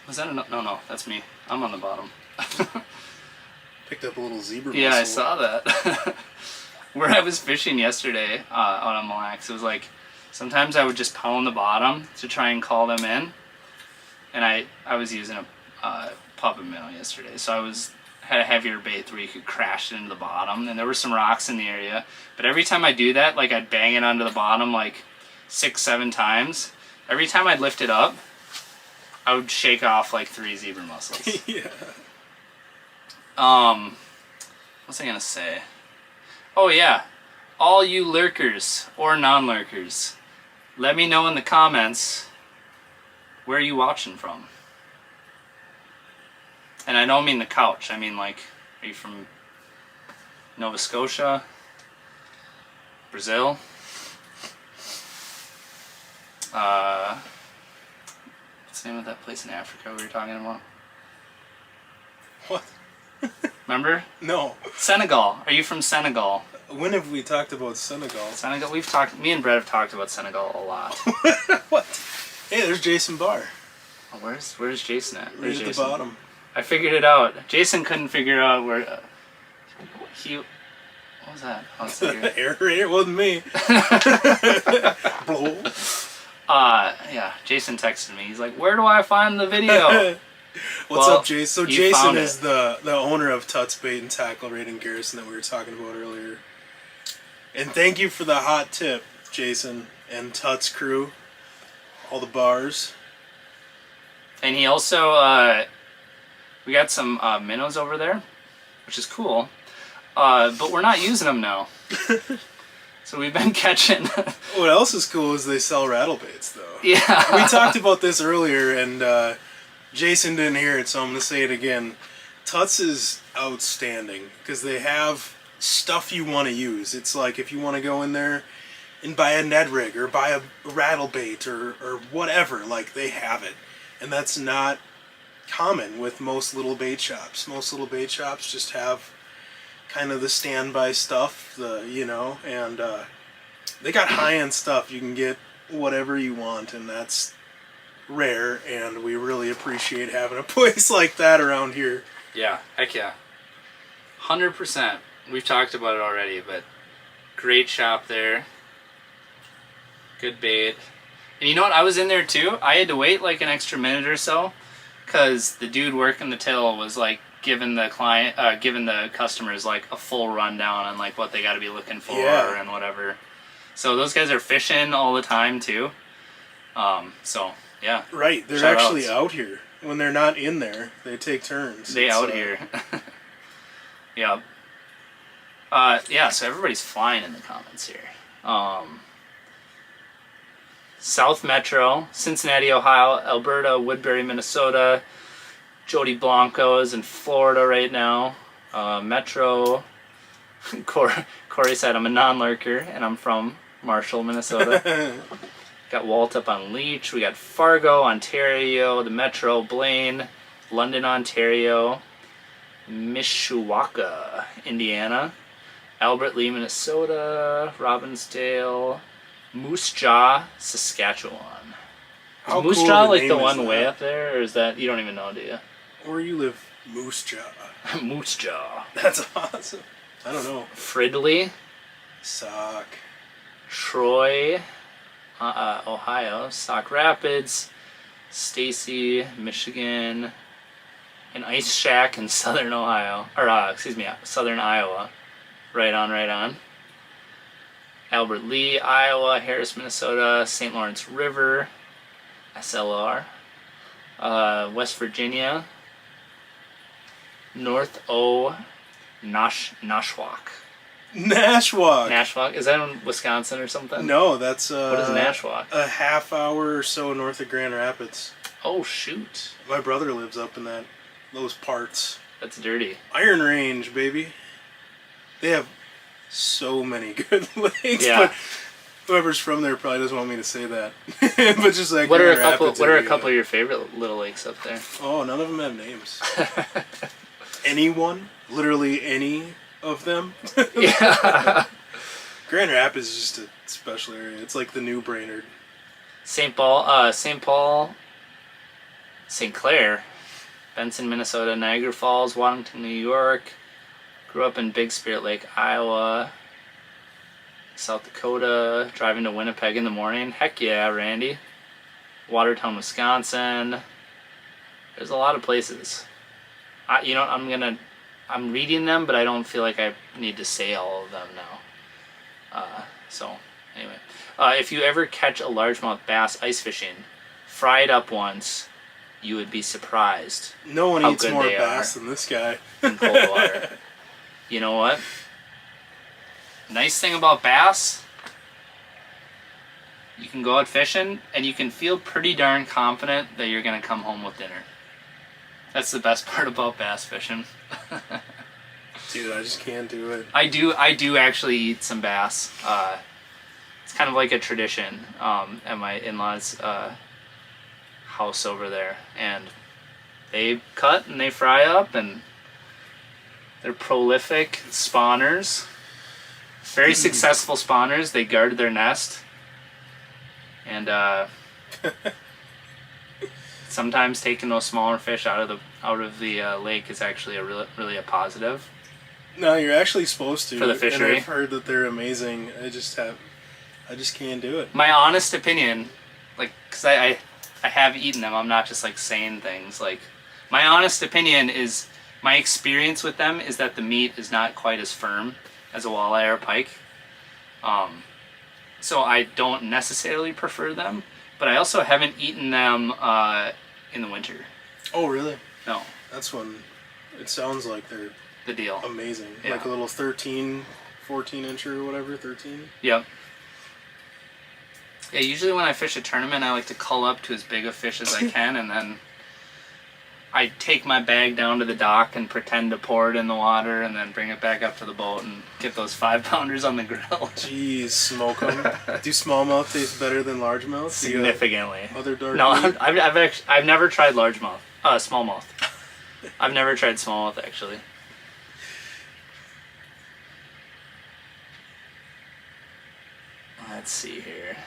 was that no, that's me. I'm on the bottom. Picked up a little zebra Yeah, mussel. I saw that. Where I was fishing yesterday out on Mille Lacs, it was like sometimes I would just pound the bottom to try and call them in, and I was using a puppet minnow yesterday, so had a heavier bait where you could crash it into the bottom, and there were some rocks in the area, but every time I do that, like I'd bang it onto the bottom like 6-7 times. Every time I'd lift it up, I would shake off like 3 zebra mussels. Yeah. What was I gonna say? Oh yeah, all you lurkers or non-lurkers, let me know in the comments where are you watching from. And I don't mean the couch. I mean like, are you from Nova Scotia, Brazil? What's the name of that place in Africa we were talking about? What? Remember? No. Senegal. Are you from Senegal? When have we talked about Senegal? Senegal. Me and Brett have talked about Senegal a lot. What? Hey, there's Jason Barr. Oh, where's Jason at? Right Where's at Jason? the bottom. I figured it out. Jason couldn't figure out where what was that? Oh, it's here. Aerator wasn't me. Blow. Yeah, Jason texted me. He's like, where do I find the video? What's Well, up, Jason? So you Jason found is the owner of Tuts Bait and Tackle right in Garrison that we were talking about earlier. And thank you for the hot tip, Jason and Tuts crew. All the bars. And he also, we got some minnows over there, which is cool. But we're not using them now. So we've been catching. What else is cool is they sell rattle baits, though. Yeah. We talked about this earlier, and Jason didn't hear it, so I'm going to say it again. Tuts is outstanding because they have stuff you want to use. It's like if you want to go in there and buy a Ned rig or buy a rattle bait or whatever, like they have it. And that's not common with most little bait shops. Most little bait shops just have kind of the standby stuff, and they got high-end stuff. You can get whatever you want, and that's rare, and we really appreciate having a place like that around here. Yeah, heck yeah. 100%. We've talked about it already, but great shop there. Good bait. And you know what? I was in there too. I had to wait like an extra minute or so because the dude working the till was like giving the customers like a full rundown on like what they got to be looking for and whatever. So those guys are fishing all the time too. So yeah. Right, they're Shout actually outs. out here. When they're not in there, they take turns. They out here. Yeah. Yeah, so everybody's flying in the comments here. South Metro, Cincinnati, Ohio, Alberta, Woodbury, Minnesota, Jody Blanco is in Florida right now. Metro, Corey said I'm a non-lurker and I'm from Marshall, Minnesota. Got Walt up on Leech. We got Fargo, Ontario, the Metro, Blaine, London, Ontario, Mishawaka, Indiana, Albert Lee, Minnesota, Robbinsdale, Moose Jaw, Saskatchewan. How Is Moose cool Jaw of a like name the is one that? way up there, or is that you don't even know, do you? Where you live, Moose Jaw. Moose Jaw. That's awesome. I don't know. Fridley, Sock. Troy, Ohio, Sauk Rapids, Stacy, Michigan, an ice shack in southern Ohio, or southern Iowa. Right on, right on. Albert Lee, Iowa, Harris, Minnesota, St. Lawrence River, SLR, West Virginia, North O, Nashwauk, Nashwauk. Nashwauk? Is that in Wisconsin or something? No, that's What is Nashwauk? a half hour or so north of Grand Rapids. Oh shoot. My brother lives up in those parts. That's dirty. Iron Range, baby. They have so many good lakes, Yeah. but whoever's from there probably doesn't want me to say that. But just like What are Grand Rapids a area. couple of your favorite little lakes up there? Oh, none of them have names. Anyone? Literally any of them? Yeah. Grand Rapids is just a special area. It's like the new Brainerd. St. Paul, St. Clair, Benson, Minnesota, Niagara Falls, Waddington, New York. Grew up in Big Spirit Lake, Iowa, South Dakota, driving to Winnipeg in the morning. Heck yeah, Randy. Watertown, Wisconsin. There's a lot of places. I'm reading them, but I don't feel like I need to say all of them now. So, anyway. If you ever catch a largemouth bass ice fishing, fry it up once. You would be surprised. No one how eats good more they bass are than this guy. in cold water. You know what? Nice thing about bass, you can go out fishing and you can feel pretty darn confident that you're going to come home with dinner. That's the best part about bass fishing. Dude, I just can't do it. I do actually eat some bass. It's kind of like a tradition at my in-laws' house over there, and they cut and they fry up, and they're prolific spawners, very successful spawners. They guard their nest, and sometimes taking those smaller fish out of the lake is actually really a positive. No, you're actually supposed to. For the fishery. And I've heard that they're amazing. I just can't do it. My honest opinion, like, because I have eaten them, I'm not just like saying things. Like, my honest opinion is, my experience with them is that the meat is not quite as firm as a walleye or a pike. So I don't necessarily prefer them, but I also haven't eaten them in the winter. Oh, really? No. That's when it sounds like they're The deal. amazing. Yeah. Like a little 13, 14 incher or whatever, 13. Yep. Yeah, usually when I fish a tournament, I like to cull up to as big a fish as I can, and then I take my bag down to the dock and pretend to pour it in the water, and then bring it back up to the boat and get those 5-pounders on the grill. Jeez, smoke them. Do smallmouth taste better than largemouth? Significantly. Other dark No, meat? I've never tried smallmouth. I've never tried smallmouth, actually. Let's see here.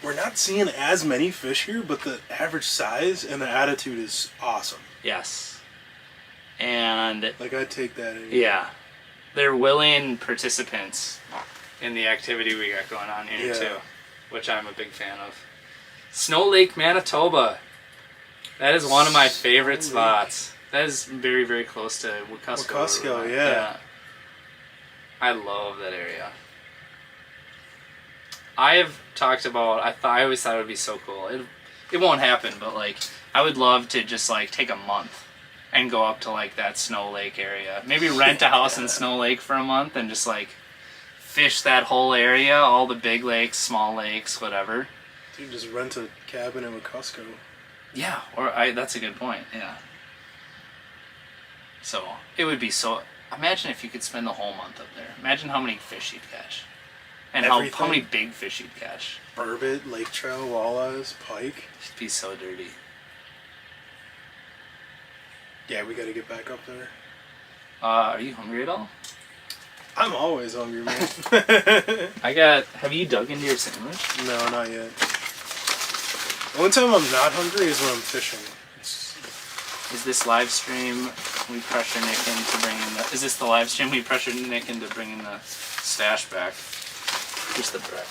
We're not seeing as many fish here, but the average size and the attitude is awesome. Yes. And Like, I'd take that. yeah, they're willing participants in the activity we got going on here Yeah. too, which I'm a big fan of. Snow Lake, Manitoba. That is one of my favorite Snow Lake. spots. That is very, very close to Wekusko. Wekusko, yeah. I love that area. I have talked about, I always thought it would be so cool. It won't happen, but like, I would love to just like take a month and go up to like that Snow Lake area. Maybe rent a house in Snow Lake for a month and just like fish that whole area, all the big lakes, small lakes, whatever. Dude, just rent a cabin in Costco. Yeah, that's a good point, yeah. So, it would be so, imagine if you could spend the whole month up there. Imagine how many fish you'd catch. And how many big fish you'd catch. Burbot, lake trout, walleyes, pike. It'd be so dirty. Yeah, we gotta get back up there. Are you hungry at all? I'm always hungry, man. Have you dug into your sandwich? No, not yet. The only time I'm not hungry is when I'm fishing. Is this live stream we pressure Nick into bringing the... Is this the live stream we pressure Nick into bringing the stash back? Here's the bread.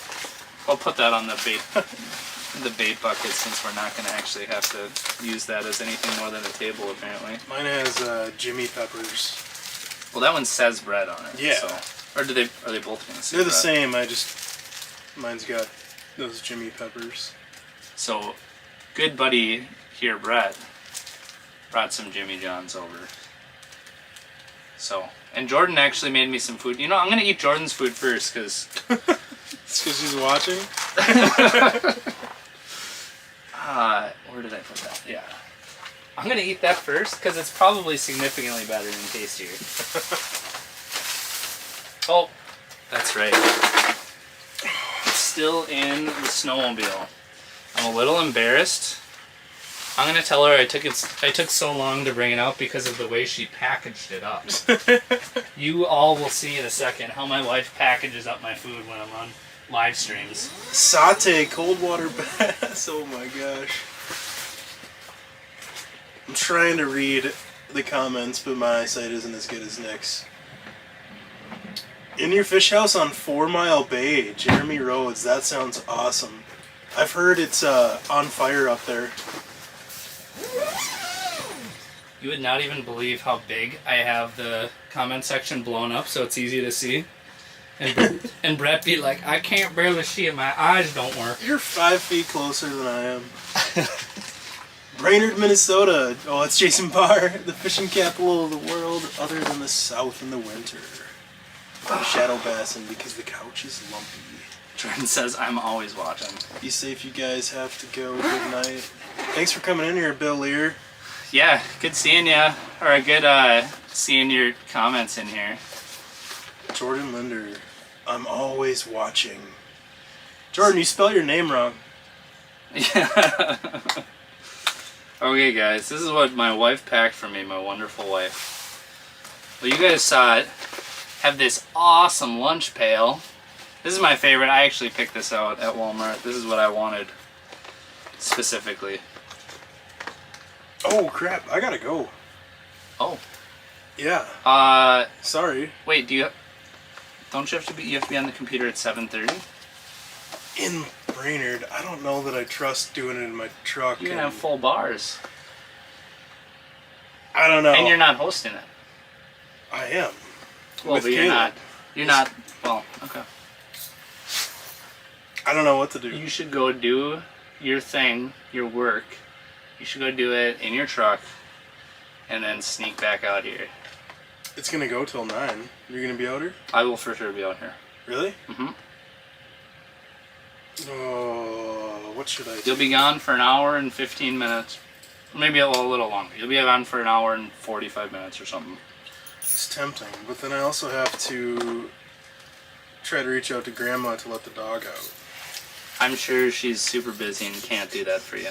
I'll put that on the bait bucket since we're not going to actually have to use that as anything more than a table, apparently. Mine has Jimmy peppers. Well, that one says bread on it. Yeah. So. Or are they both going to say They're the bread? same. Mine's got those Jimmy peppers. So, good buddy here, Brett, brought some Jimmy John's over. So, and Jordan actually made me some food. You know, I'm gonna eat Jordan's food first, because... It's because she's watching? Where did I put that? Yeah. I'm gonna eat that first, because it's probably significantly better and tastier. Oh, that's right. It's still in the snowmobile. I'm a little embarrassed. I'm gonna tell her I took so long to bring it out because of the way she packaged it up. You all will see in a second how my wife packages up my food when I'm on live streams. Saute cold water bass. Oh my gosh. I'm trying to read the comments, but my eyesight isn't as good as Nick's. In your fish house on 4 Mile Bay, Jeremy Rhodes. That sounds awesome. I've heard it's on fire up there. You would not even believe how big I have the comment section blown up so it's easy to see. And Brett be like, I can't barely see it, my eyes don't work. You're 5 feet closer than I am. Brainerd, Minnesota. Oh, it's Jason Barr, the fishing capital of the world, other than the South in the winter. Shadow bassing because the couch is lumpy. Jordan says, I'm always watching. Be safe, you guys have to go. Good night. Thanks for coming in here, Bill Lear. Yeah, good seeing ya. Or good seeing your comments in here. Jordan Lindner. I'm always watching. Jordan, you spelled your name wrong. Yeah. Okay, guys, this is what my wife packed for me, my wonderful wife. Well, you guys saw it. Have this awesome lunch pail. This is my favorite. I actually picked this out at Walmart. This is what I wanted specifically. Oh crap! I gotta go. Oh. Yeah. Sorry. Wait. Don't you have to be? You have to be on the computer at 7:30. In Brainerd, I don't know that I trust doing it in my truck. You can have full bars. I don't know. And you're not hosting it. I am. Well, but you're not. You're not. Well, okay. I don't know what to do. You should go do your thing, your work. You should go do it in your truck, and then sneak back out here. It's gonna go till 9. You're gonna be out here? I will for sure be out here. Really? Mm-hmm. Oh, what should I do? You'll be gone for an hour and 15 minutes. Maybe a little longer. You'll be gone for an hour and 45 minutes or something. It's tempting, but then I also have to try to reach out to Grandma to let the dog out. I'm sure she's super busy and can't do that for you.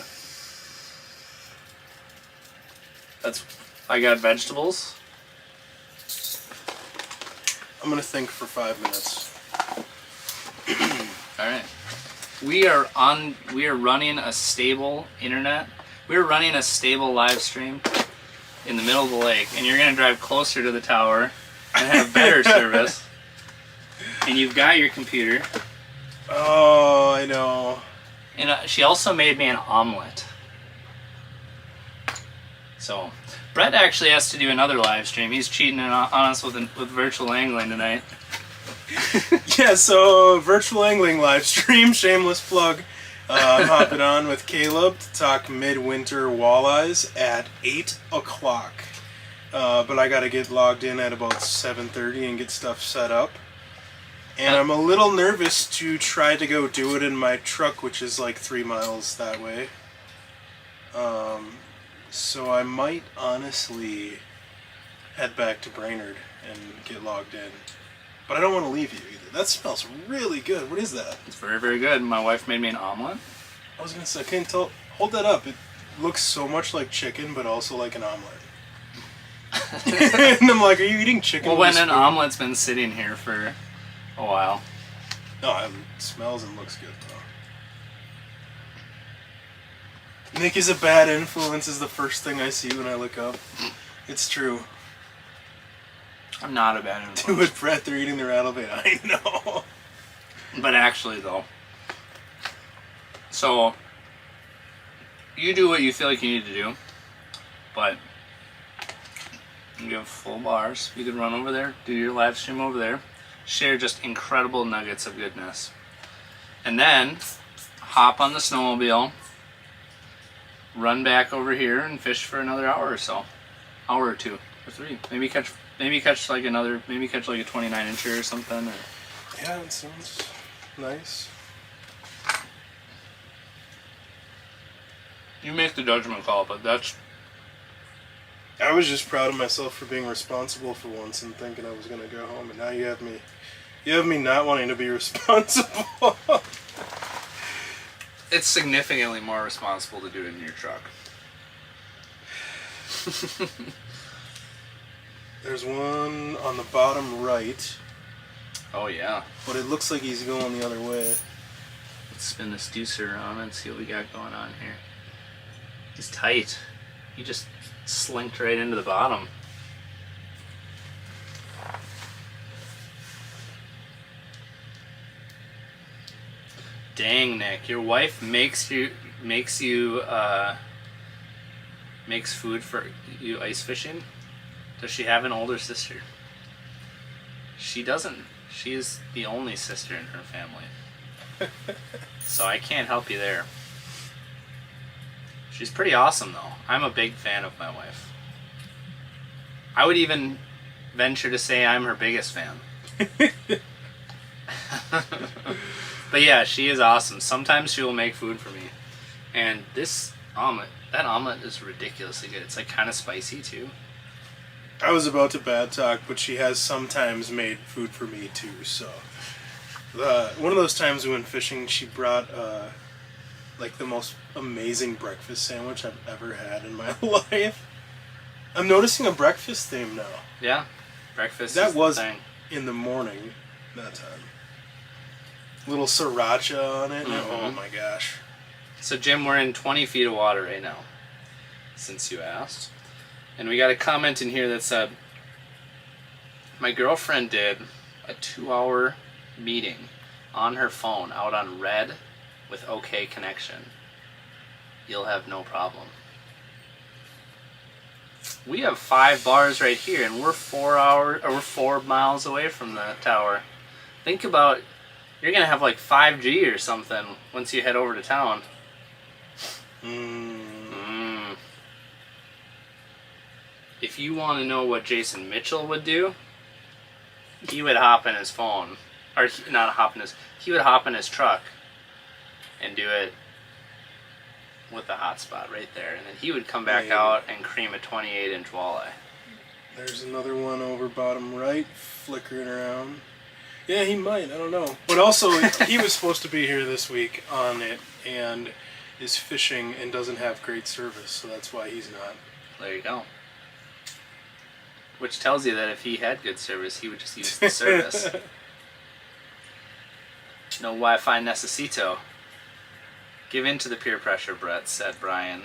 I got vegetables. I'm gonna think for 5 minutes. All right. We are running a stable internet. We're running a stable live stream in the middle of the lake, and you're gonna drive closer to the tower and have better service. And you've got your computer. Oh, I know. And she also made me an omelet. So, Brett actually has to do another live stream. He's cheating on us with virtual angling tonight. Yeah, so virtual angling live stream, shameless plug. I'm hopping on with Caleb to talk midwinter walleyes at 8 o'clock. But I gotta get logged in at about 7:30 and get stuff set up. And I'm a little nervous to try to go do it in my truck, which is like 3 miles that way. So I might honestly head back to Brainerd and get logged in. But I don't want to leave you either. That smells really good. What is that? It's very, very good. My wife made me an omelet. I was going to say, I can't tell. Hold that up. It looks so much like chicken, but also like an omelet. And I'm like, are you eating chicken? Well, when an omelet's been sitting here for a while. No, it smells and looks good, though. Nick is a bad influence is the first thing I see when I look up. It's true. I'm not a bad influence. Do it, Brett. They're eating the rattlebait. I know. But actually, though. So, you do what you feel like you need to do. But, you have full bars. You can run over there, do your live stream over there. Share just incredible nuggets of goodness. And then, hop on the snowmobile. Run back over here and fish for another hour or so. Hour or 2 or 3. Maybe Maybe catch like a 29 incher or something. Or... Yeah, it sounds nice. You make the judgment call, but that's... I was just proud of myself for being responsible for once and thinking I was going to go home, and now you have me not wanting to be responsible. It's significantly more responsible to do it in your truck. There's one on the bottom right. Oh yeah. But it looks like he's going the other way. Let's spin this deucer around and see what we got going on here. He's tight. He just slinked right into the bottom. Dang, Nick, your wife makes food for you ice fishing? Does she have an older sister? She doesn't. She is the only sister in her family. So I can't help you there. She's pretty awesome though. I'm a big fan of my wife. I would even venture to say I'm her biggest fan. But yeah, she is awesome. Sometimes she will make food for me. And this omelet, that omelet is ridiculously good. It's like kind of spicy too. I was about to bad talk, but she has sometimes made food for me too, so. One of those times we went fishing, she brought like the most amazing breakfast sandwich I've ever had in my life. I'm noticing a breakfast theme now. Yeah, breakfast that is was the thing. In the morning that time. Little sriracha on it. Oh my gosh. So Jim, we're in 20 feet of water right now, since you asked. And we got a comment in here that said, my girlfriend did a 2-hour meeting on her phone out on red with OK connection. You'll have no problem. We have 5 bars right here, and we're 4 miles away from the tower. Think about, you're gonna have like 5G or something once you head over to town. If you want to know what Jason Mitchell would do, he would hop in his phone, or he would hop in his truck and do it with the hotspot right there, and then he would come back out and cream a 28-inch walleye. There's another one over bottom right, flickering around. Yeah, he might, I don't know. But also, he was supposed to be here this week on it, and is fishing and doesn't have great service, so that's why he's not. There you go. Which tells you that if he had good service, he would just use the service. No Wi-Fi necesito. Give in to the peer pressure, Brett, said Brian.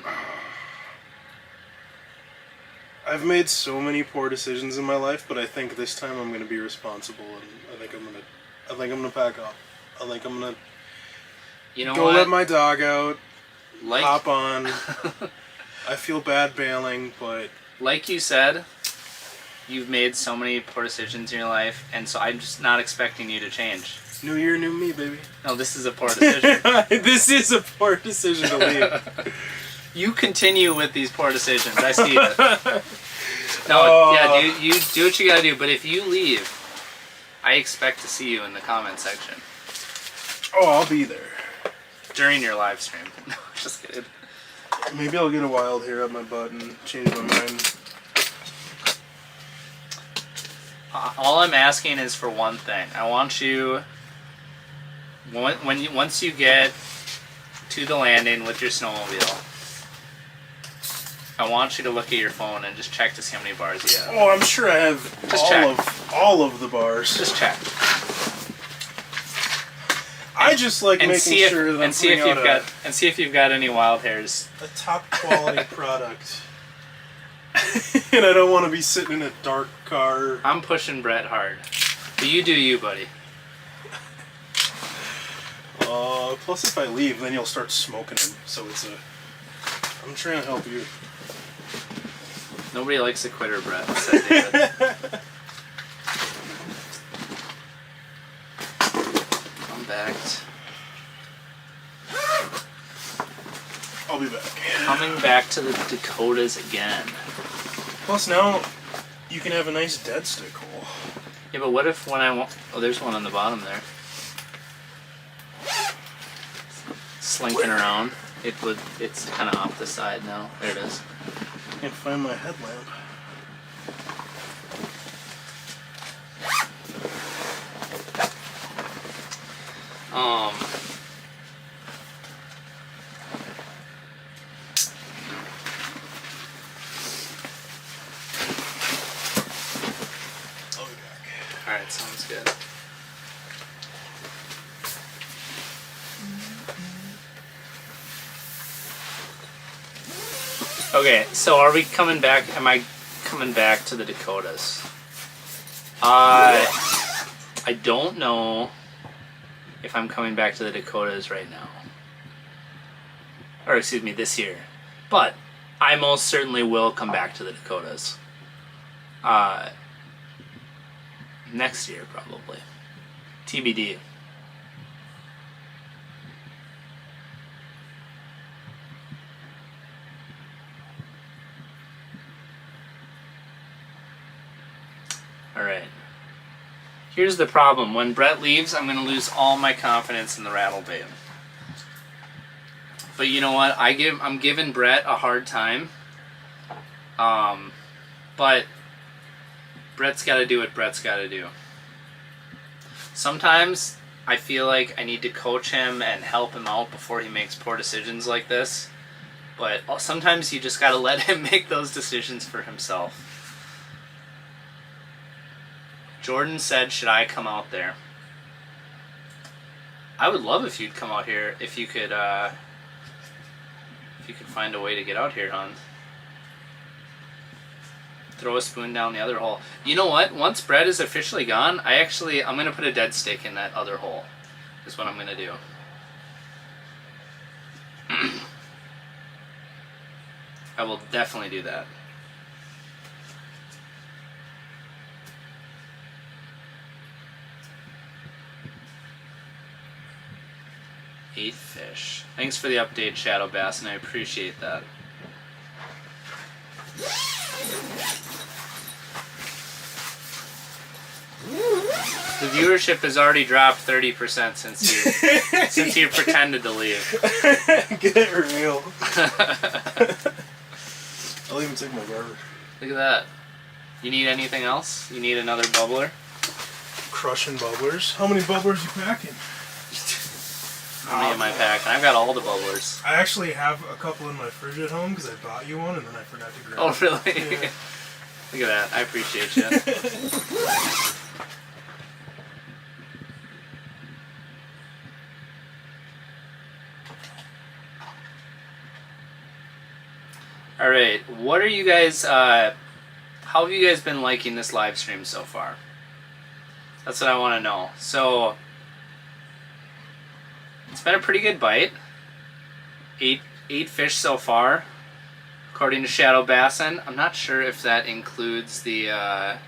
I've made so many poor decisions in my life, but I think this time I'm going to be responsible, and I think I'm gonna pack up. I think I'm gonna go let my dog out, hop on. I feel bad bailing, but like you said, you've made so many poor decisions in your life, and so I'm just not expecting you to change. New year, new me, baby. No, this is a poor decision. This is a poor decision to leave. You continue with these poor decisions. I see it. No, yeah, you do what you gotta do, but if you leave, I expect to see you in the comment section. Oh, I'll be there. During your live stream. No, just kidding. Maybe I'll get a wild hair up my butt and change my mind. All I'm asking is for one thing. I want you, once you get to the landing with your snowmobile, I want you to look at your phone and just check to see how many bars you have. Oh, I'm sure I have all of the bars. Just check. I just like making sure that I'm see if you've got any wild hairs. A top quality product. And I don't want to be sitting in a dark car. I'm pushing Brett hard. But you do you, buddy. Plus if I leave, then you'll start smoking him. So I'm trying to help you. Nobody likes a quitter, Brett, said David. I'm backed. I'll be back. Coming back to the Dakotas again. Plus now, You can have a nice dead stick hole. Yeah, but what if when I want... Oh, there's one on the bottom there. Slinking around. It's kind of off the side now. There it is. Can't find my headlamp. Alright, sounds good. Okay, so are we coming back? Am I coming back to the Dakotas? I don't know if I'm coming back to the Dakotas right now. Or excuse me, this year. But I most certainly will come back to the Dakotas. Next year, probably. TBD. Alright. Here's the problem. When Brett leaves, I'm going to lose all my confidence in the rattle bait. But you know what? I'm giving Brett a hard time. But Brett's got to do what Brett's got to do. Sometimes I feel like I need to coach him and help him out before he makes poor decisions like this. But sometimes you just got to let him make those decisions for himself. Jordan said, should I come out there? I would love if you'd come out here, if you could find a way to get out here, hon. Throw a spoon down the other hole. You know what? Once Brett is officially gone, I'm going to put a dead stick in that other hole. Is what I'm going to do. I will definitely do that. Eight fish. Thanks for the update, Shadow Bass, and I appreciate that. The viewership has already dropped 30% since you pretended to leave. Get it real. I'll even take my garbage. Look at that. You need anything else? You need another bubbler? Crushing bubblers. How many bubblers you packing? How many am I packing? I've got all the bubblers. I actually have a couple in my fridge at home because I bought you one and then I forgot to grab Oh, really? Yeah. Look at that. I appreciate you. Alright, what are you guys, how have you guys been liking this live stream so far? That's what I want to know. So, it's been a pretty good bite. Eight fish so far, according to Shadow Bassin. I'm not sure if that includes the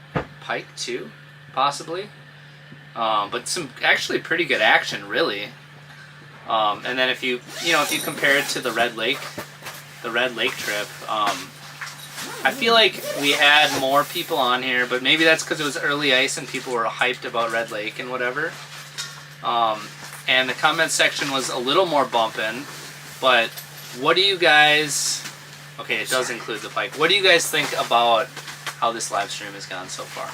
pike too, possibly. But some actually pretty good action, really. And then if you compare it to the Red Lake trip, I feel like we had more people on here, but maybe that's because it was early ice and people were hyped about Red Lake and whatever. And the comment section was a little more bumping, but what do you guys... Okay, it does include the pike. What do you guys think about how this live stream has gone so far?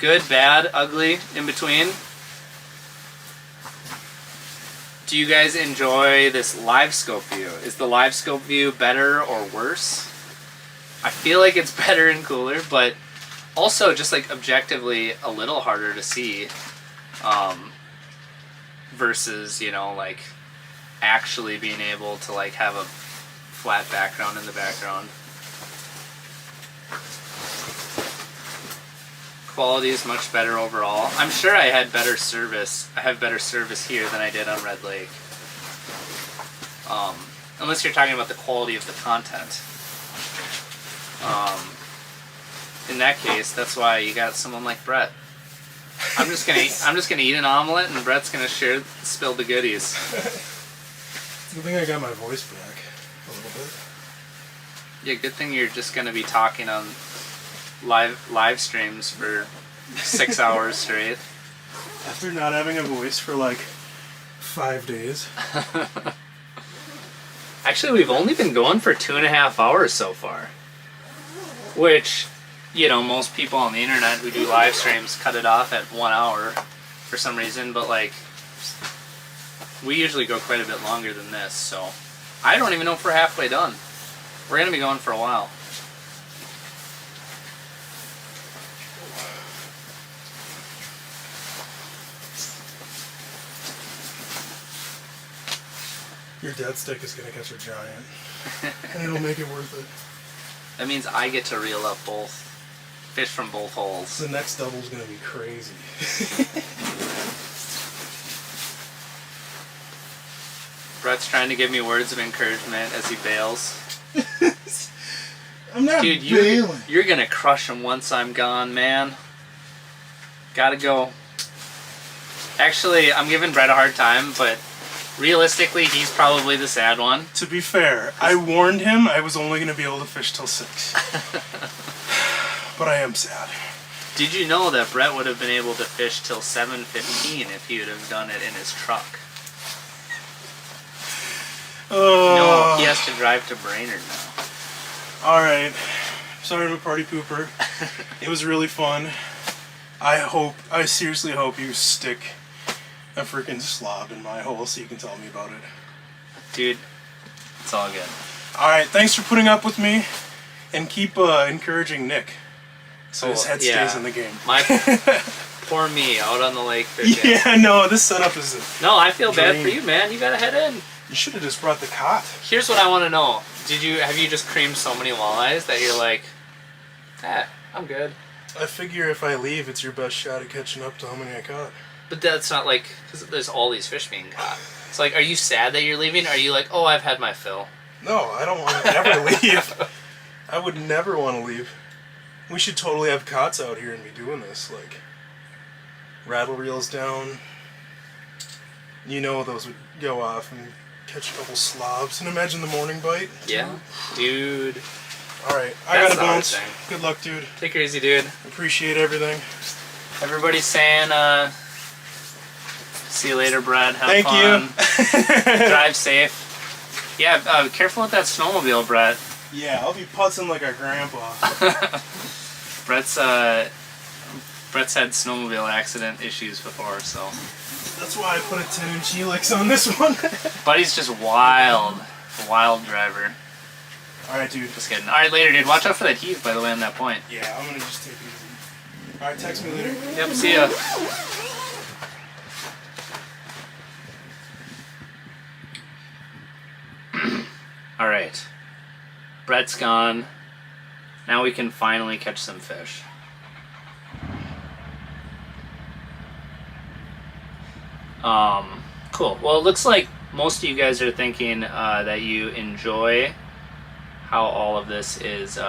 Good, bad, ugly, in between? Do you guys enjoy this live scope view? Is the live scope view better or worse? I feel like it's better and cooler, but also just like objectively a little harder to see. Versus, like actually being able to like have a flat background in the background. Quality is much better overall. I'm sure I had better service. I have better service here than I did on Red Lake. Unless you're talking about the quality of the content. In that case, that's why you got someone like Brett. I'm just gonna eat an omelet, and Brett's gonna spill the goodies. It's a good thing I got my voice back a little bit. Yeah, good thing you're just gonna be talking on live streams for 6 hours straight. After not having a voice for like 5 days. Actually, we've only been going for 2.5 hours so far. Which, you know, most people on the internet who do live streams cut it off at 1 hour for some reason, but like, we usually go quite a bit longer than this, so I don't even know if we're halfway done. We're gonna be going for a while. Your Deadstick is gonna catch a giant, and it'll make it worth it. That means I get to reel up both fish from both holes. The next double's gonna be crazy. Brett's trying to give me words of encouragement as he bails. I'm not Dude, bailing. you're gonna crush him once I'm gone, man. Gotta go. Actually, I'm giving Brett a hard time, but realistically, he's probably the sad one. To be fair, I warned him I was only gonna be able to fish till 6. But I am sad. Did you know that Brett would have been able to fish till 7:15 if he would have done it in his truck? No, he has to drive to Brainerd now. Alright. Sorry I'm a party pooper. It was really fun. I seriously hope you stick a freaking slob in my hole so you can tell me about it. Dude, it's all good. Alright, thanks for putting up with me. And keep encouraging Nick. So his head stays in the game. My poor me out on the lake fishing. Yeah, no, this setup is No, I feel bad for you, man. You gotta head in. You should have just brought the cot. Here's what I want to know. Have you just creamed so many walleyes that you're like, I'm good? I figure if I leave, it's your best shot at catching up to how many I caught. But that's not like, because there's all these fish being caught. It's like, are you sad that you're leaving? Or are you like, oh, I've had my fill? No, I don't want to ever leave. I would never want to leave. We should totally have cots out here and be doing this. Like, rattle reels down. You know those would go off and catch a couple slobs. And imagine the morning bite. Yeah. Dude. Alright, I gotta bounce. Good luck, dude. Take it easy, dude. Appreciate everything. Everybody's saying, see you later, Brad. Have Thank fun. you. Drive safe. Yeah, careful with that snowmobile, Brett. Yeah, I'll be putzing like our grandpa. Brett's had snowmobile accident issues before, so. That's why I put a 10-inch helix on this one. Buddy's just wild. A wild driver. Alright, dude. Just kidding. Alright, later, dude. Watch out for that heave, by the way, on that point. Yeah, I'm gonna just take it easy. Alright, text me later. Yep, see ya. Alright. Brett's gone. Now we can finally catch some fish. Cool. Well, it looks like most of you guys are thinking that you enjoy how all of this is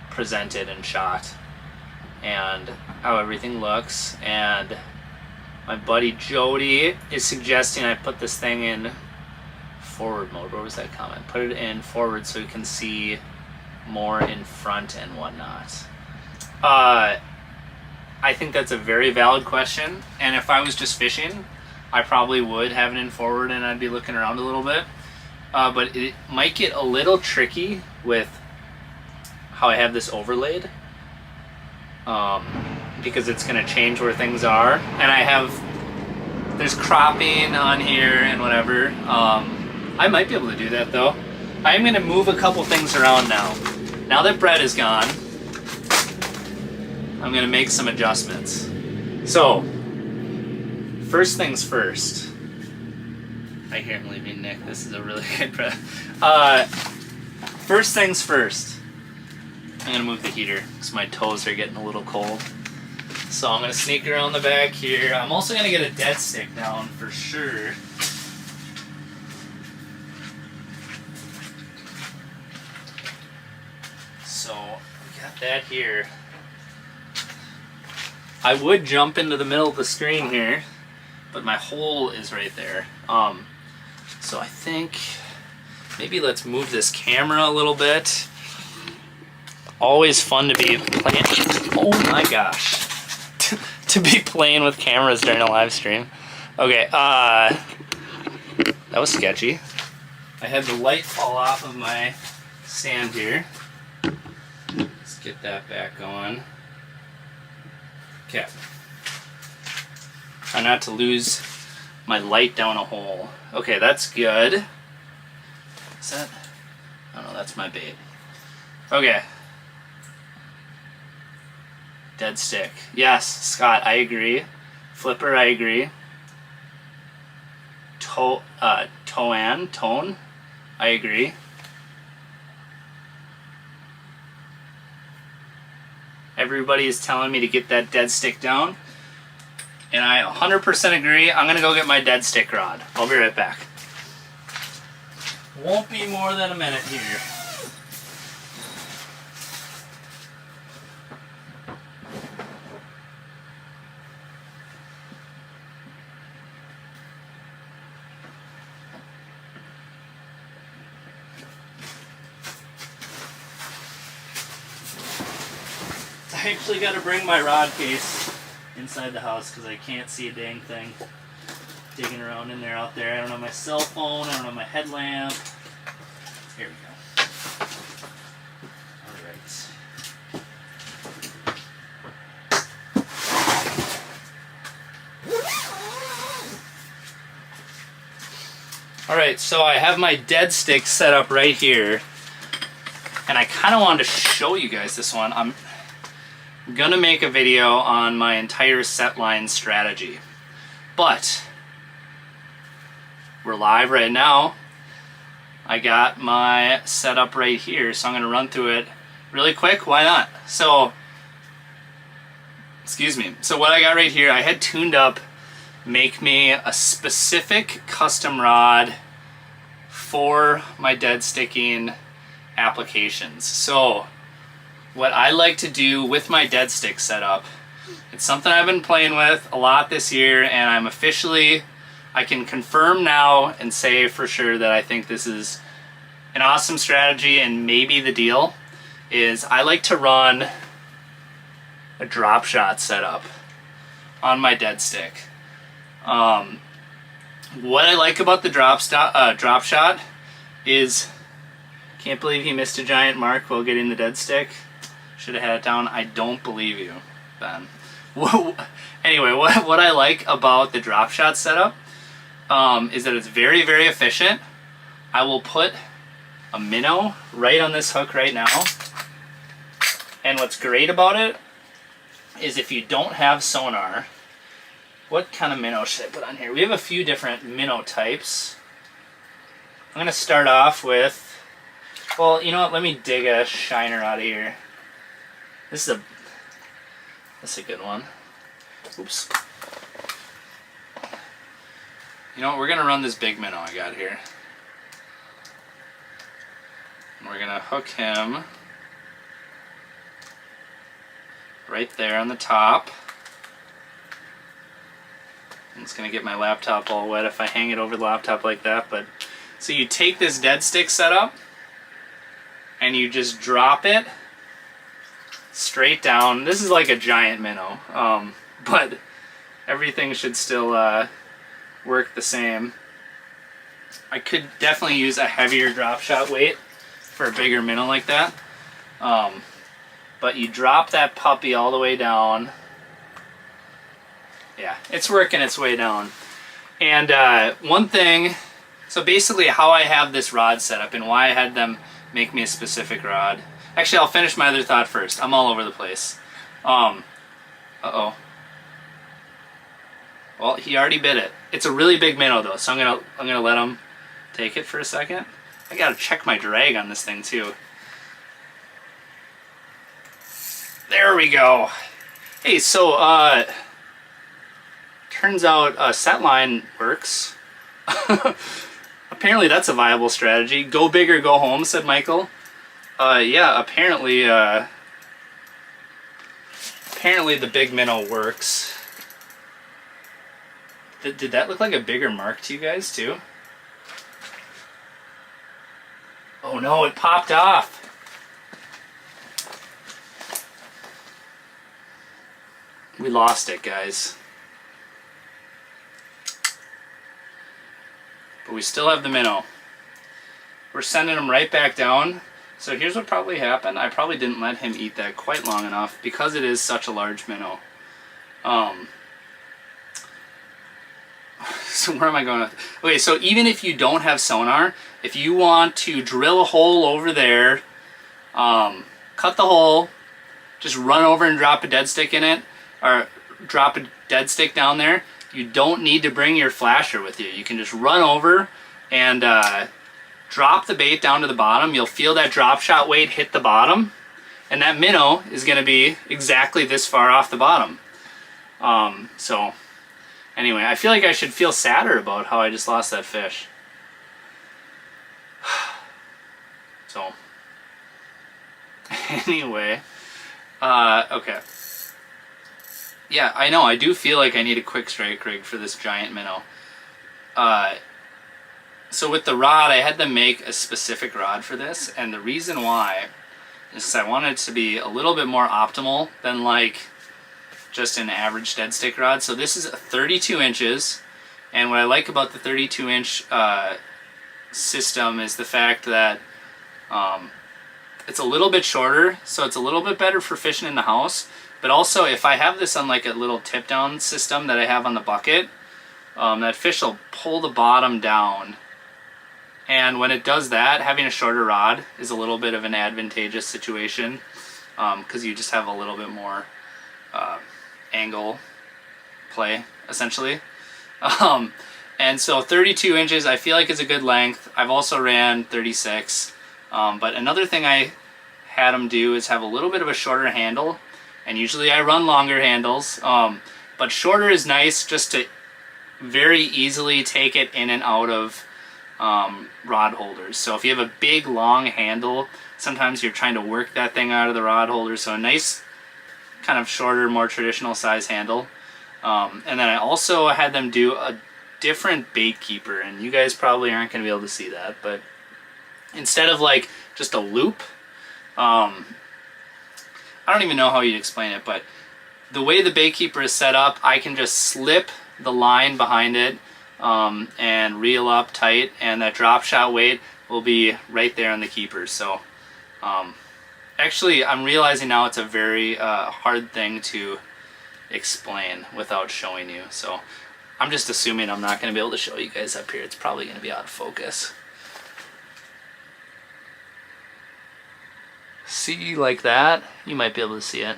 presented and shot and how everything looks. And my buddy Jody is suggesting I put this thing in forward mode. Where was that comment? Put it in forward so we can see more in front and whatnot. I think that's a very valid question, and if I was just fishing, I probably would have it in forward and I'd be looking around a little bit. But it might get a little tricky with how I have this overlaid, because it's going to change where things are. And there's cropping on here and whatever. I might be able to do that though. I am going to move a couple things around now. Now that Brett is gone, I'm going to make some adjustments. So, first things first. I hear him leaving, Nick. This is a really good breath. First things first. I'm going to move the heater because my toes are getting a little cold. So I'm going to sneak around the back here. I'm also going to get a Deadstick down for sure. So, we got that here. I would jump into the middle of the screen here, but my hole is right there. So I think maybe let's move this camera a little bit. always fun to be playing. Oh my gosh. To be playing with cameras during a live stream. Okay, that was sketchy. I had the light fall off of my stand here. Let's get that back going. Okay. Try not to lose my light down a hole. Okay, that's good. Is that? Oh no, that's my bait. Okay. Deadstick. Yes, Scott, I agree. Flipper, I agree. Tone, I agree. Everybody is telling me to get that dead stick down, and I 100% agree. I'm gonna go get my dead stick rod. I'll be right back. Won't be more than a minute here. I actually got to bring my rod case inside the house because I can't see a dang thing digging around in there out there. I don't have my cell phone, I don't have my headlamp. Here we go. Alright, so I have my dead stick set up right here, and I kind of wanted to show you guys this one. I'm gonna make a video on my entire set line strategy, but we're live right now. I got my setup right here, so I'm gonna run through it really quick. Why not? So, excuse me. So what I got right here, I had tuned up make me a specific custom rod for my dead sticking applications. So what I like to do with my dead stick setup, it's something I've been playing with a lot this year, and I can confirm now and say for sure that I think this is an awesome strategy and maybe the deal, is I like to run a drop shot setup on my dead stick. What I like about the drop shot is, can't believe he missed a giant mark while getting the dead stick. Should have had it down. I don't believe you, Ben. Anyway, what I like about the drop shot setup is that it's very, very efficient. I will put a minnow right on this hook right now. And what's great about it is if you don't have sonar, what kind of minnow should I put on here? We have a few different minnow types. I'm going to start off with, well, you know what? Let me dig a shiner out of here. This is a good one. Oops. You know what? We're going to run this big minnow I got here. And we're going to hook him right there on the top. And it's going to get my laptop all wet if I hang it over the laptop like that. But so you take this dead stick setup and you just drop it straight down. This is like a giant minnow, but everything should still work the same. I could definitely use a heavier drop shot weight for a bigger minnow like that. But you drop that puppy all the way down. Yeah, it's working its way down. And one thing, so basically how I have this rod set up and why I had them make me a specific rod. Actually, I'll finish my other thought first. I'm all over the place. Uh-oh. Well, he already bit it. It's a really big minnow though, so I'm gonna let him take it for a second. I gotta check my drag on this thing too. There we go. Hey, so turns out set line works. Apparently that's a viable strategy. Go big or go home, said Michael. Yeah, apparently the big minnow works. Did that look like a bigger mark to you guys too? Oh no, it popped off. We lost it, guys. But we still have the minnow. We're sending him right back down. So here's what probably happened. I probably didn't let him eat that quite long enough because it is such a large minnow. So where am I going with? Okay, so even if you don't have sonar, if you want to drill a hole over there, cut the hole, just run over and drop a dead stick in it, or drop a dead stick down there. You don't need to bring your flasher with you. You can just run over and drop the bait down to the bottom. You'll feel that drop shot weight hit the bottom, and that minnow is going to be exactly this far off the bottom. So anyway, I feel like I should feel sadder about how I just lost that fish. So anyway, okay. Yeah, I know, I do feel like I need a quick strike rig for this giant minnow. So with the rod, I had to make a specific rod for this, and the reason why is because I wanted it to be a little bit more optimal than like just an average dead stick rod. So this is 32 inches, and what I like about the 32 inch system is the fact that it's a little bit shorter, so it's a little bit better for fishing in the house. But also, if I have this on like a little tip down system that I have on the bucket, that fish will pull the bottom down. And when it does that, having a shorter rod is a little bit of an advantageous situation, because you just have a little bit more angle play, essentially. And so 32 inches I feel like is a good length. I've also ran 36. But another thing I had them do is have a little bit of a shorter handle. And usually I run longer handles, but shorter is nice just to very easily take it in and out of rod holders. So if you have a big long handle, sometimes you're trying to work that thing out of the rod holder. So a nice kind of shorter, more traditional size handle. And then I also had them do a different bait keeper, and you guys probably aren't going to be able to see that, but instead of like just a loop, I don't even know how you'd explain it, but the way the bait keeper is set up, I can just slip the line behind it and reel up tight, and that drop shot weight will be right there on the keeper. So actually, I'm realizing now it's a very hard thing to explain without showing you. So I'm just assuming I'm not going to be able to show you guys up here. It's probably going to be out of focus. See, like that, you might be able to see it.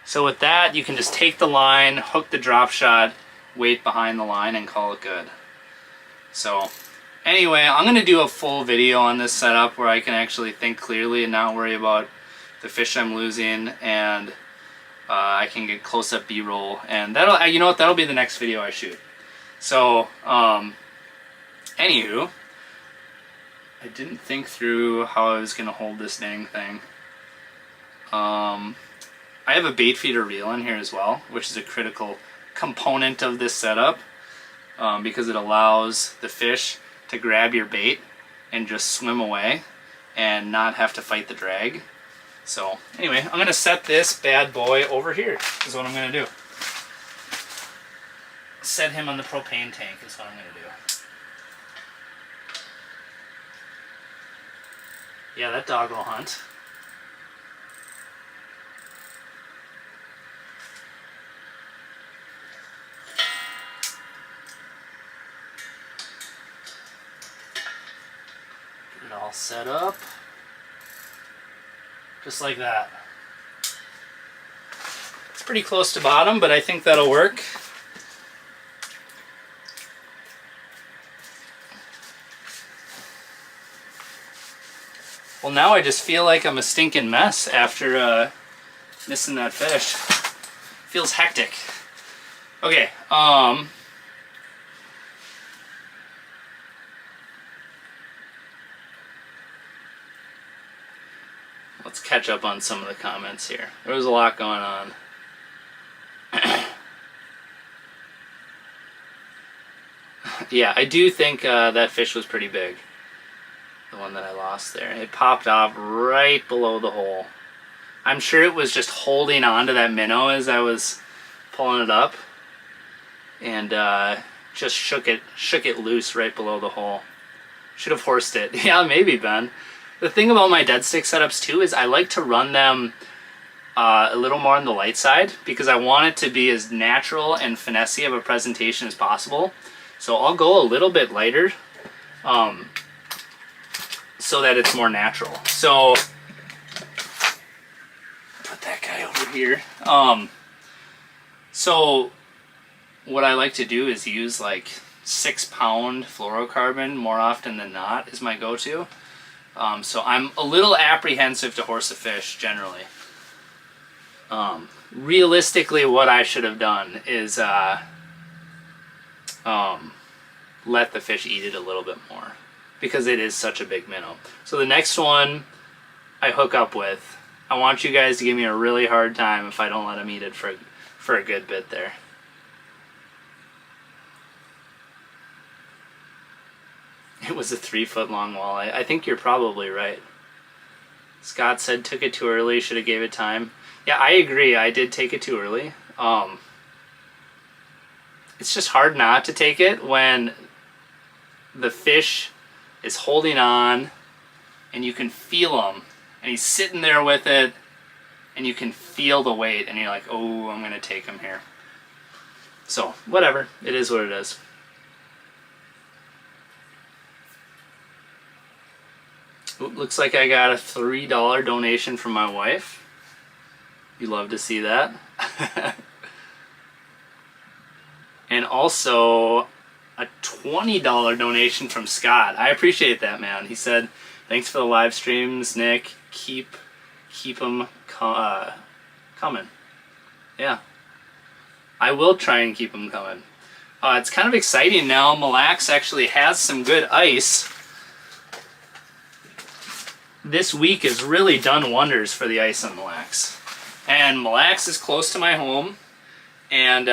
So with that, you can just take the line, hook the drop shot, weight behind the line, and call it good. So anyway, I'm going to do a full video on this setup where I can actually think clearly and not worry about the fish I'm losing, and I can get close-up B-roll, and that'll, you know what, that'll be the next video I shoot. So anywho, I didn't think through how I was going to hold this dang thing. I have a bait feeder reel in here as well, which is a critical component of this setup, because it allows the fish to grab your bait and just swim away and not have to fight the drag. So anyway, I'm going to set this bad boy over here is what I'm going to do. Set him on the propane tank is what I'm going to do. Yeah, that dog will hunt. Get it all set up. Just like that. It's pretty close to bottom, but I think that'll work. Well, now I just feel like I'm a stinking mess after missing that fish. Feels hectic. Okay, let's catch up on some of the comments here. There was a lot going on. Yeah, I do think that fish was pretty big. The one that I lost there. It popped off right below the hole. I'm sure it was just holding on to that minnow as I was pulling it up, and just shook it loose right below the hole. Should have horsed it. Yeah, maybe, Ben. The thing about my dead stick setups too is I like to run them a little more on the light side because I want it to be as natural and finessey of a presentation as possible. So I'll go a little bit lighter so that it's more natural. So put that guy over here. So what I like to do is use like 6-pound fluorocarbon more often than not is my go-to. So I'm a little apprehensive to horse a fish generally. Realistically, what I should have done is let the fish eat it a little bit more because it is such a big minnow. So the next one I hook up with, I want you guys to give me a really hard time if I don't let him eat it for a good bit there. It was a 3-foot long walleye. I think you're probably right. Scott said took it too early, should have gave it time. Yeah, I agree. I did take it too early. It's just hard not to take it when the fish is holding on and you can feel him and he's sitting there with it and you can feel the weight and you're like, oh, I'm going to take him here. So, whatever. It is what it is. Ooh, looks like I got a $3 donation from my wife. You love to see that. And also a $20 donation from Scott. I appreciate that, man. He said, thanks for the live streams, Nick. Keep them coming. Yeah. I will try and keep them coming. It's kind of exciting now. Mille Lacs actually has some good ice. This week has really done wonders for the ice on Mille Lacs. And Mille Lacs is close to my home. And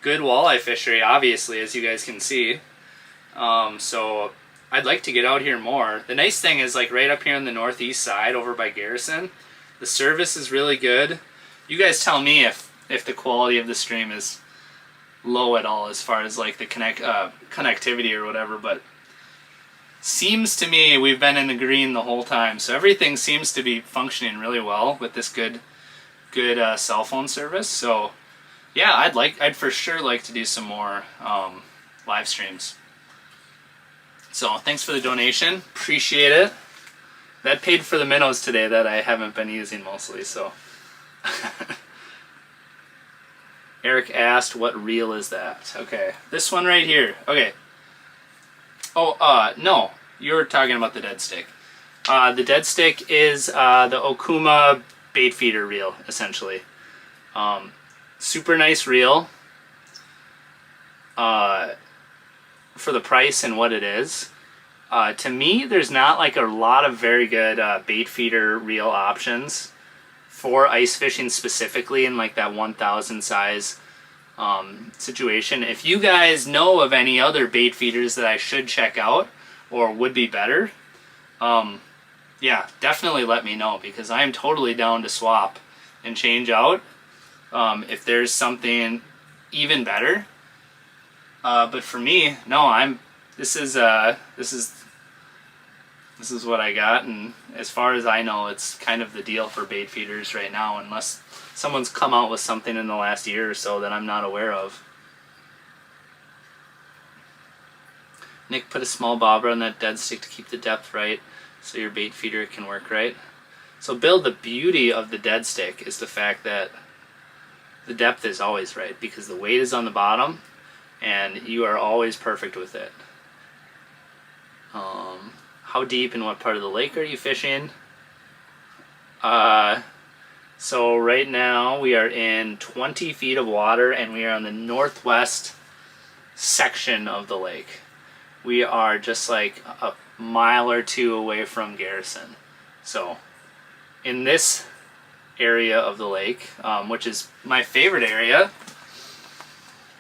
good walleye fishery, obviously, as you guys can see. So I'd like to get out here more. The nice thing is, like, right up here on the northeast side over by Garrison, the service is really good. You guys tell me if the quality of the stream is low at all as far as like the connectivity or whatever, but seems to me we've been in the green the whole time, so everything seems to be functioning really well with this good cell phone service. So yeah, I'd for sure like to do some more live streams. So thanks for the donation, appreciate it. That paid for the minnows today that I haven't been using mostly, so. Eric asked, what reel is that? Okay, this one right here. Okay. Oh, no, you're talking about the Deadstick. The Deadstick is the Okuma bait feeder reel, essentially. Super nice reel for the price and what it is. To me, there's not like a lot of very good bait feeder reel options for ice fishing specifically in like that 1,000 size situation. If you guys know of any other bait feeders that I should check out or would be better, yeah, definitely let me know, because I am totally down to swap and change out if there's something even better. But for me, no, this is what I got, and as far as I know, it's kind of the deal for bait feeders right now, unless someone's come out with something in the last year or so that I'm not aware of. Nick, put a small bobber on that dead stick to keep the depth right so your bait feeder can work right. So Bill, the beauty of the dead stick is the fact that the depth is always right, because the weight is on the bottom and you are always perfect with it. How deep in what part of the lake are you fishing? So right now we are in 20 feet of water and we are on the northwest section of the lake. We are just like a mile or two away from Garrison. So in this area of the lake, which is my favorite area,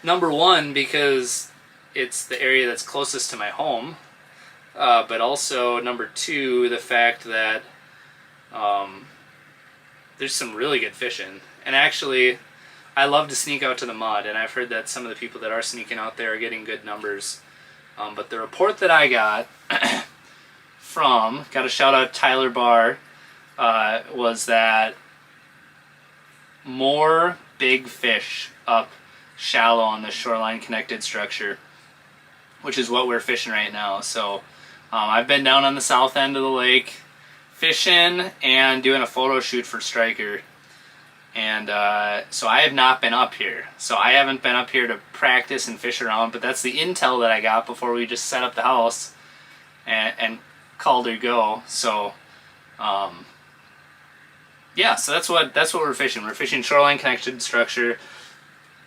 number one, because it's the area that's closest to my home, but also number two, the fact that there's some really good fishing. And actually, I love to sneak out to the mud, and I've heard that some of the people that are sneaking out there are getting good numbers. But the report that I got got a shout out Tyler Barr, was that more big fish up shallow on the shoreline connected structure, which is what we're fishing right now. So I've been down on the south end of the lake fishing and doing a photo shoot for Striker. And so I have not been up here. So I haven't been up here to practice and fish around, but that's the intel that I got before we just set up the house and called her go. So yeah, so that's what we're fishing. We're fishing shoreline connected structure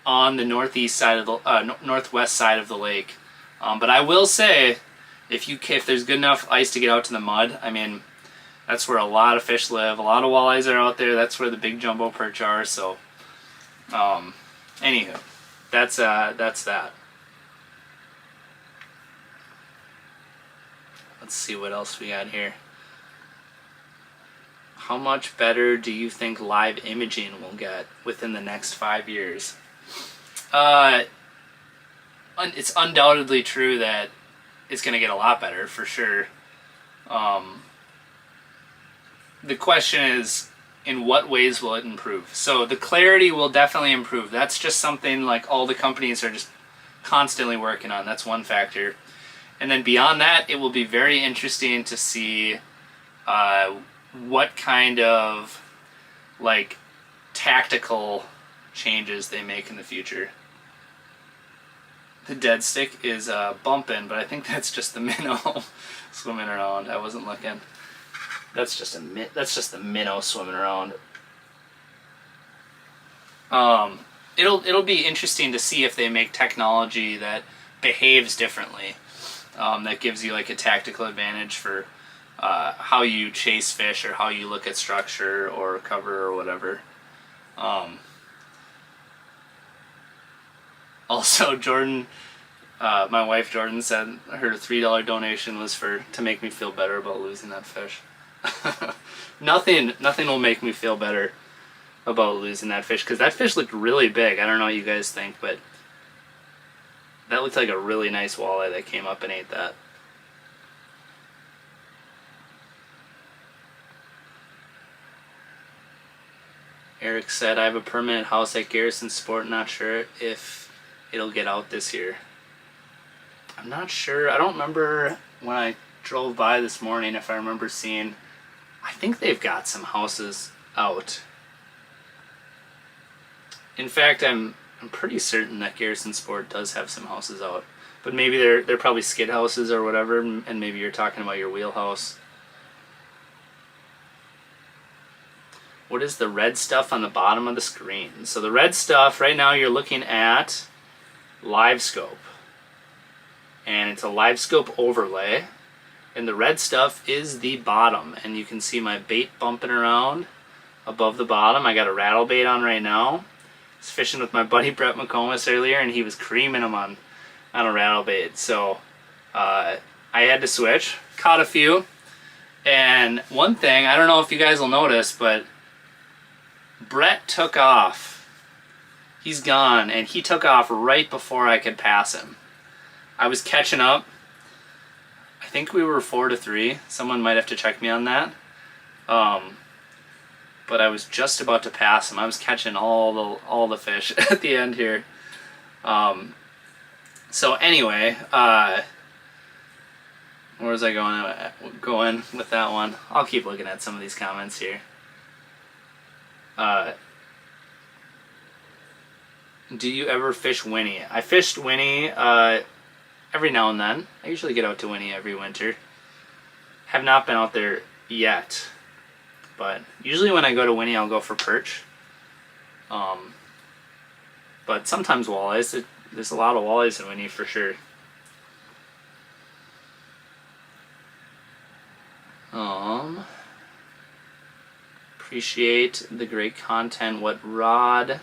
on the northeast side of the northwest side of the lake. But I will say, if there's good enough ice to get out to the mud, I mean, that's where a lot of fish live. A lot of walleyes are out there. That's where the big jumbo perch are. So, anywho, that's that. Let's see what else we got here. How much better do you think live imaging will get within the next 5 years? It's undoubtedly true that it's going to get a lot better, for sure. The question is, in what ways will it improve? So the clarity will definitely improve. That's just something like all the companies are just constantly working on. That's one factor. And then beyond that, it will be very interesting to see what kind of like tactical changes they make in the future. The Deadstick is bumping, but I think that's just the minnow swimming around. I wasn't looking. That's just the minnow swimming around. It'll be interesting to see if they make technology that behaves differently, that gives you like a tactical advantage for how you chase fish or how you look at structure or cover or whatever. Also, Jordan, my wife Jordan said her $3 donation was to make me feel better about losing that fish. Nothing will make me feel better about losing that fish, because that fish looked really big. I don't know what you guys think, but that looked like a really nice walleye that came up and ate that. Eric said, I have a permanent house at Garrison Sport, not sure if it'll get out this year. I'm not sure. I don't remember when I drove by this morning if I remember seeing. I think they've got some houses out. In fact, I'm pretty certain that Garrison Sport does have some houses out. But maybe they're probably skid houses or whatever, and maybe you're talking about your wheelhouse. What is the red stuff on the bottom of the screen? So the red stuff, right now you're looking at Live Scope. And it's a Live Scope overlay. And the red stuff is the bottom. And you can see my bait bumping around above the bottom. I got a rattle bait on right now. I was fishing with my buddy Brett McComas earlier, and he was creaming them on a rattle bait. So I had to switch. Caught a few. And one thing, I don't know if you guys will notice, but Brett took off. He's gone, and he took off right before I could pass him. I was catching up. I think we were 4-3. Someone might have to check me on that. But I was just about to pass him. I was catching all the fish at the end here. So anyway, where was I going with that one? I'll keep looking at some of these comments here. Do you ever fish Winnie? I fished Winnie every now and then. I usually get out to Winnie every winter. Have not been out there yet, but usually when I go to Winnie, I'll go for perch. But sometimes walleyes. There's a lot of walleyes in Winnie for sure. Appreciate the great content. What rods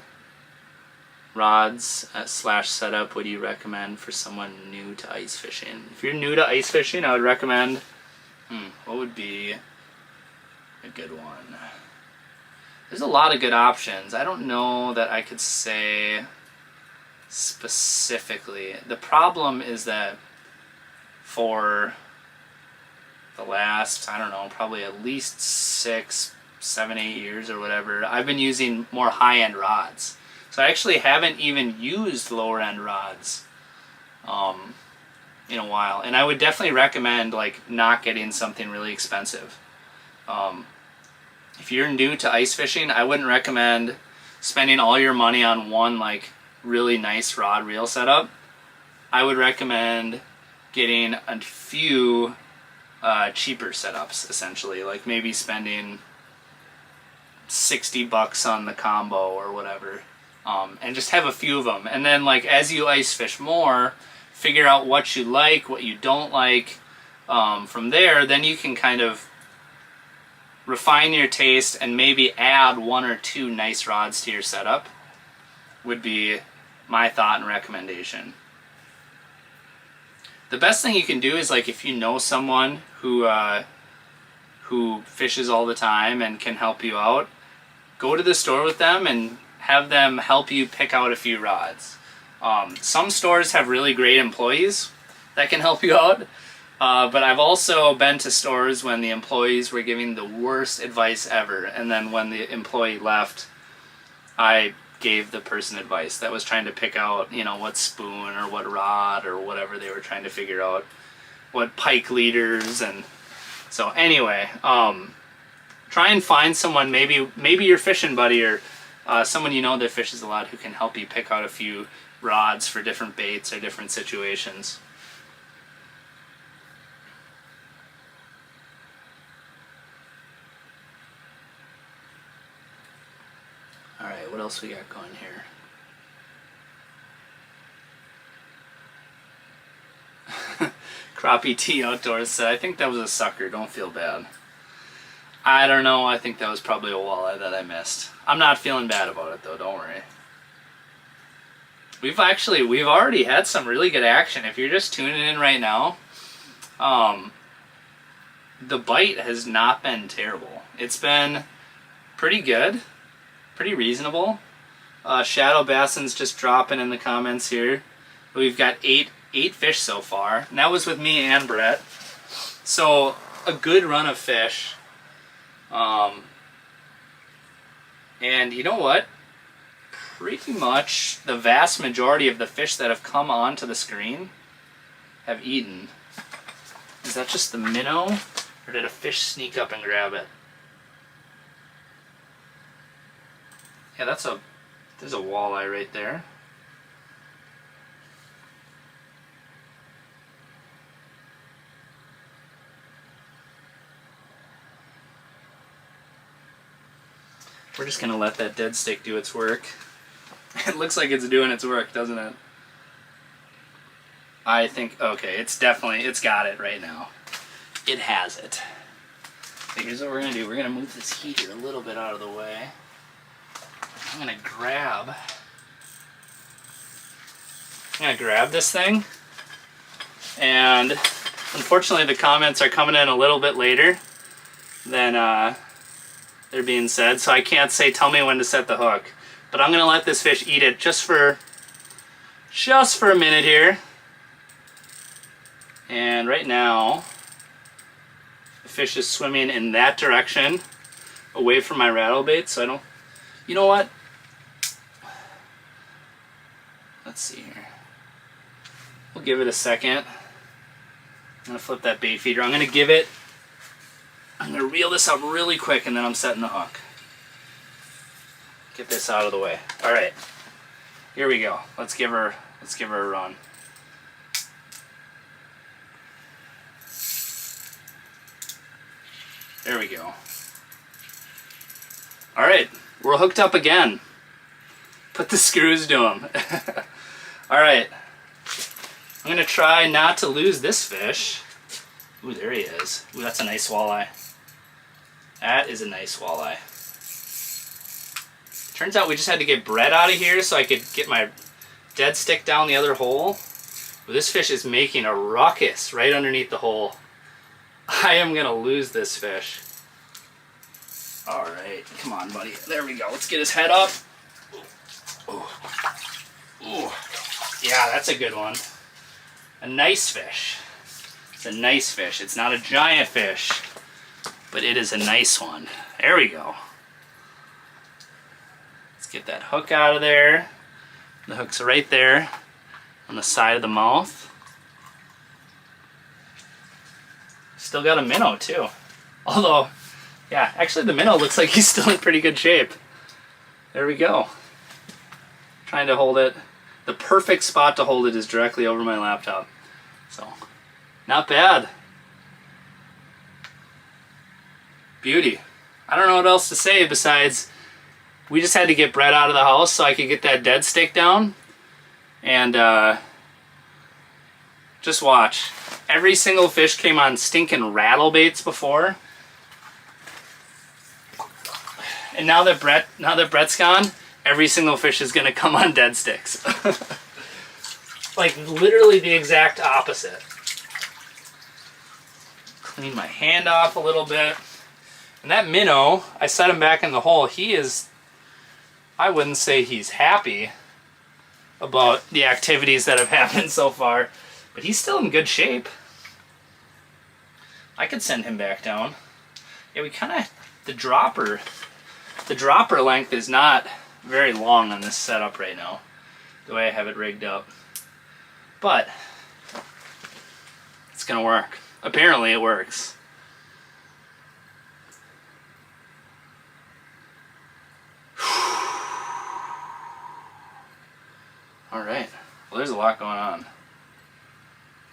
/ setup would you recommend for someone new to ice fishing? If you're new to ice fishing, I would recommend, what would be a good one? there's a lot of good options. I don't know that I could say specifically. The problem is that for the last, I don't know, probably at least 6, 7, 8 years or whatever, I've been using more high-end rods. So I actually haven't even used lower-end rods in a while. And I would definitely recommend like not getting something really expensive. If you're new to ice fishing, I wouldn't recommend spending all your money on one like really nice rod reel setup. I would recommend getting a few cheaper setups, essentially, like maybe spending $60 on the combo or whatever, and just have a few of them. And then like as you ice fish more, figure out what you like, what you don't like. From there, then you can kind of refine your taste and maybe add 1 or 2 nice rods to your setup, would be my thought and recommendation. The best thing you can do is, like, if you know someone who fishes all the time and can help you out, go to the store with them and have them help you pick out a few rods. Some stores have really great employees that can help you out, but I've also been to stores when the employees were giving the worst advice ever, and then when the employee left, I gave the person advice that was trying to pick out, you know, what spoon or what rod or whatever they were trying to figure out, what pike leaders. And so anyway, try and find someone, maybe your fishing buddy or someone you know that fishes a lot, who can help you pick out a few rods for different baits or different situations. Alright, what else we got going here? Crappie T Outdoors said, I think that was a sucker, don't feel bad. I don't know, I think that was probably a walleye that I missed. I'm not feeling bad about it though, don't worry. We've already had some really good action. If you're just tuning in right now, the bite has not been terrible. It's been pretty good. Pretty reasonable. Shadow Basson's just dropping in the comments here. We've got eight fish so far, and that was with me and Brett. So a good run of fish. And you know what? Pretty much the vast majority of the fish that have come onto the screen have eaten. Is that just the minnow, or did a fish sneak up and grab it? Yeah, there's a walleye right there. We're just gonna let that dead stick do its work. It looks like it's doing its work, doesn't it? I think, okay, it's got it right now. It has it. So here's what we're gonna do. We're gonna move this heater a little bit out of the way. I'm gonna grab this thing, and unfortunately the comments are coming in a little bit later than they're being said, so I can't say tell me when to set the hook, but I'm gonna let this fish eat it just for a minute here. And right now the fish is swimming in that direction away from my rattle bait, so I don't, you know what? Let's see here. We'll give it a second. I'm gonna flip that bait feeder. I'm gonna reel this up really quick, and then I'm setting the hook. Get this out of the way. All right, here we go. Let's give her a run. There we go. All right, we're hooked up again. Put the screws to them. All right, I'm gonna try not to lose this fish. Ooh, there he is. Ooh, that's a nice walleye. That is a nice walleye. Turns out we just had to get Brett out of here so I could get my dead stick down the other hole. But this fish is making a ruckus right underneath the hole. I am gonna lose this fish. All right, come on, buddy. There we go. Let's get his head up. Ooh. Ooh. Yeah, that's a good one. A nice fish. It's a nice fish. It's not a giant fish, but it is a nice one. There we go. Let's get that hook out of there. The hook's right there on the side of the mouth. Still got a minnow too. Although, yeah, actually the minnow looks like he's still in pretty good shape. There we go. Trying to hold it. The perfect spot to hold it is directly over my laptop. So, not bad. Beauty. I don't know what else to say besides we just had to get Brett out of the house so I could get that dead stick down. And just watch. Every single fish came on stinking rattle baits before. And now that Brett's gone, every single fish is gonna come on dead sticks. Like literally the exact opposite. Clean my hand off a little bit. And that minnow, I set him back in the hole. He is, I wouldn't say he's happy about the activities that have happened so far, but he's still in good shape. I could send him back down. Yeah, we kind of, the dropper length is not very long on this setup right now, the way I have it rigged up. But it's gonna work. Apparently it works. Alright, well there's a lot going on.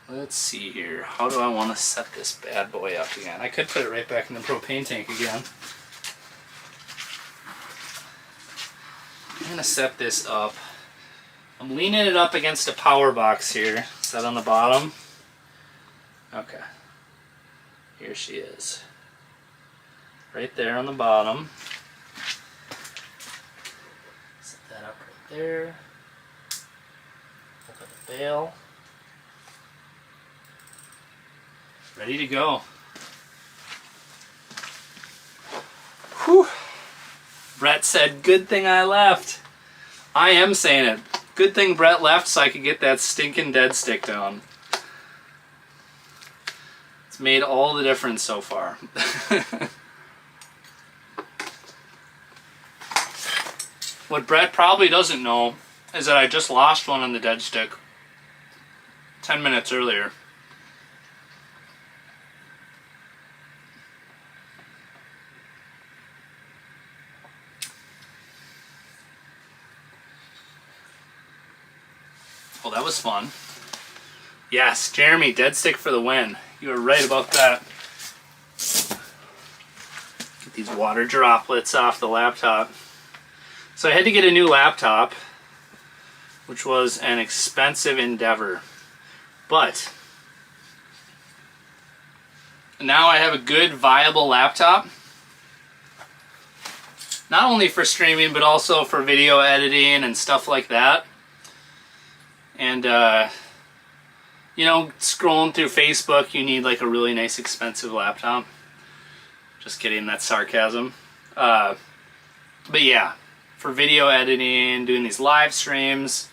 Let's see here. How do I want to set this bad boy up again? I could put it right back in the propane tank again. I'm going to set this up. I'm leaning it up against a power box here. Set on the bottom. Okay. Here she is. Right there on the bottom. Set that up right there. Open the bail. Ready to go. Whew. Brett said, good thing I left. I am saying it. Good thing Brett left so I could get that stinking dead stick down. It's made all the difference so far. What Brett probably doesn't know is that I just lost one on the dead stick 10 minutes earlier. Well, that was fun. Yes, Jeremy, dead stick for the win. You were right about that. Get these water droplets off the laptop. So I had to get a new laptop, which was an expensive endeavor. But now I have a good, viable laptop. Not only for streaming, but also for video editing and stuff like that. And, you know, scrolling through Facebook, you need like a really nice expensive laptop. Just kidding, that's sarcasm. But yeah, for video editing, doing these live streams,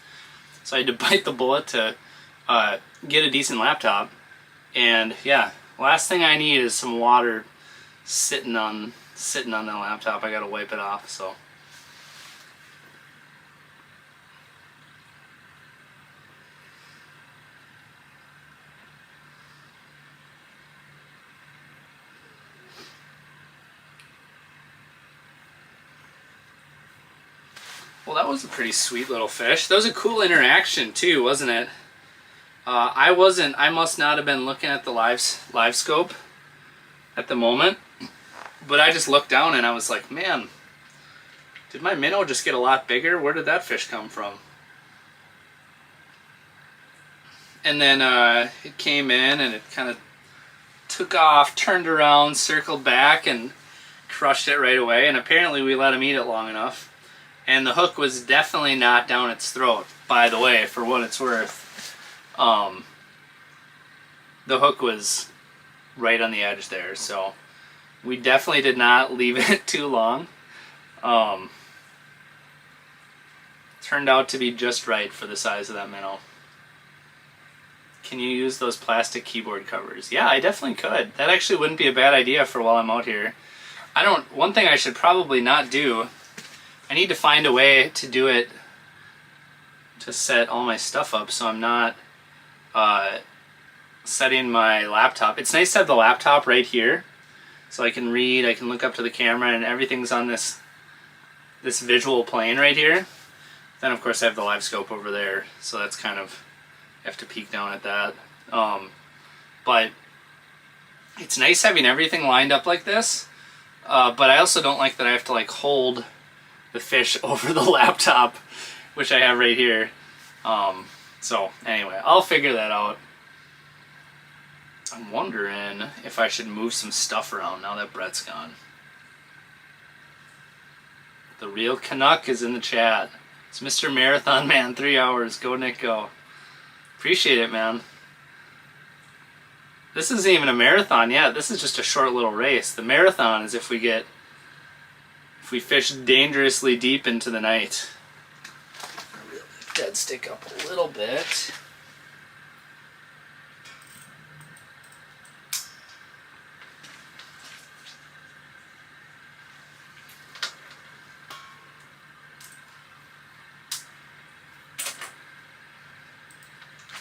so I had to bite the bullet to get a decent laptop. And yeah, last thing I need is some water sitting on the laptop. I gotta wipe it off, so. Well, that was a pretty sweet little fish. That was a cool interaction too, wasn't it? I must not have been looking at the live scope at the moment, but I just looked down and I was like, man, did my minnow just get a lot bigger? Where did that fish come from? And then it came in and it kind of took off, turned around, circled back, and crushed it right away. And apparently we let him eat it long enough. And the hook was definitely not down its throat, by the way, for what it's worth. The hook was right on the edge there, so We definitely did not leave it too long. Turned out to be just right for the size of that minnow. Can you use those plastic keyboard covers? Yeah, I definitely could. That actually wouldn't be a bad idea for while I'm out here. One thing I should probably not do, I need to find a way to do it to set all my stuff up so I'm not setting my laptop. It's nice to have the laptop right here so I can read, I can look up to the camera, and everything's on this visual plane right here. Then of course I have the live scope over there, so that's kind of, you have to peek down at that. But it's nice having everything lined up like this, but I also don't like that I have to like hold the fish over the laptop, which I have right here. So anyway, I'll figure that out. I'm wondering if I should move some stuff around now that Brett's gone. The real Canuck is in the chat. It's Mr. Marathon Man, 3 hours. Go Nick, go. Appreciate it, man. This isn't even a marathon yet. This is just a short little race. The marathon is if we fish dangerously deep into the night. I'll reel the Deadstick up a little bit.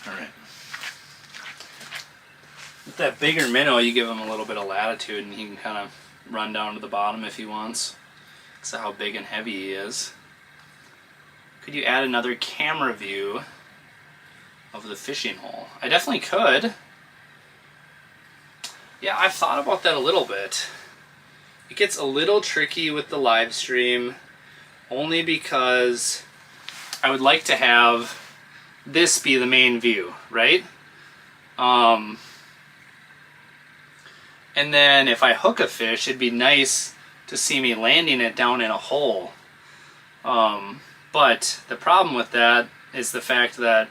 Alright. With that bigger minnow, you give him a little bit of latitude and he can kind of run down to the bottom if he wants. Because of how big and heavy he is. Could you add another camera view of the fishing hole? I definitely could. Yeah, I've thought about that a little bit. It gets a little tricky with the live stream only because I would like to have this be the main view, right? And then if I hook a fish, it'd be nice to see me landing it down in a hole. But the problem with that is the fact that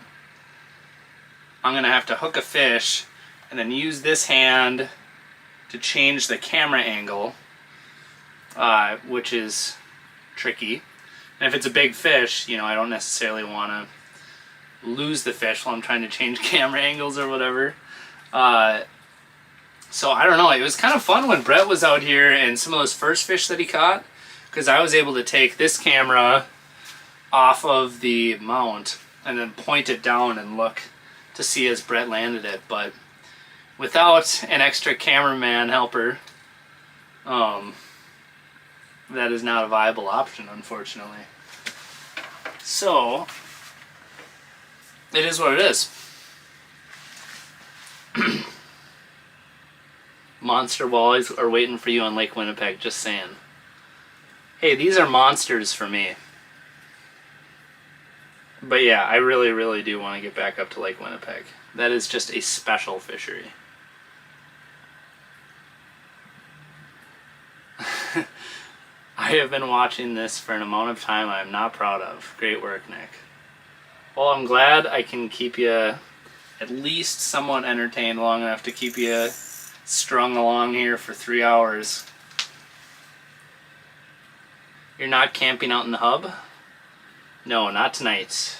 I'm going to have to hook a fish and then use this hand to change the camera angle, which is tricky. And if it's a big fish, you know, I don't necessarily want to lose the fish while I'm trying to change camera angles or whatever. So I don't know, it was kind of fun when Brett was out here and some of those first fish that he caught, because I was able to take this camera off of the mount and then point it down and look to see as Brett landed it. But without an extra cameraman helper, that is not a viable option, unfortunately. So it is what it is. Monster walleyes are waiting for you on Lake Winnipeg, just saying. Hey, these are monsters for me. But yeah, I really, really do want to get back up to Lake Winnipeg. That is just a special fishery. I have been watching this for an amount of time I am not proud of. Great work, Nick. Well, I'm glad I can keep you at least somewhat entertained long enough to keep you strung along here for 3 hours. You're not camping out in the hub? No, not tonight.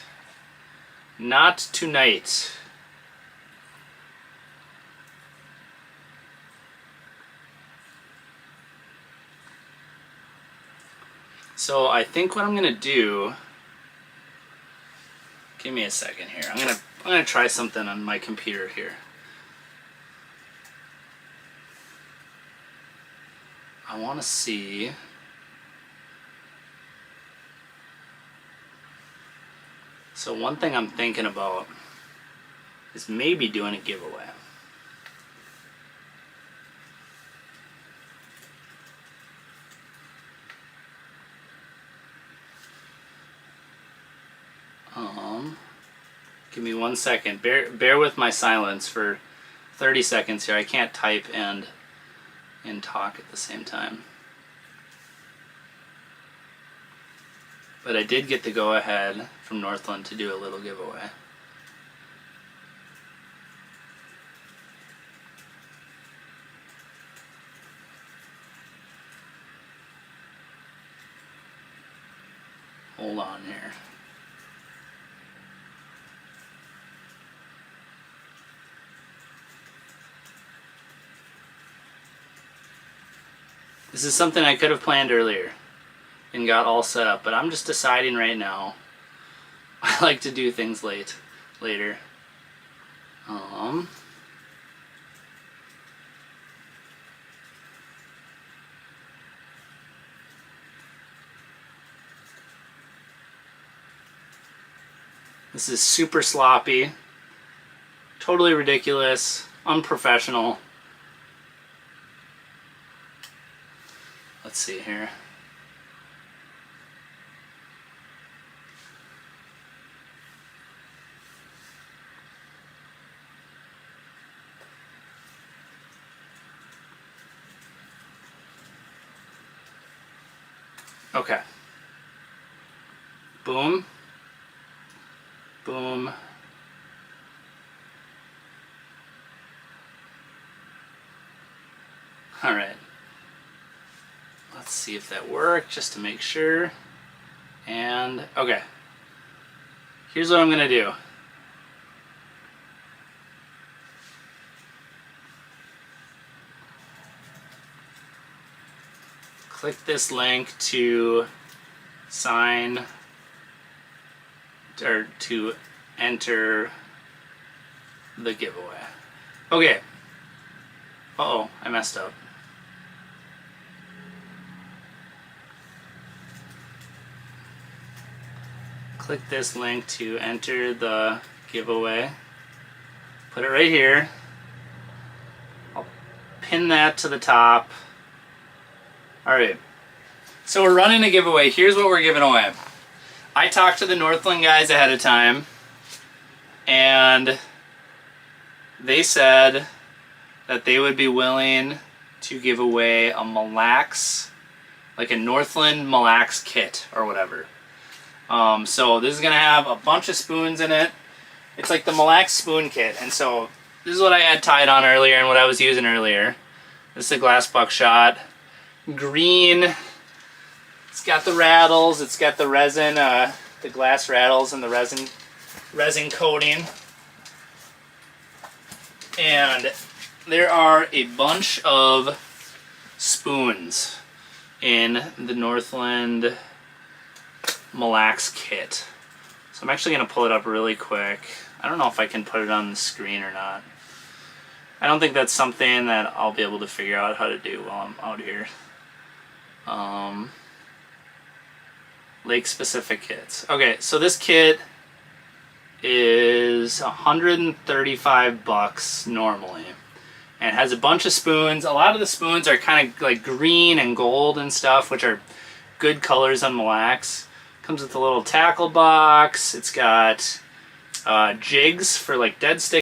Not tonight. So I think what I'm gonna do, give me a second here. I'm gonna try something on my computer here. I want to see. So one thing I'm thinking about is maybe doing a giveaway. Give me 1 second. Bear with my silence for 30 seconds here. I can't type and talk at the same time. But I did get the go-ahead from Northland to do a little giveaway. Hold on here. This is something I could have planned earlier and got all set up, but I'm just deciding right now. I like to do things later. This is super sloppy, totally ridiculous, unprofessional. Let's see here. Okay. Boom. Boom. All right. Let's see if that worked, just to make sure. And, okay. Here's what I'm gonna do. Click this link to sign or to enter the giveaway. Okay. Uh-oh, I messed up. Click this link to enter the giveaway. Put it right here. I'll pin that to the top. Alright, so we're running a giveaway. Here's what we're giving away. I talked to the Northland guys ahead of time, and they said that they would be willing to give away a Mille Lacs, like a Northland Mille Lacs kit or whatever. So this is going to have a bunch of spoons in it. It's like the Mille Lacs spoon kit, and so this is what I had tied on earlier and what I was using earlier. This is a glass buckshot. Green. It's got the rattles. It's got the resin, the glass rattles and the resin coating. And there are a bunch of spoons in the Northland Mille Lacs kit. So I'm actually going to pull it up really quick. I don't know if I can put it on the screen or not. I don't think that's something that I'll be able to figure out how to do while I'm out here. Lake specific kits. Okay, so this kit is $135 normally, and it has a bunch of spoons. A lot of the spoons are kind of like green and gold and stuff, which are good colors on Mille Lacs. Comes with a little tackle box. It's got jigs for like Deadstick